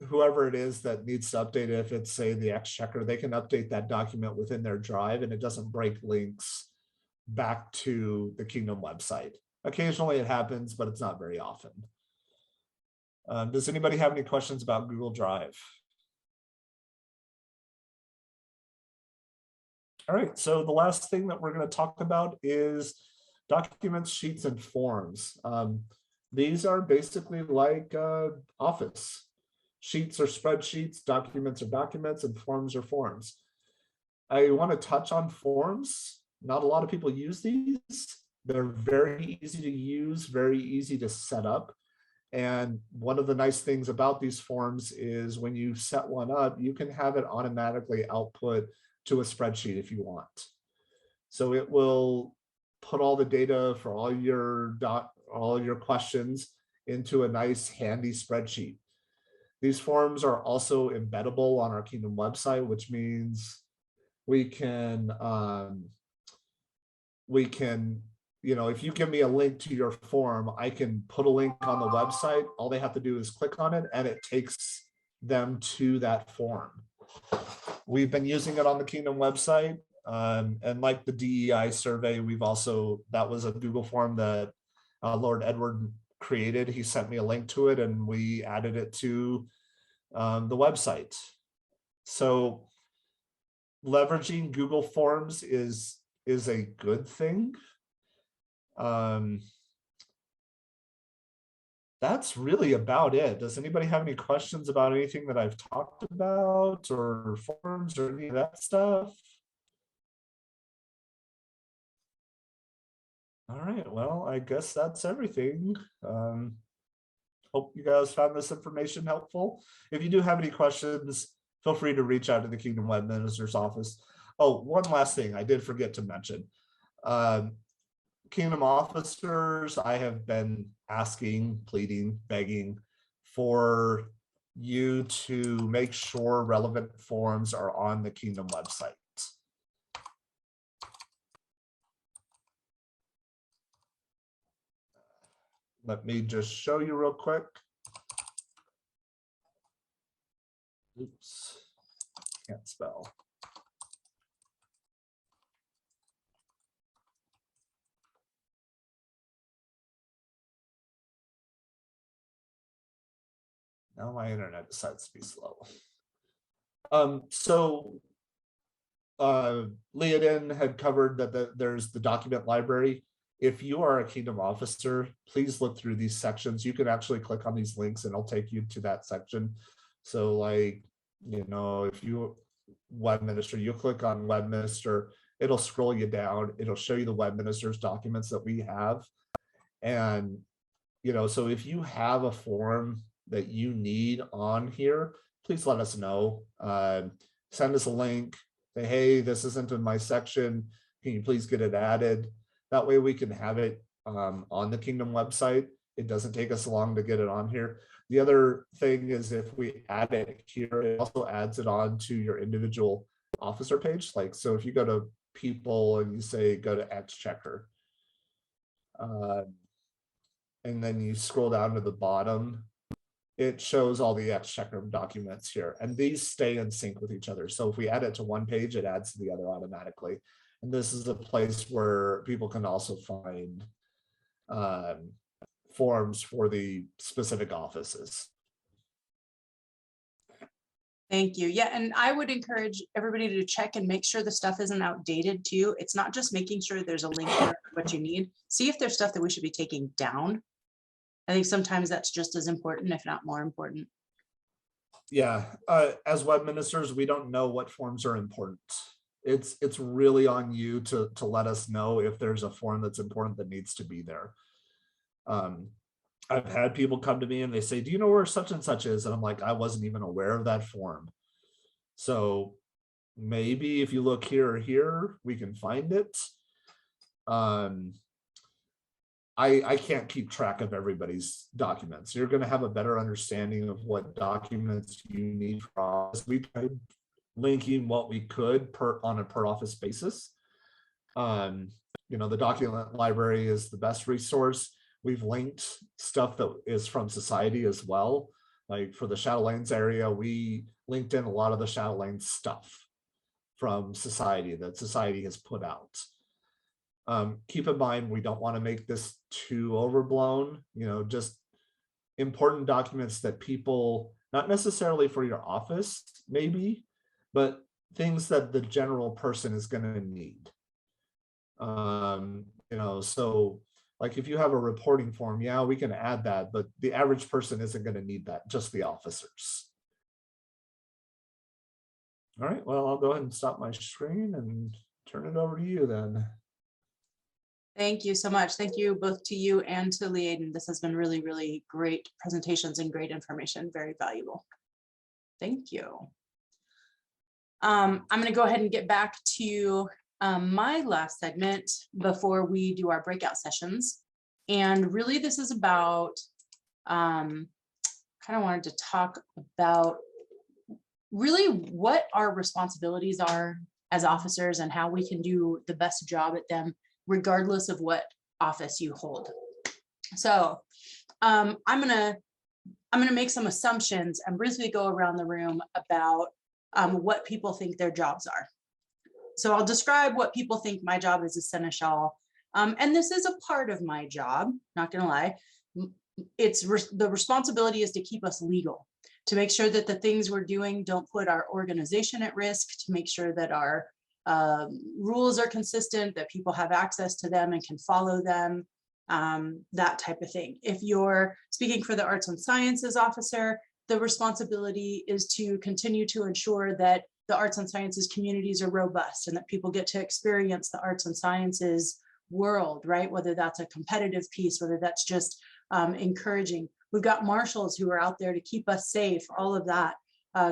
[SPEAKER 13] whoever it is that needs to update it, if it's say the Exchequer, they can update that document within their drive, and it doesn't break links back to the Kingdom website. Occasionally it happens, but it's not very often. Does anybody have any questions about Google Drive? All right, so the last thing that we're going to talk about is documents, sheets, and forms. These are basically like Office. Sheets are spreadsheets, documents are documents, and forms are forms. I want to touch on forms. Not a lot of people use these. They're very easy to use, very easy to set up. And one of the nice things about these forms is when you set one up, you can have it automatically output to a spreadsheet if you want. So it will put all the data for all your questions into a nice handy spreadsheet. These forms are also embeddable on our Kingdom website, which means we can, if you give me a link to your form, I can put a link on the website. All they have to do is click on it and it takes them to that form. We've been using it on the Kingdom website. And like the DEI survey, that was a Google form that Lord Edward created. He sent me a link to it and we added it to the website. So leveraging Google Forms is a good thing. That's really about it. Does anybody have any questions about anything that I've talked about or forms or any of that stuff? All right, well, I guess that's everything. Hope you guys found this information helpful. If you do have any questions, feel free to reach out to the Kingdom Web Minister's office. Oh, one last thing I did forget to mention. Kingdom officers, I have been asking, pleading, begging for you to make sure relevant forms are on the Kingdom website. Let me just show you real quick. Oops, can't spell. Now my internet decides to be slow. Leodin had covered that there's the document library. If you are a Kingdom officer, please look through these sections. You can actually click on these links and it'll take you to that section. So like, if you web minister, you click on web minister, it'll scroll you down. It'll show you the web minister's documents that we have. And, so if you have a form that you need on here, please let us know. Send us a link. Say, hey, this isn't in my section. Can you please get it added? That way we can have it on the Kingdom website. It doesn't take us long to get it on here. The other thing is if we add it here, it also adds it on to your individual officer page. Like, so if you go to people and you say, go to Exchequer, and then you scroll down to the bottom, it shows all the Exchequer documents here, and these stay in sync with each other. So if we add it to one page, it adds to the other automatically. And this is a place where people can also find forms for the specific offices.
[SPEAKER 1] Thank you. Yeah, and I would encourage everybody to check and make sure the stuff isn't outdated too. It's not just making sure there's a link for what you need. See if there's stuff that we should be taking down. I think sometimes that's just as important, if not more important.
[SPEAKER 13] Yeah, as web ministers, we don't know what forms are important. It's really on you to let us know if there's a form that's important that needs to be there. I've had people come to me and they say, do you know where such and such is? And I'm like, I wasn't even aware of that form. So maybe if you look here or here, we can find it. I can't keep track of everybody's documents. You're going to have a better understanding of what documents you need for us. We tried linking what we could on a per office basis. The document library is the best resource. We've linked stuff that is from society as well. Like for the Shadow Lanes area, we linked in a lot of the Shadow Lanes stuff from society that society has put out. Keep in mind, we don't want to make this too overblown, just important documents that people, not necessarily for your office, maybe, but things that the general person is going to need. So like if you have a reporting form, yeah, we can add that, but the average person isn't going to need that, just the officers. All right, well, I'll go ahead and stop my screen and turn it over to you then.
[SPEAKER 1] Thank you so much. Thank you both to you and to Leaden. This has been really, really great presentations and great information, very valuable. Thank you. I'm going to go ahead and get back to my last segment before we do our breakout sessions. And really this is about, kind of wanted to talk about really what our responsibilities are as officers and how we can do the best job at them, regardless of what office you hold. So I'm gonna make some assumptions and briefly go around the room about what people think their jobs are. So I'll describe what people think my job is as seneschal. And this is a part of my job, not gonna lie. The responsibility is to keep us legal, to make sure that the things we're doing don't put our organization at risk, to make sure that our rules are consistent, that people have access to them and can follow them, that type of thing. If you're speaking for the Arts and Sciences officer, the responsibility is to continue to ensure that the arts and sciences communities are robust and that people get to experience the arts and sciences world, right? Whether that's a competitive piece, whether that's just encouraging. We've got marshals who are out there to keep us safe, all of that.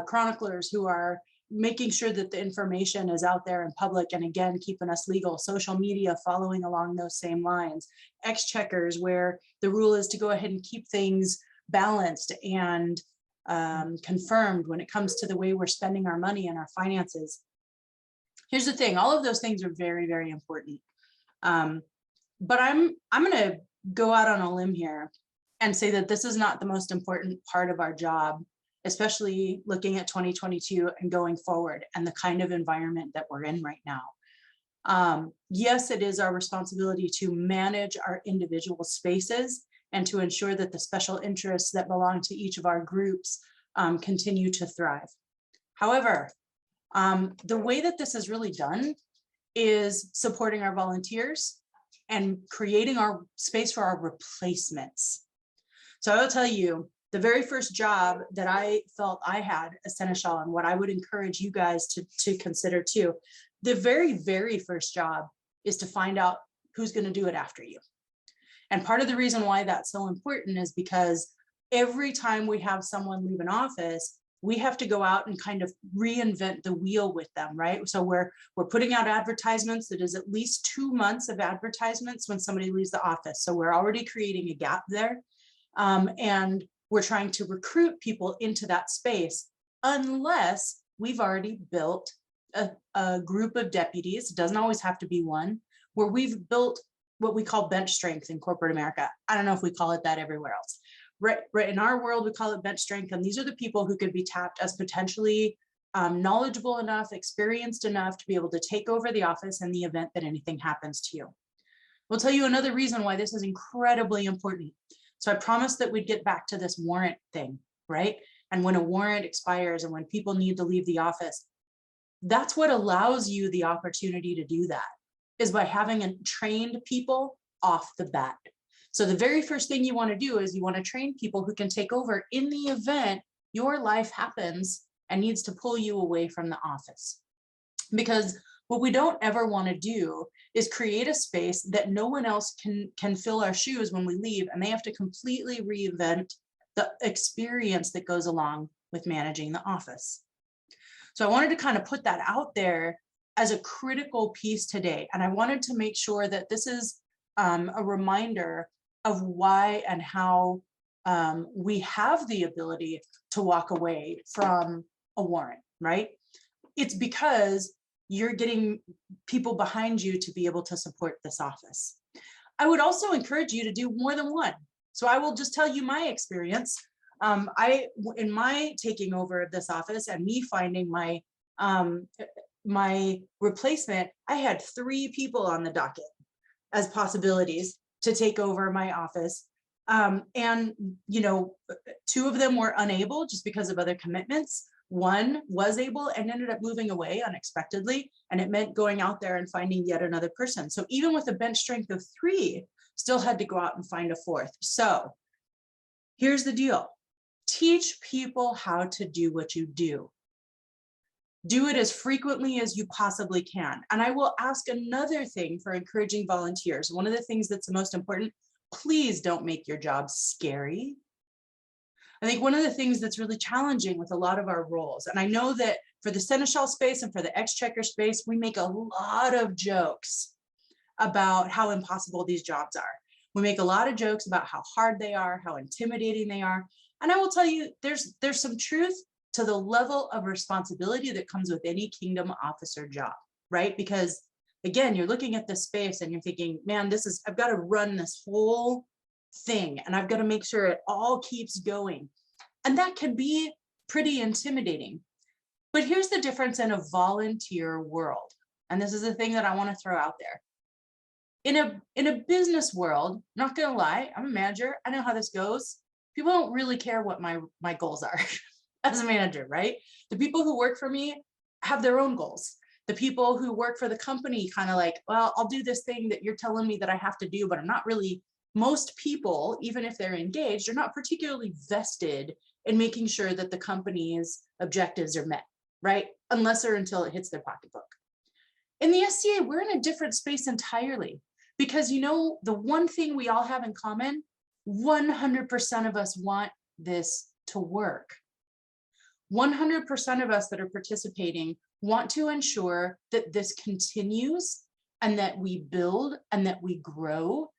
[SPEAKER 1] Chroniclers who are making sure that the information is out there in public and again, keeping us legal. Social media following along those same lines. Exchequers where the rule is to go ahead and keep things balanced and confirmed when it comes to the way we're spending our money and our finances. Here's the thing, all of those things are very, very important. But I'm gonna go out on a limb here and say that this is not the most important part of our job, especially looking at 2022 and going forward and the kind of environment that we're in right now. Yes, it is our responsibility to manage our individual spaces and to ensure that the special interests that belong to each of our groups continue to thrive. However, the way that this is really done is supporting our volunteers and creating our space for our replacements. So I will tell you, the very first job that I felt I had as seneschal, and what I would encourage you guys to consider too, the very, very first job is to find out who's going to do it after you. And part of the reason why that's so important is because every time we have someone leave an office, we have to go out and kind of reinvent the wheel with them, right? So we're putting out advertisements that is at least 2 months of advertisements when somebody leaves the office. So we're already creating a gap there. And we're trying to recruit people into that space unless we've already built a group of deputies. It doesn't always have to be one, where we've built what we call bench strength in corporate America. I don't know if we call it that everywhere else. Right in our world, we call it bench strength. And these are the people who could be tapped as potentially knowledgeable enough, experienced enough to be able to take over the office in the event that anything happens to you. We'll tell you another reason why this is incredibly important. So I promised that we'd get back to this warrant thing, right? And when a warrant expires and when people need to leave the office, that's what allows you the opportunity to do that, is by having trained people off the bat. So the very first thing you want to do is you want to train people who can take over in the event your life happens and needs to pull you away from the office. Because what we don't ever want to do is create a space that no one else can fill our shoes when we leave, and they have to completely reinvent the experience that goes along with managing the office. So I wanted to kind of put that out there as a critical piece today. And I wanted to make sure that this is a reminder of why and how we have the ability to walk away from a warrant, right? It's because you're getting people behind you to be able to support this office. I would also encourage you to do more than one. So I will just tell you my experience. In my taking over of this office and me finding my replacement, I had 3 people on the docket as possibilities to take over my office. And, you know, 2 of them were unable just because of other commitments. 1 was able and ended up moving away unexpectedly. And it meant going out there and finding yet another person. So even with a bench strength of 3, still had to go out and find a 4th. So here's the deal. Teach people how to do what you do. Do it as frequently as you possibly can. And I will ask another thing for encouraging volunteers. One of the things that's the most important, please don't make your job scary. I think one of the things that's really challenging with a lot of our roles, and I know that for the Seneschal space and for the Exchequer space, we make a lot of jokes about how impossible these jobs are. We make a lot of jokes about how hard they are, how intimidating they are. And I will tell you, there's some truth to the level of responsibility that comes with any kingdom officer job, right? Because again, you're looking at this space and you're thinking, man, I've got to run this whole thing and I've got to make sure it all keeps going. And that can be pretty intimidating. But here's the difference in a volunteer world. And this is the thing that I want to throw out there. In a business world, not gonna lie, I'm a manager, I know how this goes. People don't really care what my goals are as a manager, right? The people who work for me have their own goals. The people who work for the company kind of like, well, I'll do this thing that you're telling me that I have to do, but I'm not really, most people, even if they're engaged, are not particularly vested in making sure that the company's objectives are met, right? Unless or until it hits their pocketbook. In the SCA, we're in a different space entirely because, you know, the one thing we all have in common, 100% of us want this to work. 100% of us that are participating want to ensure that this continues and that we build and that we grow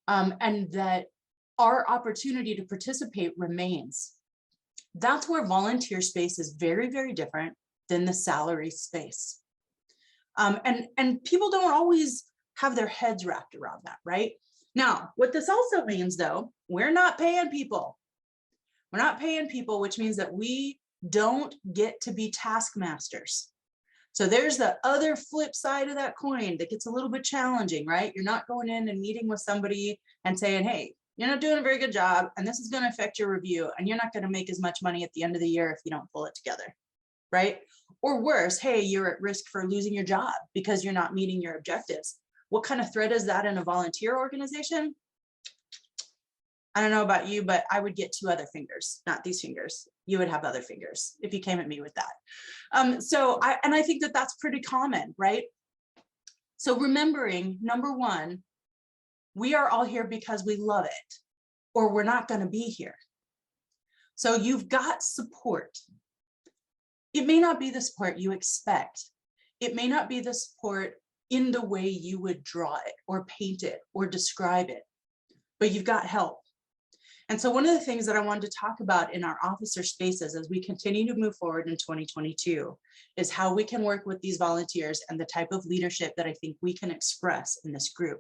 [SPEAKER 1] and that our opportunity to participate remains. That's where volunteer space is very, very different than the salary space. And people don't always have their heads wrapped around that, right? Now, what this also means though, we're not paying people. We're not paying people, which means that we don't get to be taskmasters. So there's the other flip side of that coin that gets a little bit challenging, right? You're not going in and meeting with somebody and saying, hey, you're not doing a very good job and this is going to affect your review and you're not going to make as much money at the end of the year if you don't pull it together, right? Or worse, hey, you're at risk for losing your job because you're not meeting your objectives. What kind of threat is that in a volunteer organization? I don't know about you, but I would get 2 other fingers, not these fingers. You would have other fingers if you came at me with that. I think that that's pretty common, right? So remembering, number one, we are all here because we love it, or we're not going to be here. So you've got support. It may not be the support you expect. It may not be the support in the way you would draw it or paint it or describe it, but you've got help. And so one of the things that I wanted to talk about in our officer spaces as we continue to move forward in 2022 is how we can work with these volunteers and the type of leadership that I think we can express in this group.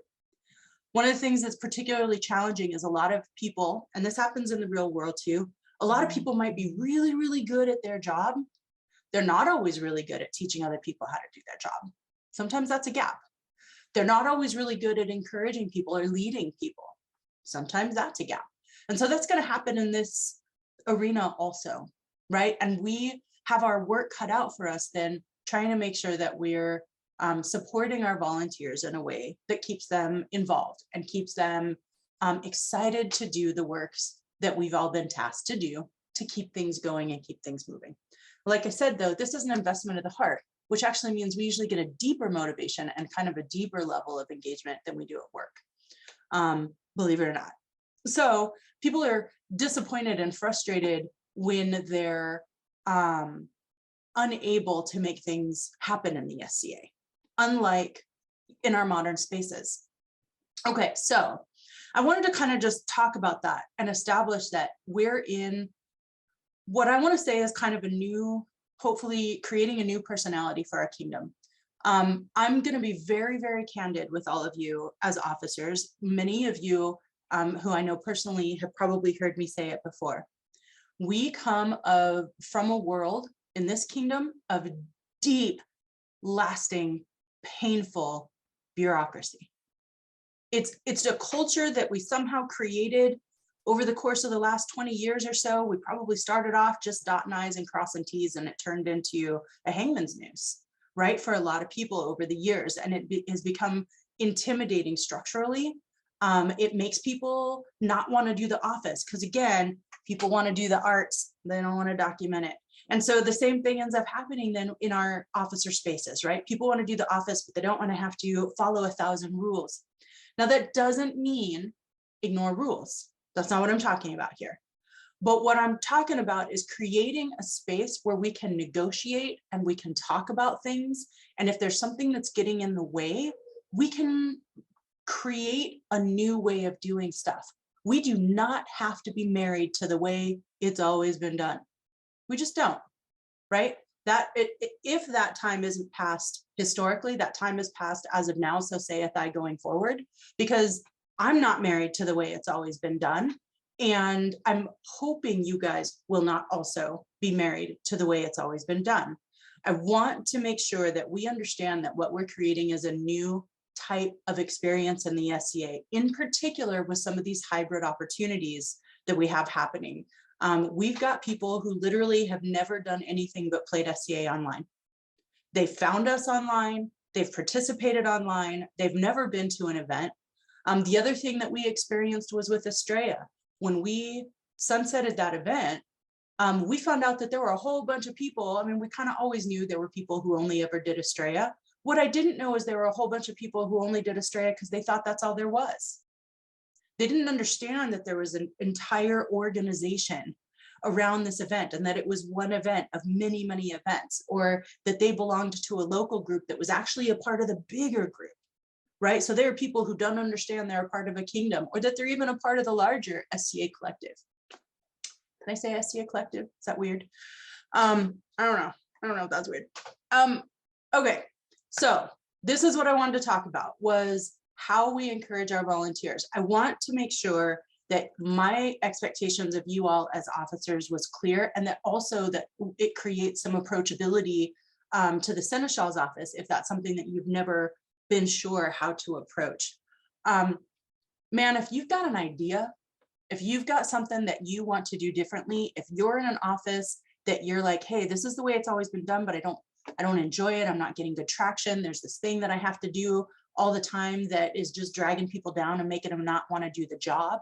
[SPEAKER 1] One of the things that's particularly challenging is a lot of people, and this happens in the real world too, a lot of people might be really, really good at their job. They're not always really good at teaching other people how to do their job. Sometimes that's a gap. They're not always really good at encouraging people or leading people. Sometimes that's a gap. And so that's going to happen in this arena also, right? And we have our work cut out for us then trying to make sure that we're supporting our volunteers in a way that keeps them involved and keeps them excited to do the works that we've all been tasked to do to keep things going and keep things moving. Like I said, though, this is an investment of the heart, which actually means we usually get a deeper motivation and kind of a deeper level of engagement than we do at work, believe it or not. So people are disappointed and frustrated when they're unable to make things happen in the SCA, unlike in our modern spaces. Okay, so I wanted to kind of just talk about that and establish that we're in what I want to say is kind of a new, hopefully creating a new personality for our kingdom. I'm going to be very, very candid with all of you as officers. Many of you who I know personally have probably heard me say it before. We come from a world in this kingdom of deep, lasting, painful bureaucracy. It's a culture that we somehow created over the course of the last 20 years or so. We probably started off just dotting I's and crossing T's, and it turned into a hangman's noose, right? For a lot of people over the years, and it has become intimidating structurally. It makes people not want to do the office because, again, people want to do the arts. They don't want to document it. And so the same thing ends up happening then in our officer spaces, right? People want to do the office, but they don't want to have to follow 1,000 rules. Now, that doesn't mean ignore rules. That's not what I'm talking about here. But what I'm talking about is creating a space where we can negotiate and we can talk about things. And if there's something that's getting in the way, we can create a new way of doing stuff. We do not have to be married to the way it's always been done. We just don't, right? If that time isn't passed historically, that time is passed as of now, so saith I going forward, because I'm not married to the way it's always been done. And I'm hoping you guys will not also be married to the way it's always been done. I want to make sure that we understand that what we're creating is a new type of experience in the SCA, in particular with some of these hybrid opportunities that we have happening. We've got people who literally have never done anything but played SCA online. They found us online, they've participated online, they've never been to an event. The other thing that we experienced was with Estrella. When we sunsetted that event, we found out that there were a whole bunch of people. I mean, we kind of always knew there were people who only ever did Estrella. What I didn't know is there were a whole bunch of people who only did Estrella because they thought that's all there was. They didn't understand that there was an entire organization around this event and that it was one event of many, many events, or that they belonged to a local group that was actually a part of the bigger group. Right? So there are people who don't understand they're a part of a kingdom, or that they're even a part of the larger SCA collective. Can I say SCA collective? Is that weird? I don't know. I don't know if that's weird. Okay, so this is what I wanted to talk about, was how we encourage our volunteers. I want to make sure that my expectations of you all as officers was clear, and that also that it creates some approachability to the Seneschal's office, if that's something that you've never been sure how to approach. Man, if you've got an idea, if you've got something that you want to do differently, if you're in an office that you're like, hey, this is the way it's always been done, but I don't enjoy it, I'm not getting good traction, there's this thing that I have to do all the time that is just dragging people down and making them not want to do the job.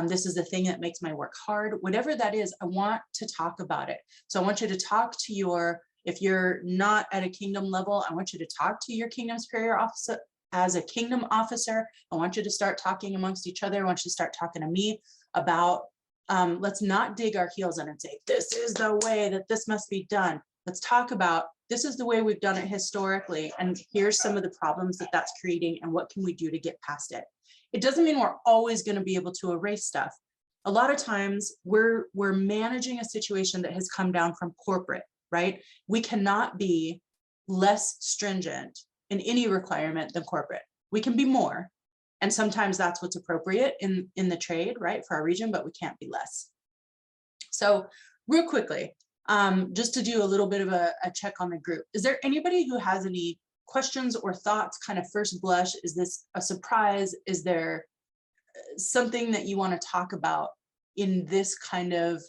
[SPEAKER 1] This is the thing that makes my work hard. Whatever that is, I want to talk about it. So I want you to talk to your, if you're not at a kingdom level, I want you to talk to your kingdom superior officer. As a kingdom officer, I want you to start talking amongst each other. I want you to start talking to me about, let's not dig our heels in and say, this is the way that this must be done. Let's talk about, this is the way we've done it historically, and here's some of the problems that that's creating, and what can we do to get past it. It doesn't mean we're always going to be able to erase stuff. A lot of times we're managing a situation that has come down from corporate, right? We cannot be less stringent in any requirement than corporate. We can be more, and sometimes that's what's appropriate in the trade, right, for our region, but we can't be less. So real quickly, just to do a little bit of a check on the group. Is there anybody who has any questions or thoughts, kind of first blush? Is this a surprise? Is there something that you want to talk about in this kind of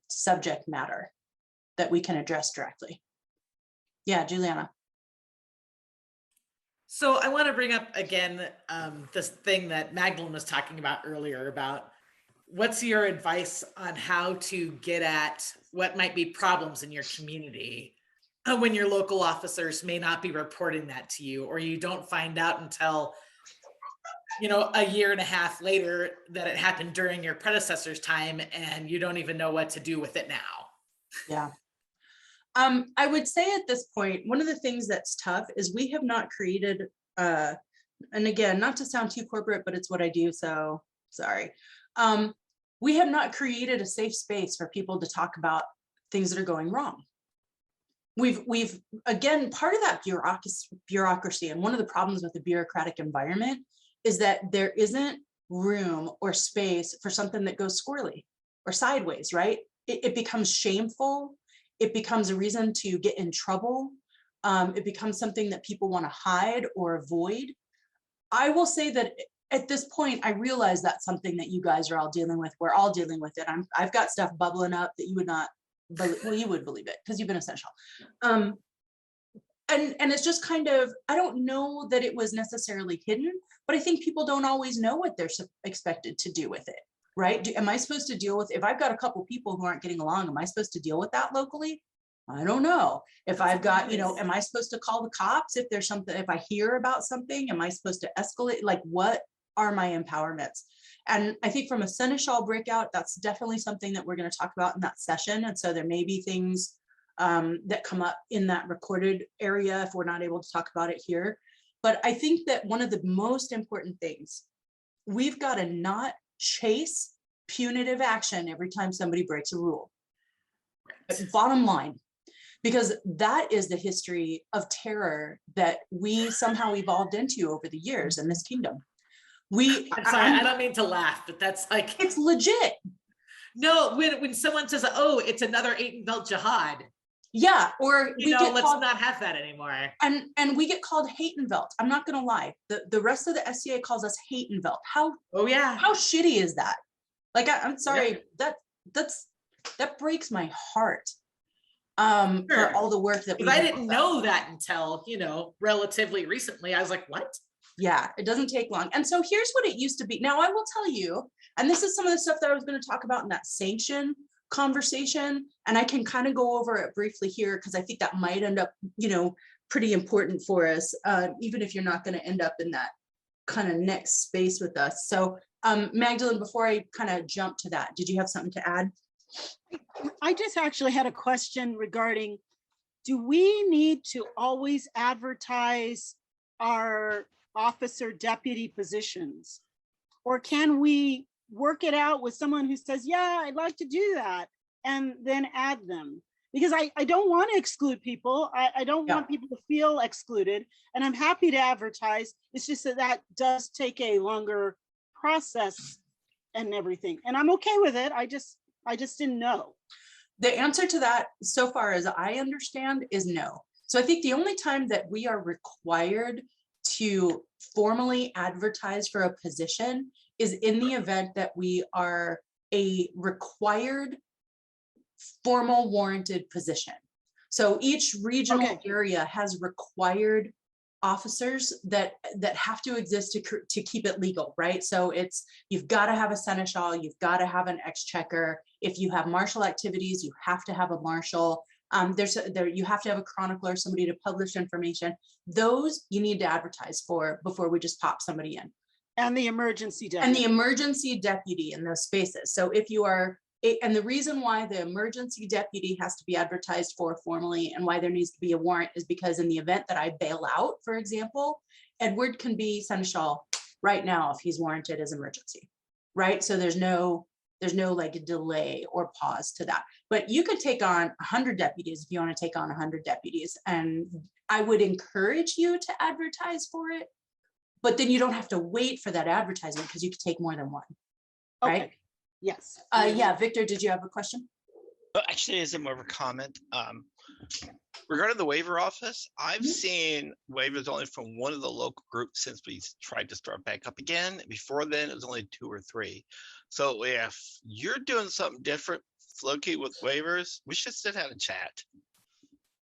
[SPEAKER 1] subject matter that we can address directly? Yeah, Juliana.
[SPEAKER 11] So I want to bring up again this thing that Magdalene was talking about earlier about what's your advice on how to get at what might be problems in your community when your local officers may not be reporting that to you, or you don't find out until, you know, a year and a half later that it happened during your predecessor's time and you don't even know what to do with it now.
[SPEAKER 1] Yeah. I would say at this point, one of the things that's tough is we have not created, and again, not to sound too corporate, but it's what I do, so sorry. We have not created a safe space for people to talk about things that are going wrong. We've again, part of that bureaucracy, and one of the problems with the bureaucratic environment is that there isn't room or space for something that goes squirrely or sideways, right? It becomes shameful. It becomes a reason to get in trouble. It becomes something that people want to hide or avoid. I will say that at this point, I realize that's something that you guys are all dealing with. We're all dealing with it. I've got stuff bubbling up that you would not, well, you would believe it because you've been essential. And it's just kind of, I don't know that it was necessarily hidden, but I think people don't always know what they're expected to do with it. right? Am I supposed to deal with, if I've got a couple people who aren't getting along, am I supposed to deal with that locally? I don't know. If I've got, you know, am I supposed to call the cops if there's something, if I hear about something, am I supposed to escalate? Like, what are my empowerments? And I think from a Seneschal breakout, that's definitely something that we're going to talk about in that session. And so there may be things that come up in that recorded area if we're not able to talk about it here. But I think that one of the most important things, we've got to not chase punitive action every time somebody breaks a rule. Bottom line, because that is the history of terror that we somehow evolved into over the years in this kingdom.
[SPEAKER 11] I'm sorry, I don't mean to laugh, but that's like,
[SPEAKER 1] it's legit.
[SPEAKER 11] No, when someone says, oh, it's another Atenveldt jihad.
[SPEAKER 1] Yeah, or
[SPEAKER 11] you know, let's not have that anymore.
[SPEAKER 1] And we get called Atenveldt. I'm not gonna lie. The rest of the SCA calls us Atenveldt. How shitty is that? Like, I'm sorry, that breaks my heart. For all the work that
[SPEAKER 11] I didn't know that until, you know, relatively recently. I was like, what?
[SPEAKER 1] Yeah, it doesn't take long. And so here's what it used to be. Now I will tell you, and this is some of the stuff that I was going to talk about in that sanction conversation, and I can kind of go over it briefly here because I think that might end up, you know, pretty important for us, even if you're not going to end up in that kind of next space with us. So Magdalene, before I kind of jump to that, did you have something to add?
[SPEAKER 3] I just actually had a question regarding, do we need to always advertise our officer deputy positions? Or can we work it out with someone who says, yeah, I'd like to do that, and then add them? Because I don't want to exclude people. I don't want people to feel excluded, and I'm happy to advertise. It's just that does take a longer process and everything. And I'm okay with it. I just didn't know.
[SPEAKER 1] The answer to that, so far as I understand, is no. So I think the only time that we are required to formally advertise for a position is in the event that we are a required formal warranted position. So each regional area has required officers that have to exist to keep it legal, right? So it's, you've got to have a seneschal, you've got to have an exchequer. If you have martial activities, you have to have a marshal. You have to have a chronicler, somebody to publish information. Those you need to advertise for before we just pop somebody in.
[SPEAKER 3] And the emergency deputy.
[SPEAKER 1] And the emergency deputy in those spaces. So if you are, and the reason why the emergency deputy has to be advertised for formally and why there needs to be a warrant is because in the event that I bail out, for example, Edward can be seneschal right now if he's warranted as emergency, right? So there's no like a delay or pause to that. But you could take on 100 deputies if you want to take on 100 deputies. And I would encourage you to advertise for it, but then you don't have to wait for that advertisement because you could take more than one, right?
[SPEAKER 3] Okay. Yes.
[SPEAKER 1] Yeah, Victor, did you have a question?
[SPEAKER 4] Well, actually, as a more of a comment, regarding the waiver office, I've seen waivers only from one of the local groups since we tried to start back up again. Before then, it was only 2 or 3. So if you're doing something different, Floki, with waivers, we should sit down and chat.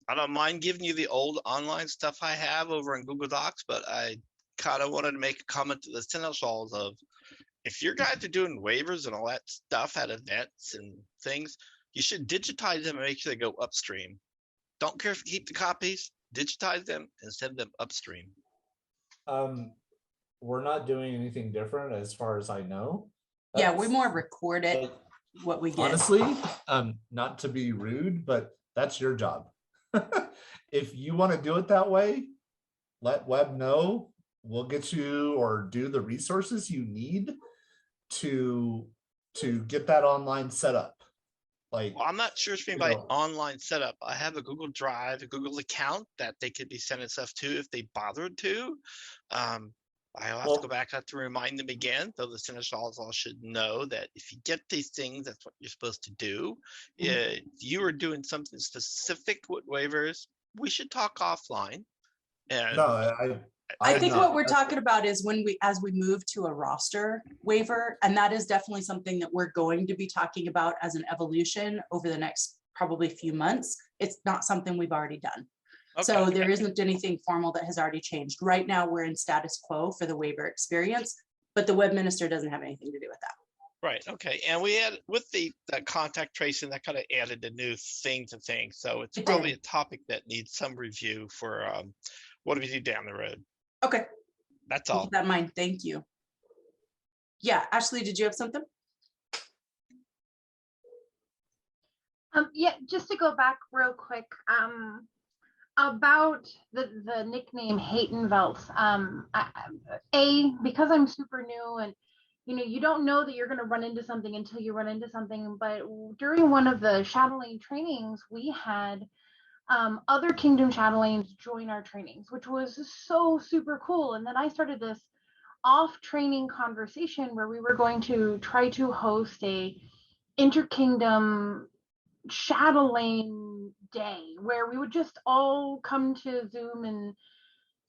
[SPEAKER 4] I don't mind giving you the old online stuff I have over in Google Docs, but I kind of wanted to make a comment to the seneschals of, if your guys are doing waivers and all that stuff at events and things, you should digitize them and make sure they go upstream. Don't care if you keep the copies, digitize them and send them upstream.
[SPEAKER 13] We're not doing anything different as far as I know.
[SPEAKER 1] Yeah, we more record it, what we get.
[SPEAKER 13] Honestly, not to be rude, but that's your job. If you want to do it that way, let Web know. We'll get you or do the resources you need to get that online set up. Like,
[SPEAKER 4] well, I'm not sure what you mean by online setup. I have a Google Drive, a Google account that they could be sending stuff to if they bothered to. I'll have to go back, I have to remind them again, though the seneschals all should know that if you get these things, that's what you're supposed to do. If you are doing something specific with waivers, we should talk offline. And
[SPEAKER 13] no,
[SPEAKER 1] I think what we're talking about is as we move to a roster waiver, and that is definitely something that we're going to be talking about as an evolution over the next probably few months. It's not something we've already done. Okay. So there isn't anything formal that has already changed. Right now, we're in status quo for the waiver experience, but the web minister doesn't have anything to do with that.
[SPEAKER 4] Right, okay, and we had, with the contact tracing, that kind of added a new thing to things, so it's
[SPEAKER 1] It
[SPEAKER 4] probably
[SPEAKER 1] did.
[SPEAKER 4] a topic that needs some review for, what do we do down the road?
[SPEAKER 1] Okay,
[SPEAKER 4] That's
[SPEAKER 1] we'll
[SPEAKER 4] all.
[SPEAKER 1] keep that in mind. Thank you. Yeah, Ashley, did you have something?
[SPEAKER 17] Yeah, just to go back real quick, about the nickname Atenveldt. Because I'm super new and you don't know that you're going to run into something until you run into something. But during one of the shadowing trainings, we had other Kingdom shadowlings join our trainings, which was so super cool. And then I started this off training conversation where we were going to try to host a inter-kingdom shadowing day where we would just all come to Zoom and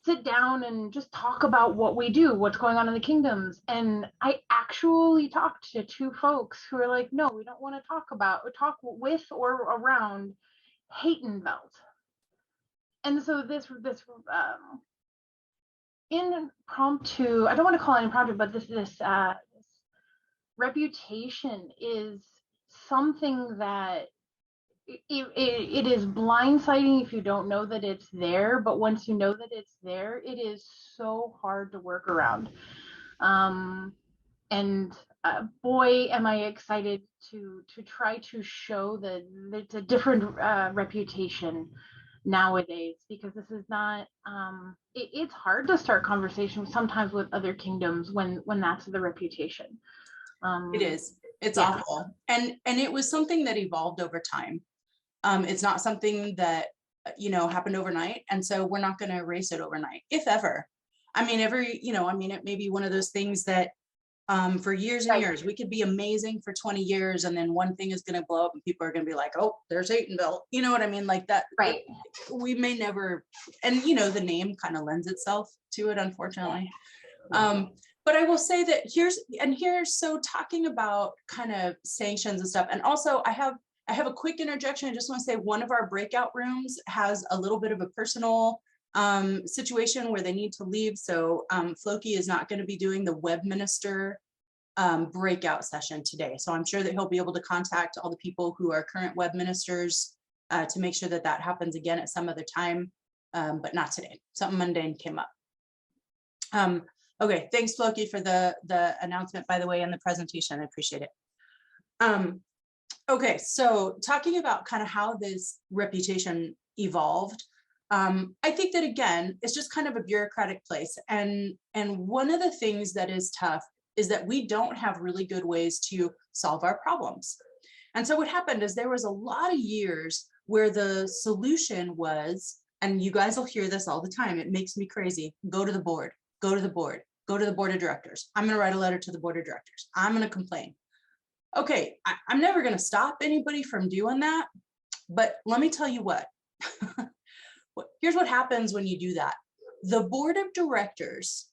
[SPEAKER 17] sit down and just talk about what we do, what's going on in the kingdoms. And I actually talked to two folks who are like, no, we don't want to talk with or around Atenveldt. And so this impromptu, I don't want to call it impromptu, but this reputation is something that it is blindsiding if you don't know that it's there, but once you know that it's there, it is so hard to work around. Boy, am I excited to try to show that it's a different reputation nowadays, because this is not it's hard to start conversations sometimes with other kingdoms when that's the reputation.
[SPEAKER 1] It is. It's
[SPEAKER 17] yeah.
[SPEAKER 1] awful. And it was something that evolved over time. It's not something that, happened overnight. And so we're not going to erase it overnight, if ever. I mean, it may be one of those things that for years and years, we could be amazing for 20 years. And then one thing is going to blow up and people are going to be like, oh, there's Atenveldt. You know what I mean? Like that.
[SPEAKER 17] Right.
[SPEAKER 1] We may never, and the name kind of lends itself to it, unfortunately. But I will say that so talking about kind of sanctions and stuff. And also I have a quick interjection. I just want to say one of our breakout rooms has a little bit of a personal situation where they need to leave. So Floki is not going to be doing the web minister breakout session today. So I'm sure that he'll be able to contact all the people who are current web ministers to make sure that that happens again at some other time, but not today. Something mundane came up. Okay, thanks Floki for the announcement, by the way, and the presentation. I appreciate it. Okay, so talking about kind of how this reputation evolved, I think that again, it's just kind of a bureaucratic place. And one of the things that is tough is that we don't have really good ways to solve our problems. And so what happened is there was a lot of years where the solution was, and you guys will hear this all the time, it makes me crazy, go to the board, go to the board, go to the board of directors. I'm gonna write a letter to the board of directors. I'm gonna complain. Okay, I'm never gonna stop anybody from doing that, but let me tell you what. Here's what happens when you do that. The board of directors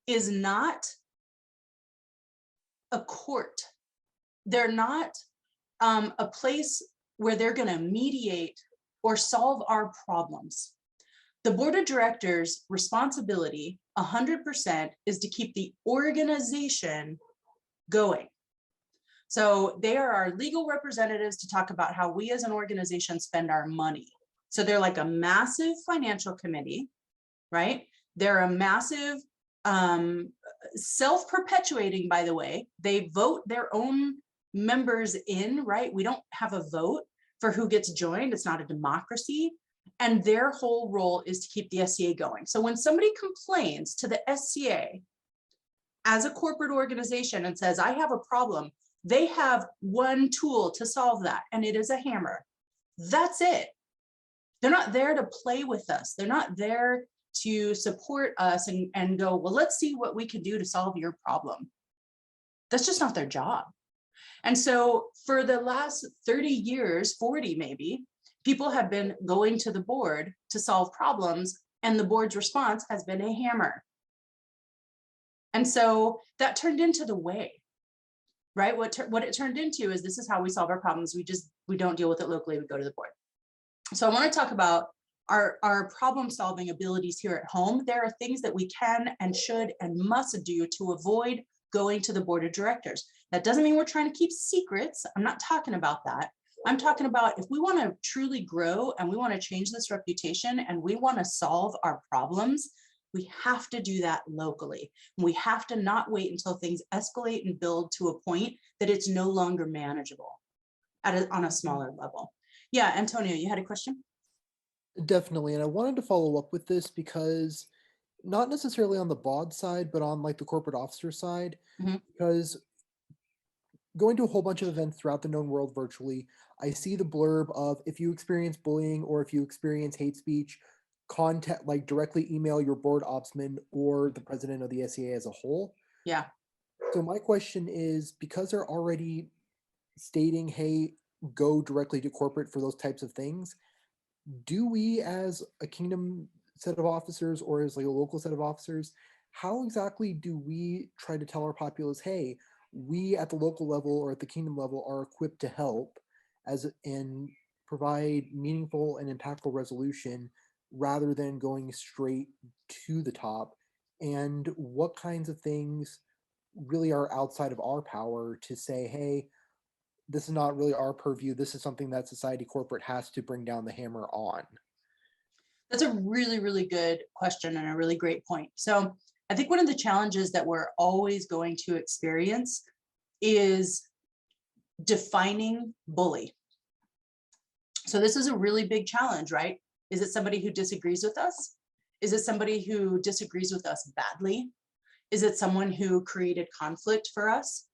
[SPEAKER 1] is not a court. They're not a place where they're gonna mediate or solve our problems. The board of directors' responsibility 100% is to keep the organization going. So they are our legal representatives to talk about how we as an organization spend our money. So they're like a massive financial committee, right? They're a massive self-perpetuating, by the way. They vote their own members in, right? We don't have a vote for who gets joined. It's not a democracy. And their whole role is to keep the SCA going. So when somebody complains to the SCA as a corporate organization and says, I have a problem, they have one tool to solve that, and it is a hammer. That's it. They're not there to play with us. They're not there to support us and go, well, let's see what we can do to solve your problem. That's just not their job. And so for the last 30 years, 40 maybe, people have been going to the board to solve problems, and the board's response has been a hammer. And so that turned into the way, right? What it turned into is this is how we solve our problems. We don't deal with it locally, we go to the board. So I want to talk about our problem solving abilities here at home. There are things that we can and should and must do to avoid going to the board of directors. That doesn't mean we're trying to keep secrets. I'm not talking about that. I'm talking about if we want to truly grow and we want to change this reputation and we want to solve our problems, we have to do that locally. We have to not wait until things escalate and build to a point that it's no longer manageable on a smaller level. Yeah, Antonio, you had a question?
[SPEAKER 5] Definitely, and I wanted to follow up with this because not necessarily on the BOD side, but on like the corporate officer side, because going to a whole bunch of events throughout the known world virtually, I see the blurb of if you experience bullying or if you experience hate speech, contact, like directly email your board opsman or the president of the SCA as a whole.
[SPEAKER 1] Yeah.
[SPEAKER 5] So my question is, because they're already stating, hey, go directly to corporate for those types of things, do we as a kingdom set of officers or as like a local set of officers, how exactly do we try to tell our populace, hey, we at the local level or at the kingdom level are equipped to help and provide meaningful and impactful resolution rather than going straight to the top? And what kinds of things really are outside of our power to say, hey, this is not really our purview. This is something that society corporate has to bring down the hammer on?
[SPEAKER 1] That's a really, really good question and a really great point. So I think one of the challenges that we're always going to experience is defining bully. So this is a really big challenge, right? Is it somebody who disagrees with us? Is it somebody who disagrees with us badly? Is it someone who created conflict for us?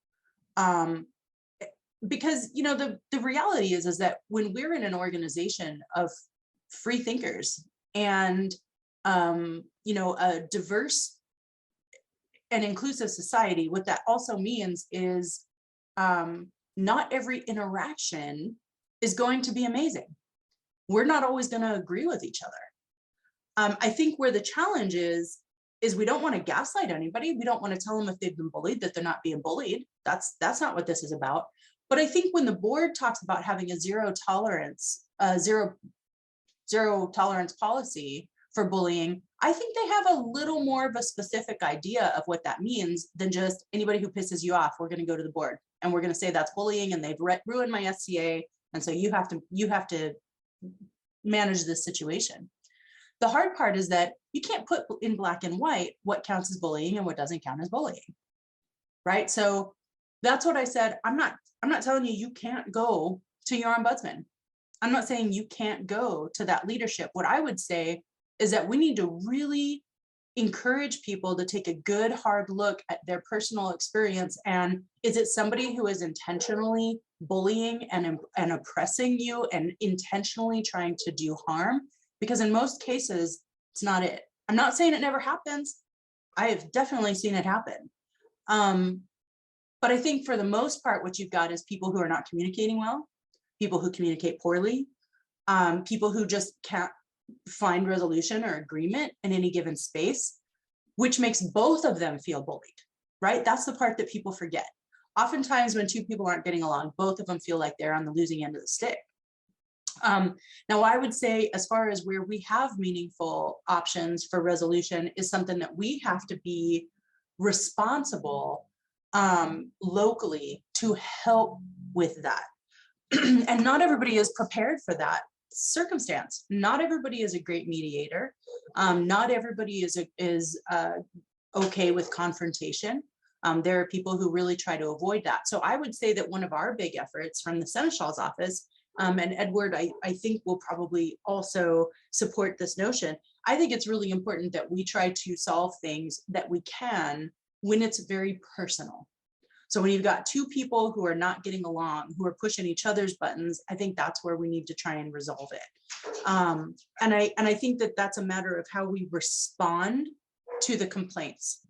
[SPEAKER 1] Because, you know, the reality is that when we're in an organization of free thinkers and, you know, a diverse and inclusive society, what that also means is not every interaction is going to be amazing. We're not always going to agree with each other. I think where the challenge is we don't want to gaslight anybody. We don't want to tell them if they've been bullied that they're not being bullied. That's not what this is about. But I think when the board talks about having a zero tolerance policy for bullying, I think they have a little more of a specific idea of what that means than just anybody who pisses you off, we're going to go to the board and we're going to say that's bullying and they've ruined my SCA. And so you have to manage this situation. The hard part is that you can't put in black and white what counts as bullying and what doesn't count as bullying, right? So that's what I said. I'm not telling you can't go to your ombudsman. I'm not saying you can't go to that leadership. What I would say is that we need to really encourage people to take a good hard look at their personal experience. And is it somebody who is intentionally bullying and oppressing you and intentionally trying to do harm? Because in most cases, it's not it. I'm not saying it never happens. I have definitely seen it happen. But I think for the most part, what you've got is people who are not communicating well, people who communicate poorly, people who just can't find resolution or agreement in any given space, which makes both of them feel bullied, right? That's the part that people forget. Oftentimes when two people aren't getting along, both of them feel like they're on the losing end of the stick. Now, I would say as far as where we have meaningful options for resolution is something that we have to be responsible locally to help with that. And not everybody is prepared for that circumstance. Not everybody is a great mediator. Not everybody is okay with confrontation. There are people who really try to avoid that. So I would say that one of our big efforts from the Seneschal's office, and Edward, I think will probably also support this notion. I think it's really important that we try to solve things that we can when it's very personal. So when you've got two people who are not getting along, who are pushing each other's buttons, I think that's where we need to try and resolve it. And I think that that's a matter of how we respond to the complaints.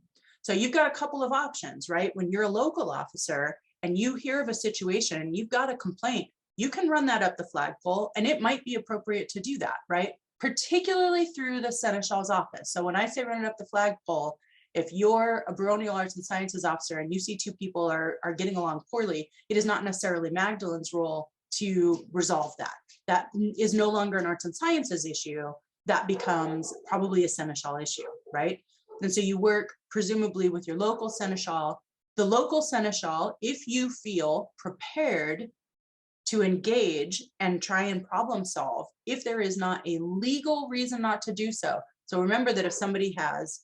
[SPEAKER 1] So you've got a couple of options, right? When you're a local officer and you hear of a situation and you've got a complaint, you can run that up the flagpole, and it might be appropriate to do that, right? Particularly through the Seneschal's office. So when I say run it up the flagpole, if you're a baronial arts and sciences officer and you see two people are getting along poorly, it is not necessarily Magdalene's role to resolve that. That is no longer an arts and sciences issue. That becomes probably a Seneschal issue, right? And so you work presumably with your local Seneschal The local seneschal, if you feel prepared to engage and try and problem solve, if there is not a legal reason not to do so. So remember that if somebody has,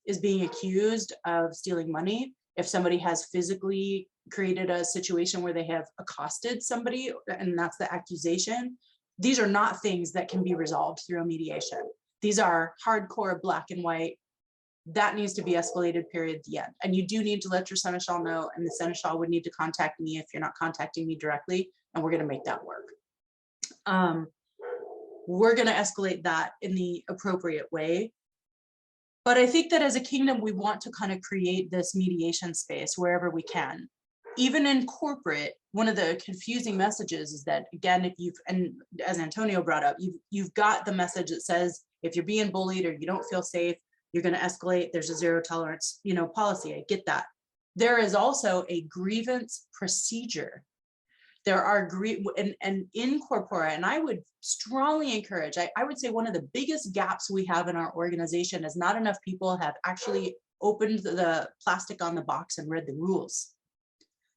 [SPEAKER 1] is being accused of stealing money, if somebody has physically created a situation where they have accosted somebody, and that's the accusation, these are not things that can be resolved through a mediation. These are hardcore black and white. That needs to be escalated, period, the end. And you do need to let your seneschal know, and the seneschal would need to contact me if you're not contacting me directly, and we're gonna make that work. We're gonna escalate that in the appropriate way. But I think that as a kingdom, we want to kind of create this mediation space wherever we can. Even in corporate, one of the confusing messages is that, again, if you've, and as Antonio brought up, you've got the message that says, if you're being bullied or you don't feel safe, you're going to escalate. There's a zero tolerance, policy. I get that. There is also a grievance procedure. There are and in corpora, and I would strongly encourage, I would say one of the biggest gaps we have in our organization is not enough people have actually opened the plastic on the box and read the rules.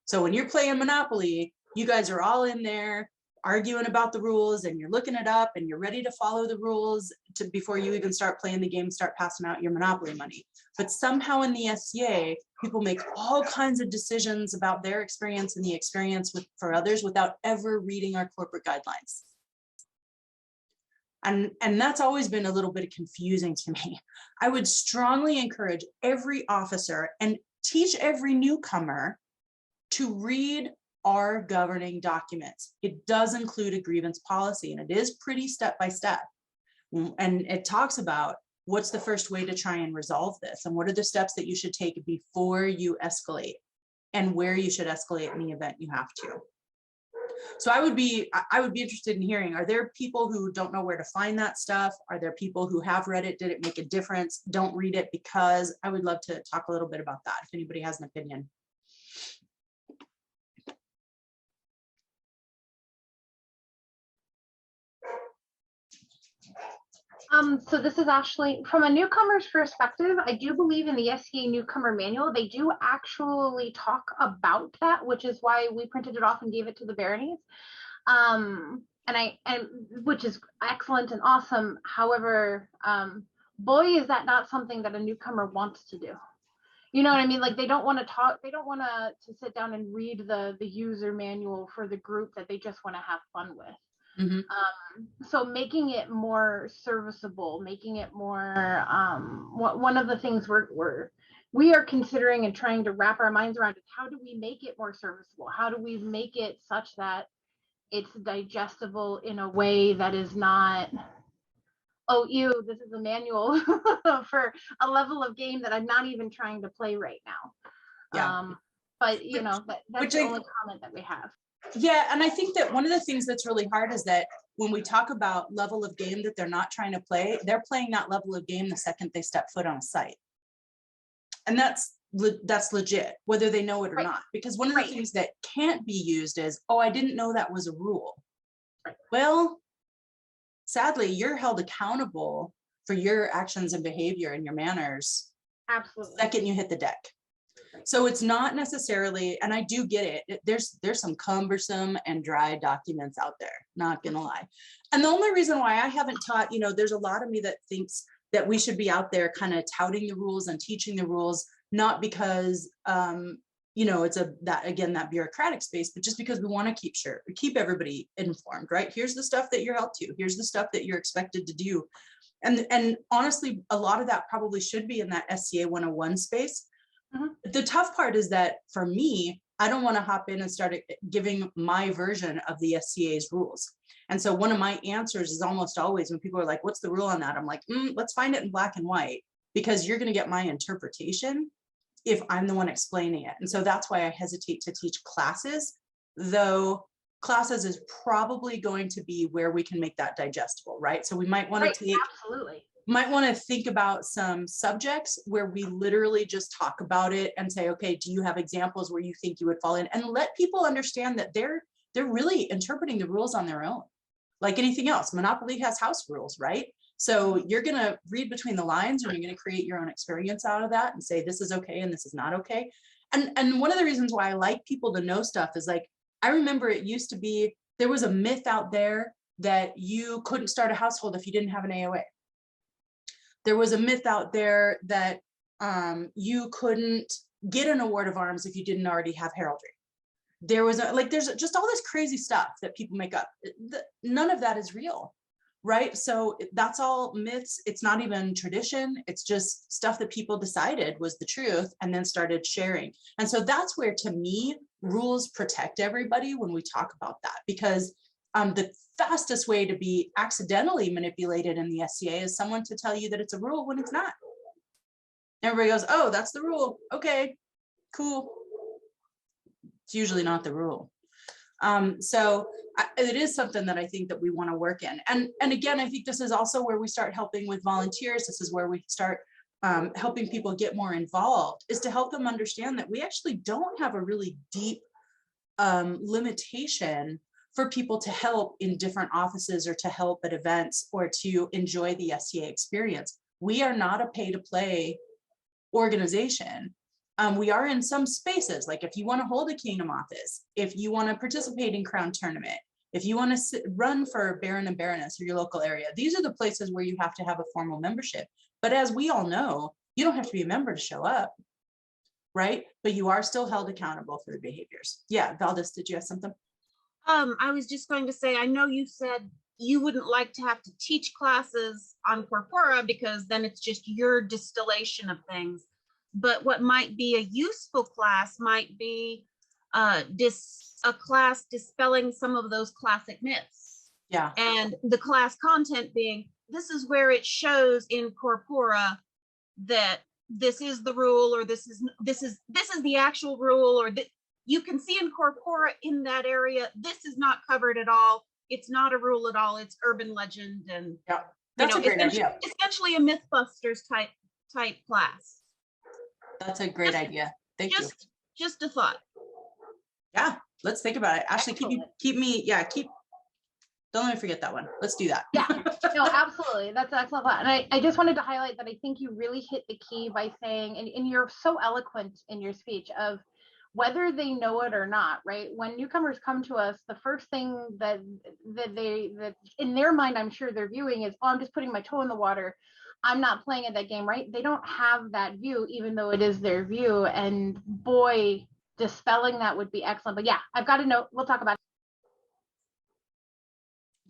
[SPEAKER 1] So when you're playing Monopoly, you guys are all in there arguing about the rules, and you're looking it up, and you're ready to follow the rules before you even start playing the game, start passing out your Monopoly money. But somehow in the SCA, people make all kinds of decisions about their experience and the experience for others without ever reading our corporate guidelines. And that's always been a little bit confusing to me. I would strongly encourage every officer and teach every newcomer to read our governing documents. It does include a grievance policy, and it is pretty step by step. And it talks about what's the first way to try and resolve this, and what are the steps that you should take before you escalate, and where you should escalate in the event you have to. So I would be interested in hearing, are there people who don't know where to find that stuff? Are there people who have read it? Did it make a difference? Don't read it because I would love to talk a little bit about that if anybody has an opinion.
[SPEAKER 17] So this is Ashley. From a newcomer's perspective, I do believe in the SCA newcomer manual, they do actually talk about that, which is why we printed it off and gave it to the baronies. And which is excellent and awesome. However, boy, is that not something that a newcomer wants to do. You know what I mean? Like, they don't want to talk, they don't want to sit down and read the user manual for the group that they just want to have fun with. Mm-hmm. So making it more serviceable, making it more, one of the things we are considering and trying to wrap our minds around is, how do we make it more serviceable? How do we make it such that it's digestible in a way that is not, oh, ew, this is a manual for a level of game that I'm not even trying to play right now. Yeah. But that's the only comment that we have.
[SPEAKER 1] Yeah, and I think that one of the things that's really hard is that when we talk about level of game that they're not trying to play, they're playing that level of game the second they step foot on a site. And that's legit, whether they know it or not. Because one of the things that can't be used is, oh, I didn't know that was a rule. Well, sadly, you're held accountable for your actions and behavior and your manners.
[SPEAKER 17] Absolutely.
[SPEAKER 1] The second you hit the deck. So it's not necessarily, and I do get it, there's some cumbersome and dry documents out there, not gonna lie. And the only reason why I haven't taught, there's a lot of me that thinks that we should be out there kind of touting the rules and teaching the rules, not because it's that bureaucratic space, but just because we want to keep everybody informed, right? Here's the stuff that you're held to, here's the stuff that you're expected to do. And honestly, a lot of that probably should be in that SCA 101 space. Mm-hmm. The tough part is that for me, I don't want to hop in and start giving my version of the SCA's rules. And so one of my answers is almost always when people are like, what's the rule on that? I'm like, let's find it in black and white, because you're going to get my interpretation if I'm the one explaining it. And so that's why I hesitate to teach classes, though classes is probably going to be where we can make that digestible, right? So we might want to might want to think about some subjects where we literally just talk about it and say, okay, do you have examples where you think you would fall in, and let people understand that they're really interpreting the rules on their own. Like anything else, Monopoly has house rules, right? So you're going to read between the lines, and you're going to create your own experience out of that and say, this is okay and this is not okay. and one of the reasons why I like people to know stuff is like, I remember it used to be, there was a myth out there that you couldn't start a household if you didn't have an AOA. There was a myth out there that you couldn't get an award of arms if you didn't already have heraldry. There was there's just all this crazy stuff that people make up. None of that is real, right? So that's all myths. It's not even tradition. It's just stuff that people decided was the truth and then started sharing. And so that's where, to me, rules protect everybody when we talk about that, because the fastest way to be accidentally manipulated in the SCA is someone to tell you that it's a rule when it's not. Everybody goes, oh, that's the rule. Okay, cool. It's usually not the rule. So it is something that I think that we want to work in. And again, I think this is also where we start helping with volunteers. This is where we start helping people get more involved, is to help them understand that we actually don't have a really deep limitation for people to help in different offices or to help at events or to enjoy the SCA experience. We are not a pay-to-play organization. We are in some spaces, like if you want to hold a Kingdom office, if you want to participate in Crown Tournament, if you want to run for Baron and Baroness or your local area, these are the places where you have to have a formal membership. But as we all know, you don't have to be a member to show up, right? But you are still held accountable for the behaviors. Yeah, Valdez, did you have something?
[SPEAKER 18] I was just going to say, I know you said you wouldn't like to have to teach classes on Corpora because then it's just your distillation of things. But what might be a useful class might be a class dispelling some of those classic myths.
[SPEAKER 1] Yeah.
[SPEAKER 18] And the class content being, this is where it shows in Corpora that this is the rule, or this is the actual rule, or that you can see in Corpora in that area, this is not covered at all. It's not a rule at all. It's urban legend, and
[SPEAKER 1] yeah, that's a great idea.
[SPEAKER 18] Essentially a Mythbusters type class.
[SPEAKER 1] That's a great idea. Thank you.
[SPEAKER 18] Just a thought.
[SPEAKER 1] Yeah, let's think about it. Ashley, don't let me forget that one. Let's do that.
[SPEAKER 17] Yeah, no, absolutely. That's an excellent thought. And I just wanted to highlight that I think you really hit the key by saying, and you're so eloquent in your speech, of whether they know it or not, right? When newcomers come to us, the first thing that in their mind, I'm sure they're viewing is, oh, I'm just putting my toe in the water. I'm not playing at that game, right? They don't have that view, even though it is their view. And boy, dispelling that would be excellent. But yeah, I've got a note. We'll talk about it.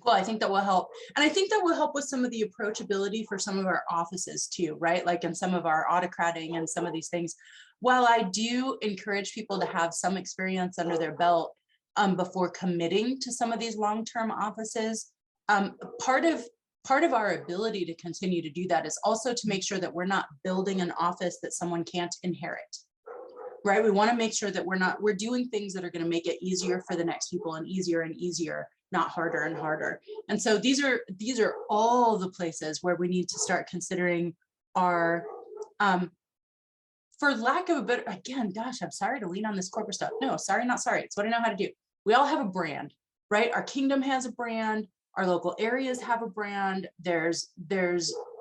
[SPEAKER 1] Well, I think that will help. And I think that will help with some of the approachability for some of our offices too, right? Like in some of our autocrating and some of these things. While I do encourage people to have some experience under their belt before committing to some of these long-term offices, part of our ability to continue to do that is also to make sure that we're not building an office that someone can't inherit, right? We want to make sure that we're doing things that are going to make it easier for the next people and easier, not harder and harder. And so these are all the places where we need to start considering our, for lack of a better, again, gosh, I'm sorry to lean on this corporate stuff. No, sorry, not sorry. It's what I know how to do. We all have a brand, right? Our kingdom has a brand. Our local areas have a brand. There's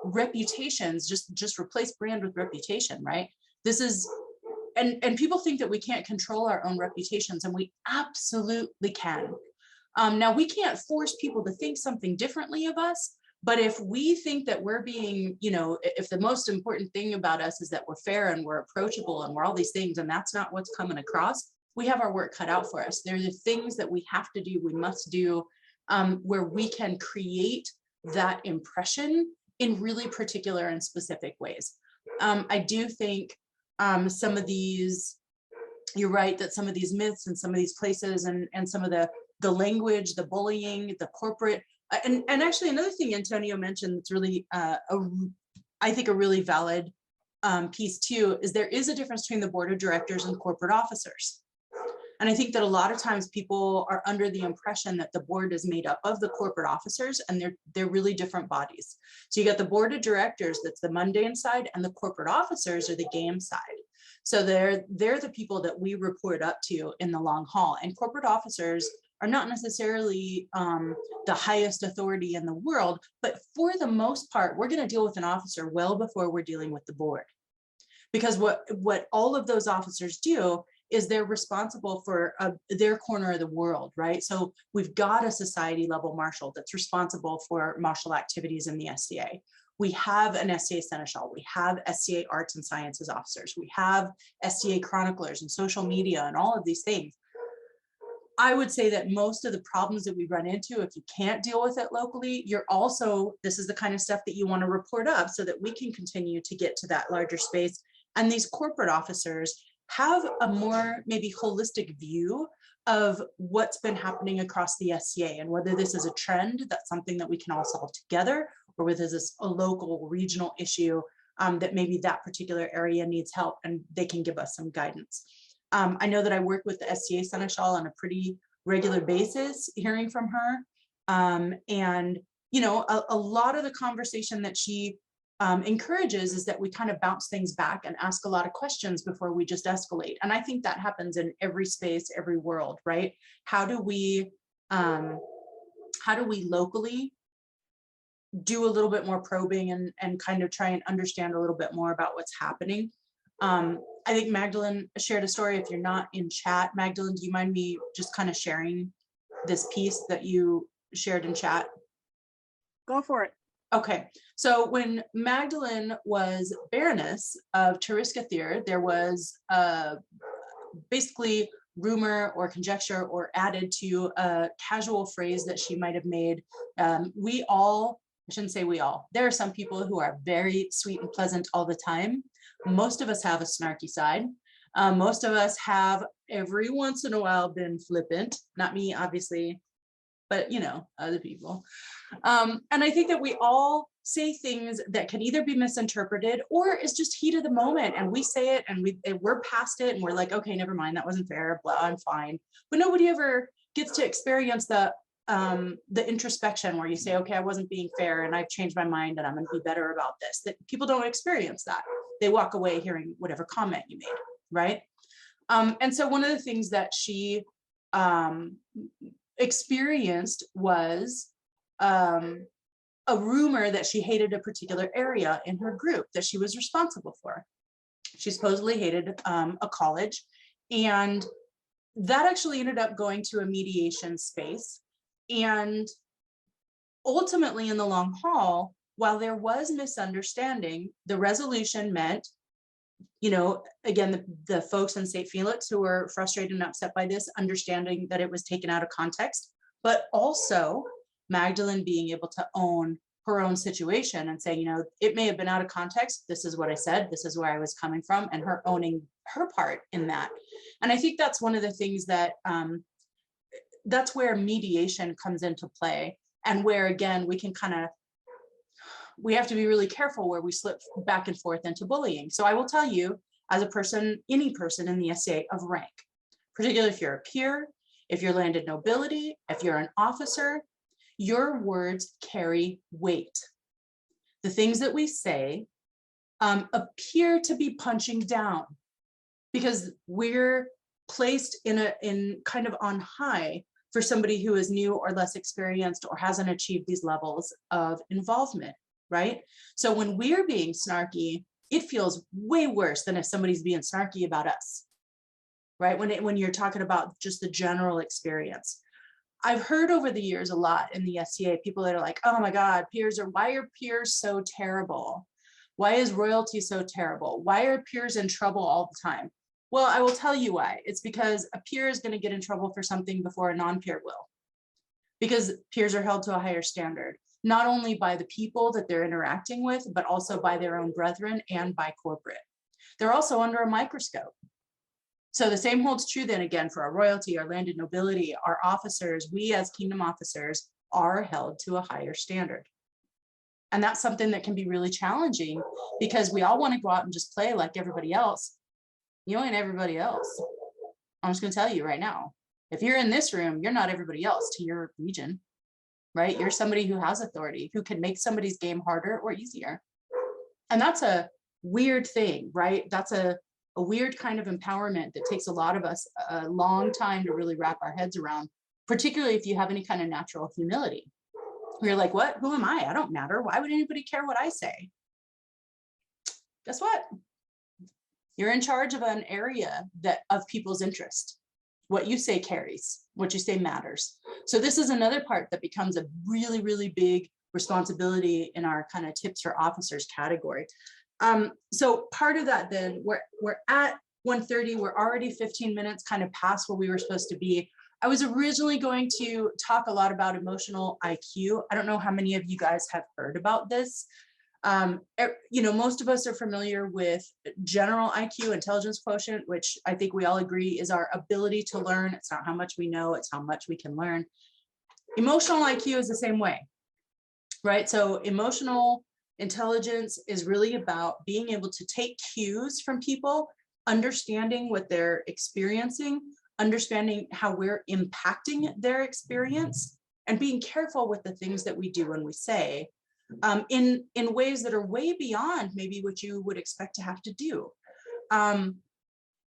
[SPEAKER 1] reputations, just replace brand with reputation, right? This is, and people think that we can't control our own reputations, and we absolutely can. Now, we can't force people to think something differently of us, but if we think that we're being, if the most important thing about us is that we're fair and we're approachable and we're all these things, and that's not what's coming across, we have our work cut out for us. There are the things that we have to do, we must do, where we can create that impression in really particular and specific ways. I do think some of these, you're right, that some of these myths and some of these places and some of the language, the bullying, the corporate, and actually another thing Antonio mentioned that's really, I think a really valid piece too, is there is a difference between the board of directors and corporate officers. And I think that a lot of times people are under the impression that the board is made up of the corporate officers, and they're really different bodies. So you got the board of directors, that's the mundane side, and the corporate officers are the game side. So they're the people that we report up to in the long haul. And corporate officers are not necessarily the highest authority in the world, but for the most part, we're going to deal with an officer well before we're dealing with the board. Because what all of those officers do is they're responsible for their corner of the world, right? So we've got a society level marshal that's responsible for martial activities in the SCA. We have an SCA Seneschal, we have SCA Arts and Sciences officers, we have SCA chroniclers and social media and all of these things. I would say that most of the problems that we run into, if you can't deal with it locally, this is the kind of stuff that you want to report up so that we can continue to get to that larger space. And these corporate officers have a more maybe holistic view of what's been happening across the SCA and whether this is a trend, that's something that we can all solve together, or whether this is a local regional issue that maybe that particular area needs help and they can give us some guidance. I know that I work with the SCA Seneschal on a pretty regular basis, hearing from her. And, you know, a lot of the conversation that she encourages is that we kind of bounce things back and ask a lot of questions before we just escalate. And I think that happens in every space, every world, right? How do we locally do a little bit more probing and kind of try and understand a little bit more about what's happening? I think Magdalene shared a story. If you're not in chat, Magdalene, do you mind me just kind of sharing this piece that you shared in chat?
[SPEAKER 3] Go for it.
[SPEAKER 1] Okay, so when Magdalene was Baroness of Tariskathir, there was basically rumor or conjecture or added to a casual phrase that she might have made. I shouldn't say we all, there are some people who are very sweet and pleasant all the time. Most of us have a snarky side. Most of us have every once in a while been flippant, not me, obviously, but you know, other people. And I think that we all say things that can either be misinterpreted or is just heat of the moment. And we say it and we're past it and we're like, okay, never mind, that wasn't fair, blah, I'm fine. But nobody ever gets to experience the introspection where you say, okay, I wasn't being fair and I've changed my mind and I'm going to be better about this. That people don't experience that. They walk away hearing whatever comment you made, right? And so one of the things that she experienced was a rumor that she hated a particular area in her group that she was responsible for. She supposedly hated a college, and that actually ended up going to a mediation space. And ultimately in the long haul, while there was misunderstanding, the resolution meant, you know, again, the folks in St. Felix who were frustrated and upset by this, understanding that it was taken out of context, but also Magdalene being able to own her own situation and say, you know, it may have been out of context. This is what I said. This is where I was coming from, and her owning her part in that. And I think that's one of the things that that's where mediation comes into play, and where, again, we have to be really careful where we slip back and forth into bullying. So I will tell you, as a person, any person in the SCA of rank, particularly if you're a peer, if you're landed nobility, if you're an officer, your words carry weight. The things that we say appear to be punching down because we're placed in kind of on high for somebody who is new or less experienced or hasn't achieved these levels of involvement, right? So when we're being snarky, it feels way worse than if somebody's being snarky about us, right? When you're talking about just the general experience. I've heard over the years a lot in the SCA, people that are like, oh my God, why are peers so terrible? Why is royalty so terrible? Why are peers in trouble all the time? Well, I will tell you why. It's because a peer is going to get in trouble for something before a non-peer will. Because peers are held to a higher standard, not only by the people that they're interacting with, but also by their own brethren and by corporate. They're also under a microscope. So the same holds true then again for our royalty, our landed nobility, our officers. We as kingdom officers are held to a higher standard. And that's something that can be really challenging because we all want to go out and just play like everybody else. You ain't everybody else. I'm just going to tell you right now, if you're in this room, you're not everybody else to your region, right? You're somebody who has authority, who can make somebody's game harder or easier. And that's a weird thing, right? That's a weird kind of empowerment that takes a lot of us a long time to really wrap our heads around, particularly if you have any kind of natural humility. You're like, what? Who am I? I don't matter. Why would anybody care what I say? Guess what? You're in charge of an area that of people's interest. What you say carries, what you say matters. So this is another part that becomes a really, really big responsibility in our kind of tips for officers category. So part of that then, we're at 1:30, we're already 15 minutes kind of past where we were supposed to be. I was originally going to talk a lot about emotional IQ. I don't know how many of you guys have heard about this. You know, most of us are familiar with general IQ, intelligence quotient, which I think we all agree is our ability to learn. It's not how much we know, it's how much we can learn. Emotional IQ is the same way, right? So emotional intelligence is really about being able to take cues from people, understanding what they're experiencing, understanding how we're impacting their experience, and being careful with the things that we do and we say, in ways that are way beyond maybe what you would expect to have to do.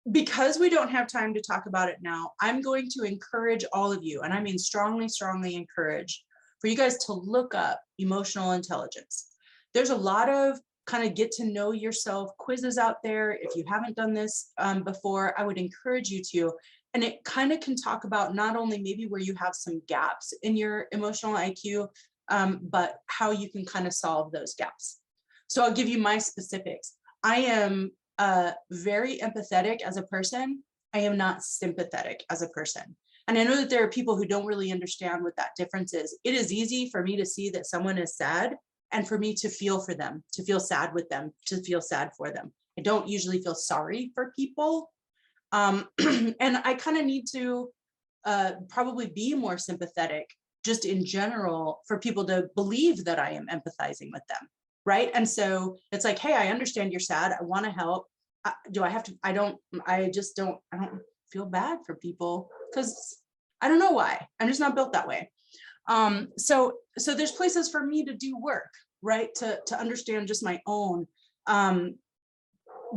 [SPEAKER 1] Because we don't have time to talk about it now, I'm going to encourage all of you, and I mean strongly, strongly encourage, for you guys to look up emotional intelligence. There's a lot of kind of get to know yourself quizzes out there. If you haven't done this before, I would encourage you to. And it kind of can talk about not only maybe where you have some gaps in your emotional IQ, but how you can kind of solve those gaps. So I'll give you my specifics. I am very empathetic as a person. I am not sympathetic as a person. And I know that there are people who don't really understand what that difference is. It is easy for me to see that someone is sad and for me to feel for them, to feel sad with them, to feel sad for them. I don't usually feel sorry for people. And I kind of need to probably be more sympathetic just in general for people to believe that I am empathizing with them, right? And so it's like, hey, I understand you're sad. I want to help. Do I have to? I don't feel bad for people because I don't know why. I'm just not built that way. So there's places for me to do work, right? To understand just my own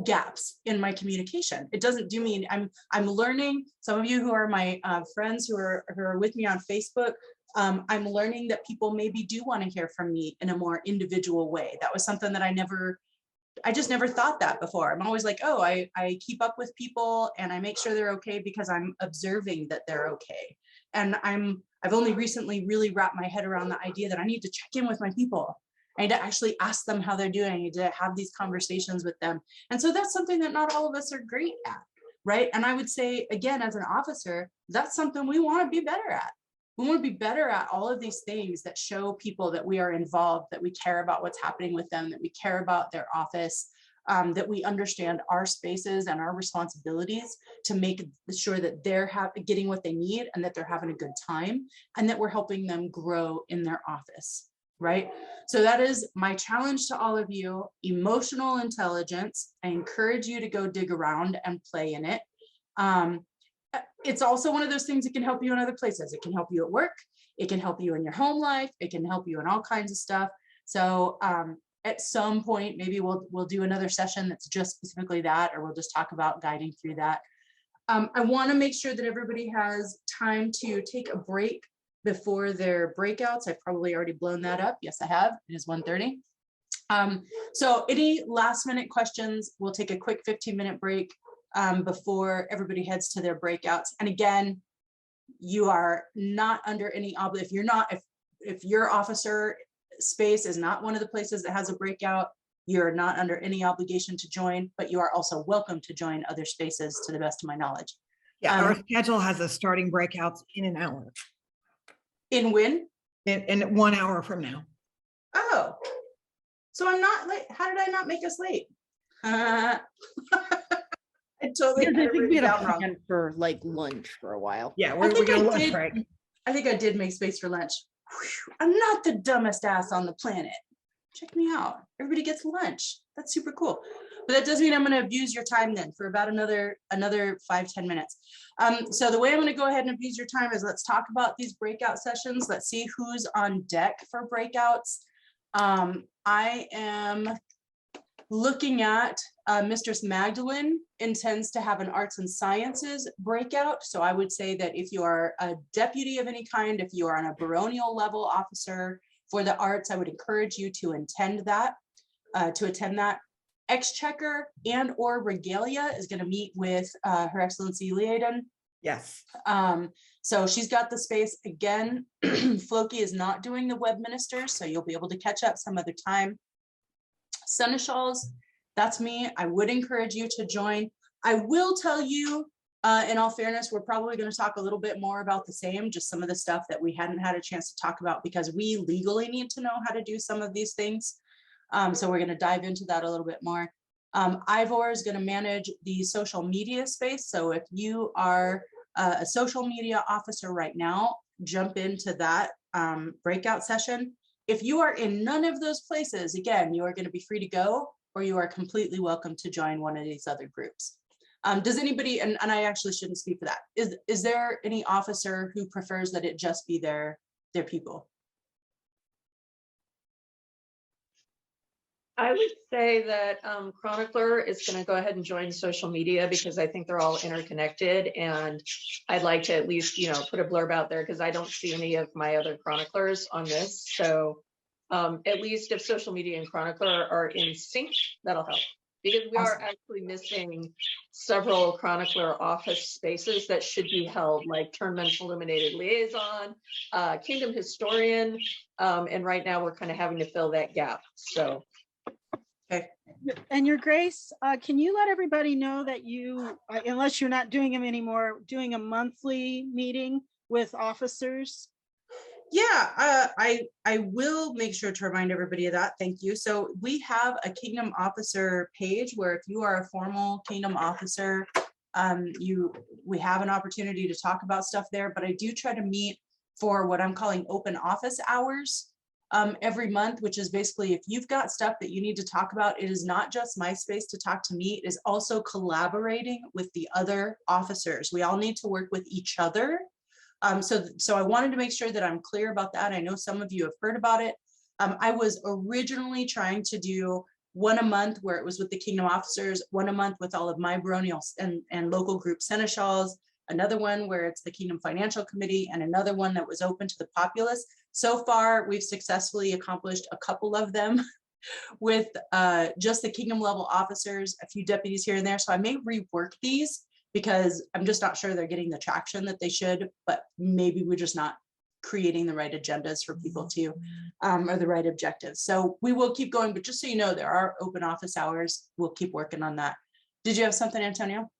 [SPEAKER 1] gaps in my communication. It doesn't do me. I'm learning. Some of you who are my friends who are with me on Facebook, I'm learning that people maybe do want to hear from me in a more individual way. That was something that I just never thought that before. I'm always like, oh, I keep up with people and I make sure they're okay because I'm observing that they're okay. And I've only recently really wrapped my head around the idea that I need to check in with my people. I need to actually ask them how they're doing. I need to have these conversations with them. And so that's something that not all of us are great at, right? And I would say, again, as an officer, that's something we want to be better at. We want to be better at all of these things that show people that we are involved, that we care about what's happening with them, that we care about their office, that we understand our spaces and our responsibilities to make sure that they're getting what they need and that they're having a good time and that we're helping them grow in their office, right? So that is my challenge to all of you, emotional intelligence. I encourage you to go dig around and play in it. It's also one of those things that can help you in other places. It can help you at work. It can help you in your home life. It can help you in all kinds of stuff. So at some point, maybe we'll do another session that's just specifically that, or we'll just talk about guiding through that. I want to make sure that everybody has time to take a break before their breakouts. I've probably already blown that up. Yes, I have. It is 1:30. So any last minute questions, we'll take a quick 15-minute break before everybody heads to their breakouts. And again, you are not under any obligation. If your officer space is not one of the places that has a breakout, you're not under any obligation to join, but you are also welcome to join other spaces to the best of my knowledge.
[SPEAKER 9] Yeah, our schedule has us starting breakouts in an hour.
[SPEAKER 1] In when?
[SPEAKER 9] In 1 hour from now.
[SPEAKER 1] Oh, so I'm not late. How did I not make us late? I totally
[SPEAKER 8] Because I think we had a
[SPEAKER 1] wrong.
[SPEAKER 8] plan for like lunch for a while.
[SPEAKER 9] Yeah, we got a lunch break.
[SPEAKER 1] I think I did make space for lunch. Whew, I'm not the dumbest ass on the planet. Check me out. Everybody gets lunch. That's super cool. But that does mean I'm going to abuse your time then for about another 5-10 minutes. So the way I'm going to go ahead and abuse your time is let's talk about these breakout sessions. Let's see who's on deck for breakouts. I am looking at Mistress Magdalene intends to have an arts and sciences breakout. So I would say that if you are a deputy of any kind, if you are on a baronial level officer for the arts, I would encourage you to attend that. Exchequer and or Regalia is going to meet with Her Excellency Leaden.
[SPEAKER 9] Yes.
[SPEAKER 1] So she's got the space again. Floki is not doing the web minister, so you'll be able to catch up some other time. Seneschals, that's me. I would encourage you to join. I will tell you, in all fairness, we're probably going to talk a little bit more about the same, just some of the stuff that we hadn't had a chance to talk about because we legally need to know how to do some of these things. So we're going to dive into that a little bit more. Ivor is going to manage the social media space. So if you are a social media officer right now, jump into that breakout session. If you are in none of those places, again, you are going to be free to go, or you are completely welcome to join one of these other groups. Does anybody, and I actually shouldn't speak for that, is there any officer who prefers that it just be their people?
[SPEAKER 12] I would say that Chronicler is going to go ahead and join social media because I think they're all interconnected, and I'd like to at least, put a blurb out there because I don't see any of my other chroniclers on this. So at least if social media and Chronicler are in sync, that'll help, because we are actually missing several Chronicler office spaces that should be held, like Tournament Illuminated Liaison, Kingdom Historian, and right now we're kind of having to fill that gap. So.
[SPEAKER 1] Okay.
[SPEAKER 3] And Your Grace, can you let everybody know that you, unless you're not doing them anymore, doing a monthly meeting with officers?
[SPEAKER 1] Yeah, I will make sure to remind everybody of that. Thank you. So we have a Kingdom Officer page where if you are a formal Kingdom Officer, we have an opportunity to talk about stuff there, but I do try to meet for what I'm calling open office hours every month, which is basically if you've got stuff that you need to talk about, it is not just my space to talk to me, it is also collaborating with the other officers. We all need to work with each other. So I wanted to make sure that I'm clear about that. I know some of you have heard about it. I was originally trying to do one a month where it was with the Kingdom officers, one a month with all of my baronial and local group seneschals, another one where it's the Kingdom Financial Committee, and another one that was open to the populace. So far, we've successfully accomplished a couple of them with just the Kingdom level officers, a few deputies here and there. So I may rework these because I'm just not sure they're getting the traction that they should, but maybe we're just not creating the right agendas for people to, or the right objectives. So we will keep going, but just so you know, there are open office hours. We'll keep working on that. Did you have something, Antonio?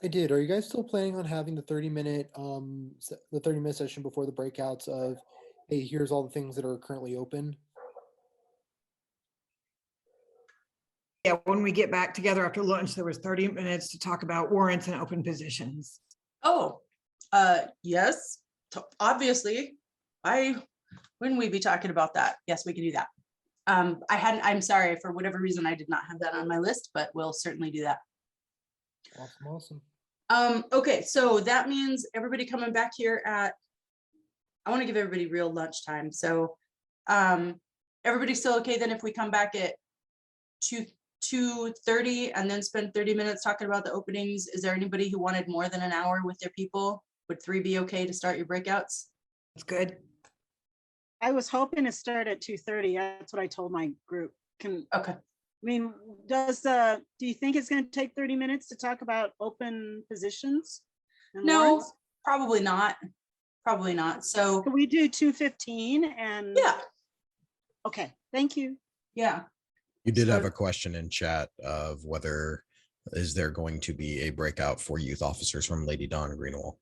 [SPEAKER 5] I did. Are you guys still planning on having the 30-minute session before the breakouts of, hey, here's all the things that are currently open?
[SPEAKER 9] Yeah, when we get back together after lunch, there was 30 minutes to talk about warrants and open positions.
[SPEAKER 1] Oh, yes, obviously. Why wouldn't we be talking about that? Yes, we can do that. I'm sorry, for whatever reason, I did not have that on my list, but we'll certainly do that.
[SPEAKER 5] Awesome.
[SPEAKER 1] Okay, so that means everybody coming back here at, I want to give everybody real lunchtime. So everybody's still okay then if we come back at 2:30 and then spend 30 minutes talking about the openings? Is there anybody who wanted more than an hour with their people? Would 3 be okay to start your breakouts?
[SPEAKER 9] That's good.
[SPEAKER 3] I was hoping to start at 2:30. That's what I told my group.
[SPEAKER 1] Okay.
[SPEAKER 3] I mean, do you think it's going to take 30 minutes to talk about open positions?
[SPEAKER 1] No,
[SPEAKER 3] warrants?
[SPEAKER 1] probably not. Probably not. So
[SPEAKER 3] can we do 2:15 and?
[SPEAKER 1] Yeah.
[SPEAKER 3] Okay, thank you.
[SPEAKER 1] Yeah.
[SPEAKER 19] You did have a question in chat of whether is there going to be a breakout for youth officers from Lady Dawn Greenwell?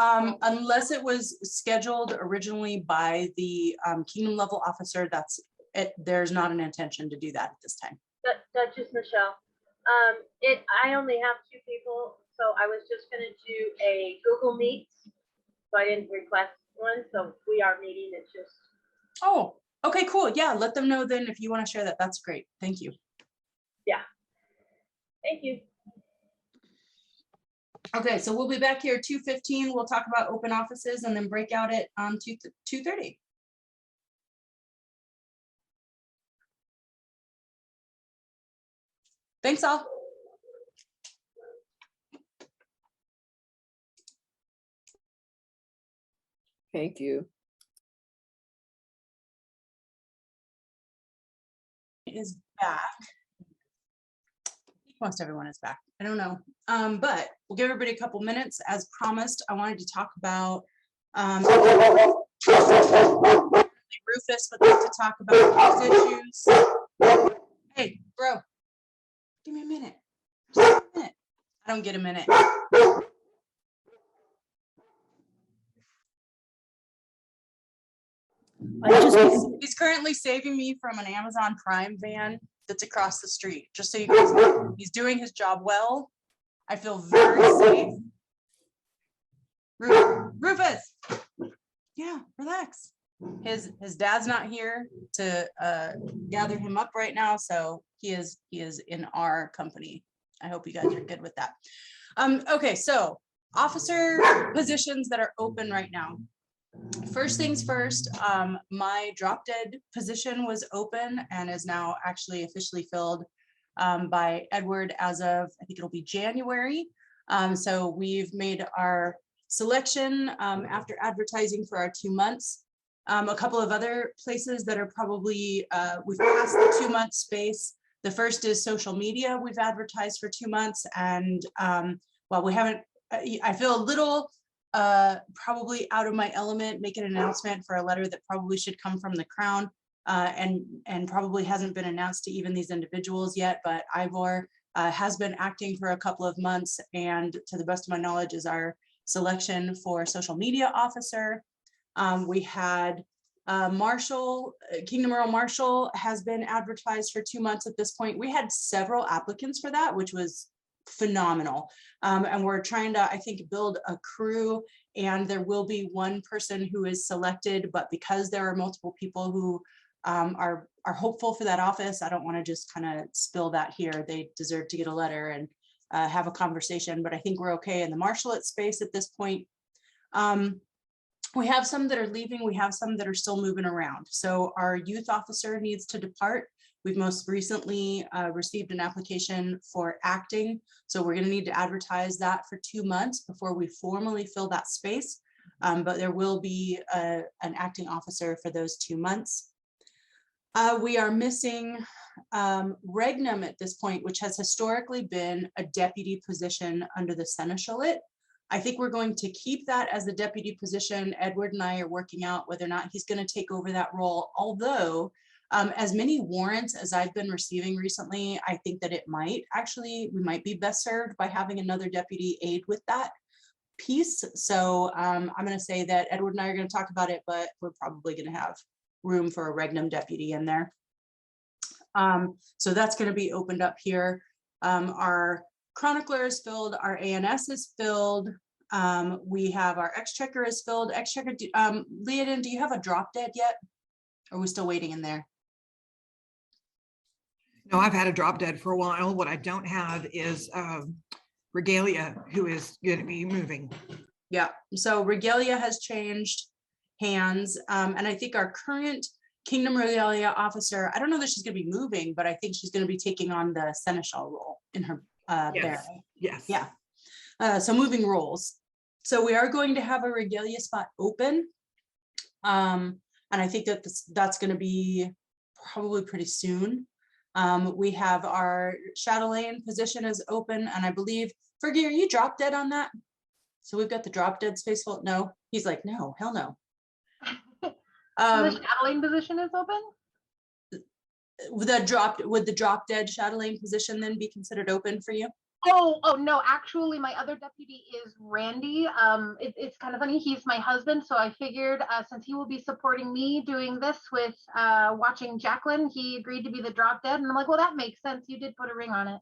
[SPEAKER 1] Unless it was scheduled originally by the Kingdom level officer, that's it. There's not an intention to do that at this time.
[SPEAKER 2] Duchess Michelle, I only have 2 people, so I was just going to do a Google Meet, so I didn't request one. So we are meeting. It's just.
[SPEAKER 1] Oh, okay, cool. Yeah, let them know then if you want to share that. That's great. Thank you.
[SPEAKER 2] Yeah. Thank you.
[SPEAKER 1] Okay, so we'll be back here 2:15. We'll talk about open offices and then break out at 2:30. Thanks all.
[SPEAKER 12] Thank you.
[SPEAKER 1] is back. Most everyone is back. I don't know. But we'll give everybody a couple minutes. As promised, I wanted to talk about Rufus would like to talk about these issues. Hey, bro, give me a minute. Just a minute. I don't get a minute. He's currently saving me from an Amazon Prime van that's across the street. Just so you guys know, he's doing his job well. I feel very safe. Rufus, yeah, relax. His dad's not here to gather him up right now, so he is in our company. I hope you guys are good with that. Okay, so officer positions that are open right now. First things first, my drop dead position was open and is now actually officially filled by Edward as of, I think it'll be January. So we've made our selection after advertising for our 2 months. A couple of other places that are probably, we've passed the 2 month space. The first is social media. We've advertised for 2 months, and while we haven't, I feel a little probably out of my element making an announcement for a letter that probably should come from the Crown and probably hasn't been announced to even these individuals yet, but Ivor has been acting for a couple of months, and to the best of my knowledge is our selection for social media officer. We had Marshall, Kingdom Earl Marshall has been advertised for 2 months at this point. We had several applicants for that, which was phenomenal. And we're trying to, I think, build a crew, and there will be one person who is selected, but because there are multiple people who are hopeful for that office, I don't want to just kind of spill that here. They deserve to get a letter and have a conversation, but I think we're okay in the marshalate space at this point. We have some that are leaving. We have some that are still moving around. So our youth officer needs to depart. We've most recently received an application for acting. So we're going to need to advertise that for 2 months before we formally fill that space. But there will be an acting officer for those 2 months. We are missing regnum at this point, which has historically been a deputy position under the seneschalate. I think we're going to keep that as the deputy position. Edward and I are working out whether or not he's going to take over that role. Although, as many warrants as I've been receiving recently, I think that it might actually, we might be best served by having another deputy aid with that piece. So I'm going to say that Edward and I are going to talk about it, but we're probably going to have room for a regnum deputy in there. So that's going to be opened up here. Our chronicler is filled, our ANS is filled. We have our exchequer is filled. Exchequer, Leodin, do you have a drop dead yet? Or are we still waiting in there?
[SPEAKER 9] No, I've had a drop dead for a while. What I don't have is Regalia, who is going to be moving.
[SPEAKER 1] Yeah, so Regalia has changed hands. And I think our current Kingdom Regalia officer, I don't know that she's going to be moving, but I think she's going to be taking on the seneschal role in her barony.
[SPEAKER 9] Yes.
[SPEAKER 1] Yeah. So moving roles. So we are going to have a Regalia spot open. And I think that that's going to be probably pretty soon. We have our Chatelaine position is open, and I believe, Fergie, are you drop dead on that? So we've got the drop dead space full. No, he's like, no, hell no.
[SPEAKER 17] So the Chatelaine position is open?
[SPEAKER 1] Would the drop dead Chatelaine position then be considered open for you?
[SPEAKER 17] Oh no, actually my other deputy is Randy. It's kind of funny, he's my husband, so I figured since he will be supporting me doing this with watching Jacqueline, he agreed to be the drop dead, and I'm like, well, that makes sense, you did put a ring on it.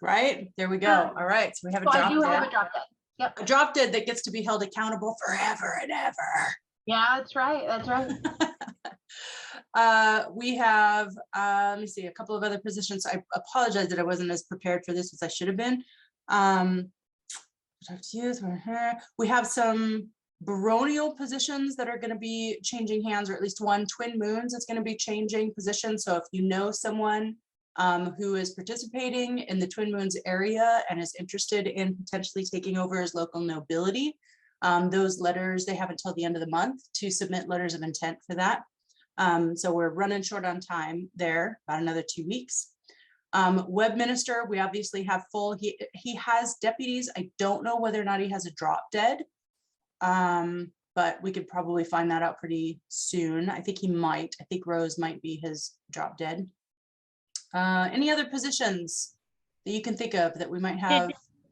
[SPEAKER 1] Right, there we go. All right, so we have a
[SPEAKER 17] So
[SPEAKER 1] drop
[SPEAKER 17] I do
[SPEAKER 1] dead.
[SPEAKER 17] have a drop dead. Yep.
[SPEAKER 1] A drop dead that gets to be held accountable forever and ever.
[SPEAKER 17] Yeah, that's right, that's right.
[SPEAKER 1] We have, let me see, a couple of other positions. I apologize that I wasn't as prepared for this as I should have been. We have some baronial positions that are going to be changing hands, or at least one. Twin Moons is going to be changing positions. So if you know someone who is participating in the Twin Moons area and is interested in potentially taking over as local nobility, those letters, they have until the end of the month to submit letters of intent for that. So we're running short on time there, about another 2 weeks. Web minister, we obviously have full, he has deputies. I don't know whether or not he has a drop dead. But we could probably find that out pretty soon. I think he might. I think Rose might be his drop dead. Any other positions that you can think of that we might have?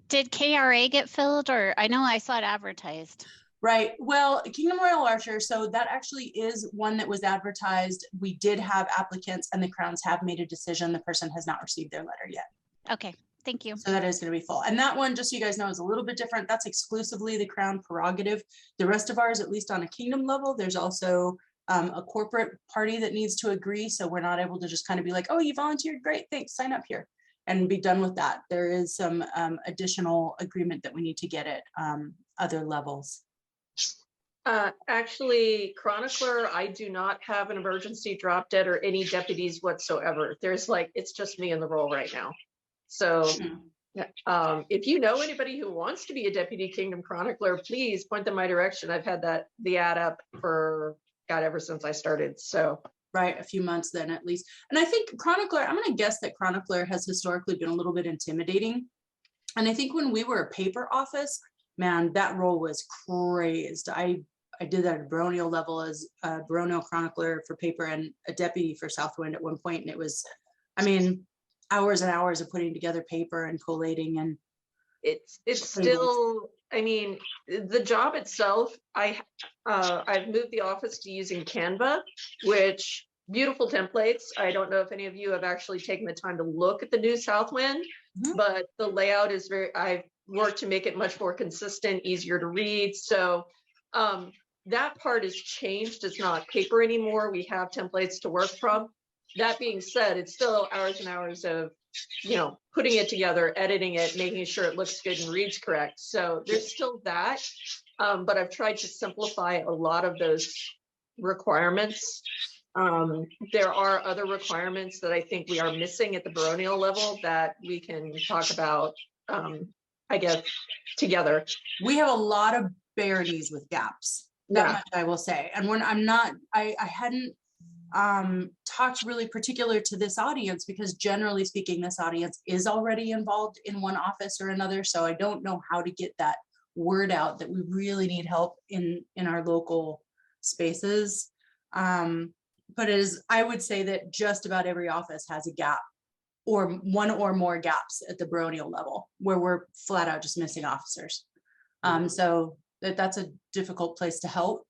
[SPEAKER 20] Did KRA get filled, or I know I saw it advertised?
[SPEAKER 1] Right. Well, Kingdom Royal Archer, so that actually is one that was advertised. We did have applicants and the Crowns have made a decision. The person has not received their letter yet.
[SPEAKER 20] Okay, thank you.
[SPEAKER 1] So that is going to be full. And that one, just so you guys know, is a little bit different. That's exclusively the Crown prerogative. The rest of ours, at least on a kingdom level, there's also a corporate party that needs to agree. So we're not able to just kind of be like, oh, you volunteered, great, thanks, sign up here and be done with that. There is some additional agreement that we need to get at other levels.
[SPEAKER 12] Actually, Chronicler, I do not have an emergency drop dead or any deputies whatsoever. There's like, it's just me in the role right now. So if you know anybody who wants to be a deputy Kingdom Chronicler, please point them my direction. I've had the ad up for God ever since I started. So
[SPEAKER 1] right, a few months then at least. And I think Chronicler, I'm going to guess that Chronicler has historically been a little bit intimidating. And I think when we were a paper office, man, that role was crazed. I did that at a baronial level as a baronial chronicler for paper and a deputy for Southwind at one point. And it was, I mean, hours and hours of putting together paper and collating, and
[SPEAKER 12] it's still, I mean, the job itself, I've moved the office to using Canva, which beautiful templates. I don't know if any of you have actually taken the time to look at the new Southwind, but the layout is I've worked to make it much more consistent, easier to read. So that part has changed. It's not paper anymore. We have templates to work from. That being said, it's still hours and hours of, you know, putting it together, editing it, making sure it looks good and reads correct. So there's still that, but I've tried to simplify a lot of those requirements. There are other requirements that I think we are missing at the baronial level that we can talk about, I guess, together.
[SPEAKER 1] We have a lot of baronies with gaps. That much I will say. And when I hadn't talked really particular to this audience, because generally speaking, this audience is already involved in one office or another. So I don't know how to get that word out that we really need help in our local spaces. But I would say that just about every office has a gap, or one or more gaps at the baronial level where we're flat out just missing officers. So that's a difficult place to help.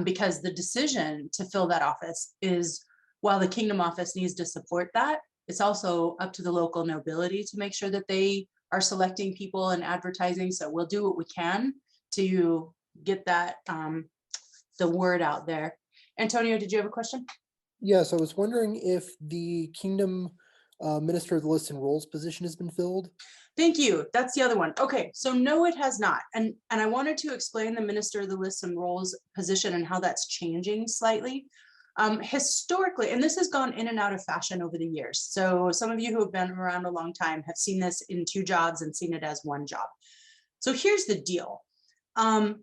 [SPEAKER 1] Because the decision to fill that office is, while the Kingdom office needs to support that, it's also up to the local nobility to make sure that they are selecting people and advertising. So we'll do what we can to get that, the word out there. Antonio, did you have a question?
[SPEAKER 5] Yes, I was wondering if the Kingdom Minister of the Lists and Rolls position has been filled.
[SPEAKER 1] Thank you. That's the other one. Okay, so no, it has not. And I wanted to explain the Minister of the Lists and Rolls position and how that's changing slightly. Historically, and this has gone in and out of fashion over the years. So some of you who have been around a long time have seen this in 2 jobs and seen it as 1 job. So here's the deal.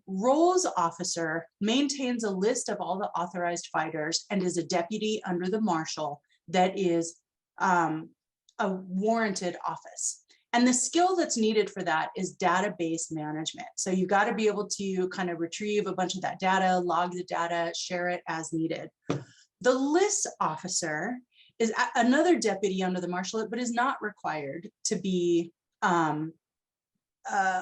[SPEAKER 1] Rolls officer maintains a list of all the authorized fighters and is a deputy under the marshal that is a warranted office. And the skill that's needed for that is database management. So you got to be able to kind of retrieve a bunch of that data, log the data, share it as needed. The list officer is another deputy under the marshal, but is not required to be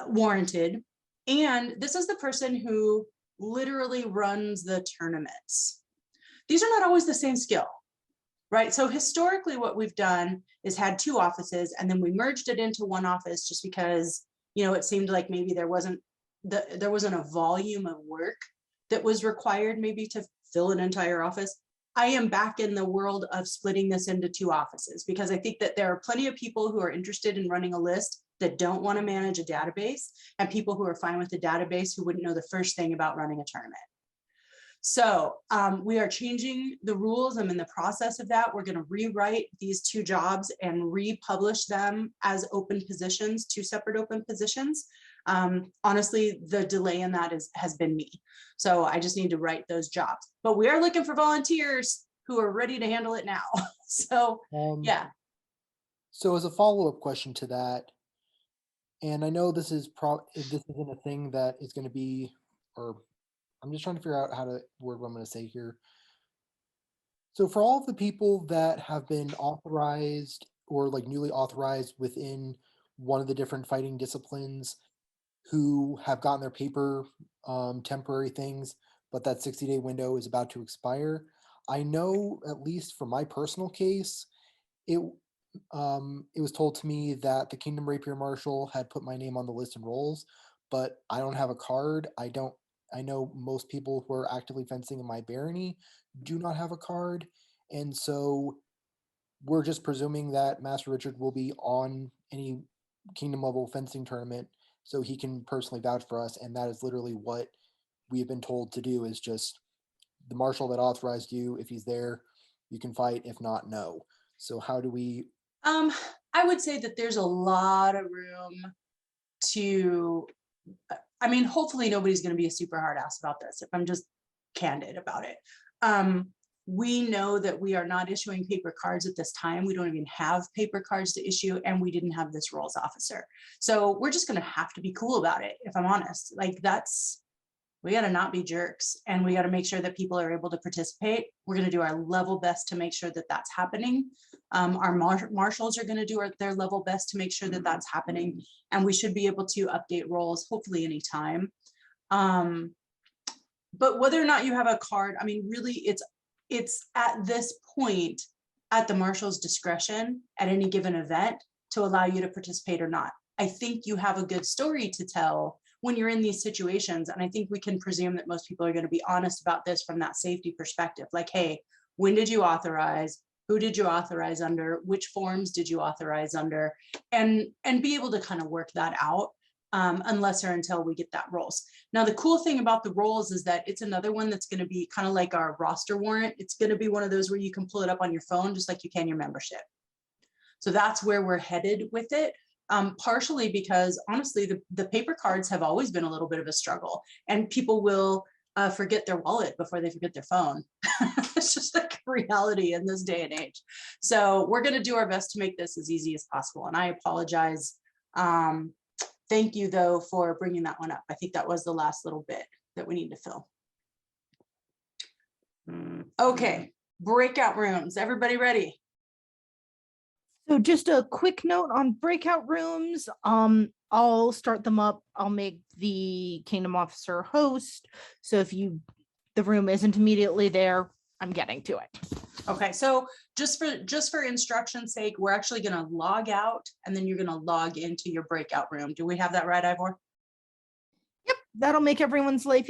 [SPEAKER 1] warranted. And this is the person who literally runs the tournaments. These are not always the same skill. Right. So historically, what we've done is had 2 offices, and then we merged it into 1 office just because, you know, it seemed like maybe there wasn't a volume of work that was required maybe to fill an entire office. I am back in the world of splitting this into 2 offices because I think that there are plenty of people who are interested in running a list that don't want to manage a database, and people who are fine with the database who wouldn't know the first thing about running a tournament. So we are changing the rules. I'm in the process of that. We're going to rewrite these 2 jobs and republish them as open positions, 2 separate open positions. Honestly, the delay in that has been me. So I just need to write those jobs. But we are looking for volunteers who are ready to handle it now. So yeah.
[SPEAKER 5] So as a follow-up question to that, and I know this isn't a thing that is going to be, or I'm just trying to figure out how to word what I'm going to say here. So for all of the people that have been authorized or like newly authorized within one of the different fighting disciplines who have gotten their paper temporary things, but that 60-day window is about to expire, I know, at least for my personal case, it was told to me that the Kingdom Rapier Marshal had put my name on the list and rolls, but I don't have a card. I know most people who are actively fencing in my barony do not have a card. And so we're just presuming that Master Richard will be on any kingdom level fencing tournament so he can personally vouch for us. And that is literally what we have been told to do, is just the marshal that authorized you, if he's there, you can fight. If not, no. So how do we?
[SPEAKER 1] I would say that there's a lot of room to, I mean, hopefully nobody's going to be a super hard ass about this, if I'm just candid about it. We know that we are not issuing paper cards at this time. We don't even have paper cards to issue, and we didn't have this roles officer. So we're just going to have to be cool about it, if I'm honest. Like, we got to not be jerks, and we got to make sure that people are able to participate. We're going to do our level best to make sure that that's happening. Our marshals are going to do their level best to make sure that that's happening, and we should be able to update roles hopefully anytime. But whether or not you have a card, I mean, really, it's at this point at the marshal's discretion at any given event to allow you to participate or not. I think you have a good story to tell when you're in these situations. And I think we can presume that most people are going to be honest about this from that safety perspective. Like, hey, when did you authorize? Who did you authorize under? Which forms did you authorize under? And be able to kind of work that out, unless or until we get that roles. Now, the cool thing about the roles is that it's another one that's going to be kind of like our roster warrant. It's going to be one of those where you can pull it up on your phone, just like you can your membership. So that's where we're headed with it. Partially because honestly, the paper cards have always been a little bit of a struggle, and people will forget their wallet before they forget their phone. It's just like reality in this day and age. So we're going to do our best to make this as easy as possible. And I apologize. Thank you, though, for bringing that one up. I think that was the last little bit that we need to fill. Okay, breakout rooms. Everybody ready?
[SPEAKER 8] So just a quick note on breakout rooms. I'll start them up. I'll make the Kingdom Officer host. So if the room isn't immediately there, I'm getting to it.
[SPEAKER 1] Okay, so just for instruction's sake, we're actually going to log out, and then you're going to log into your breakout room. Do we have that right, Ivor?
[SPEAKER 8] Yep, that'll make everyone's life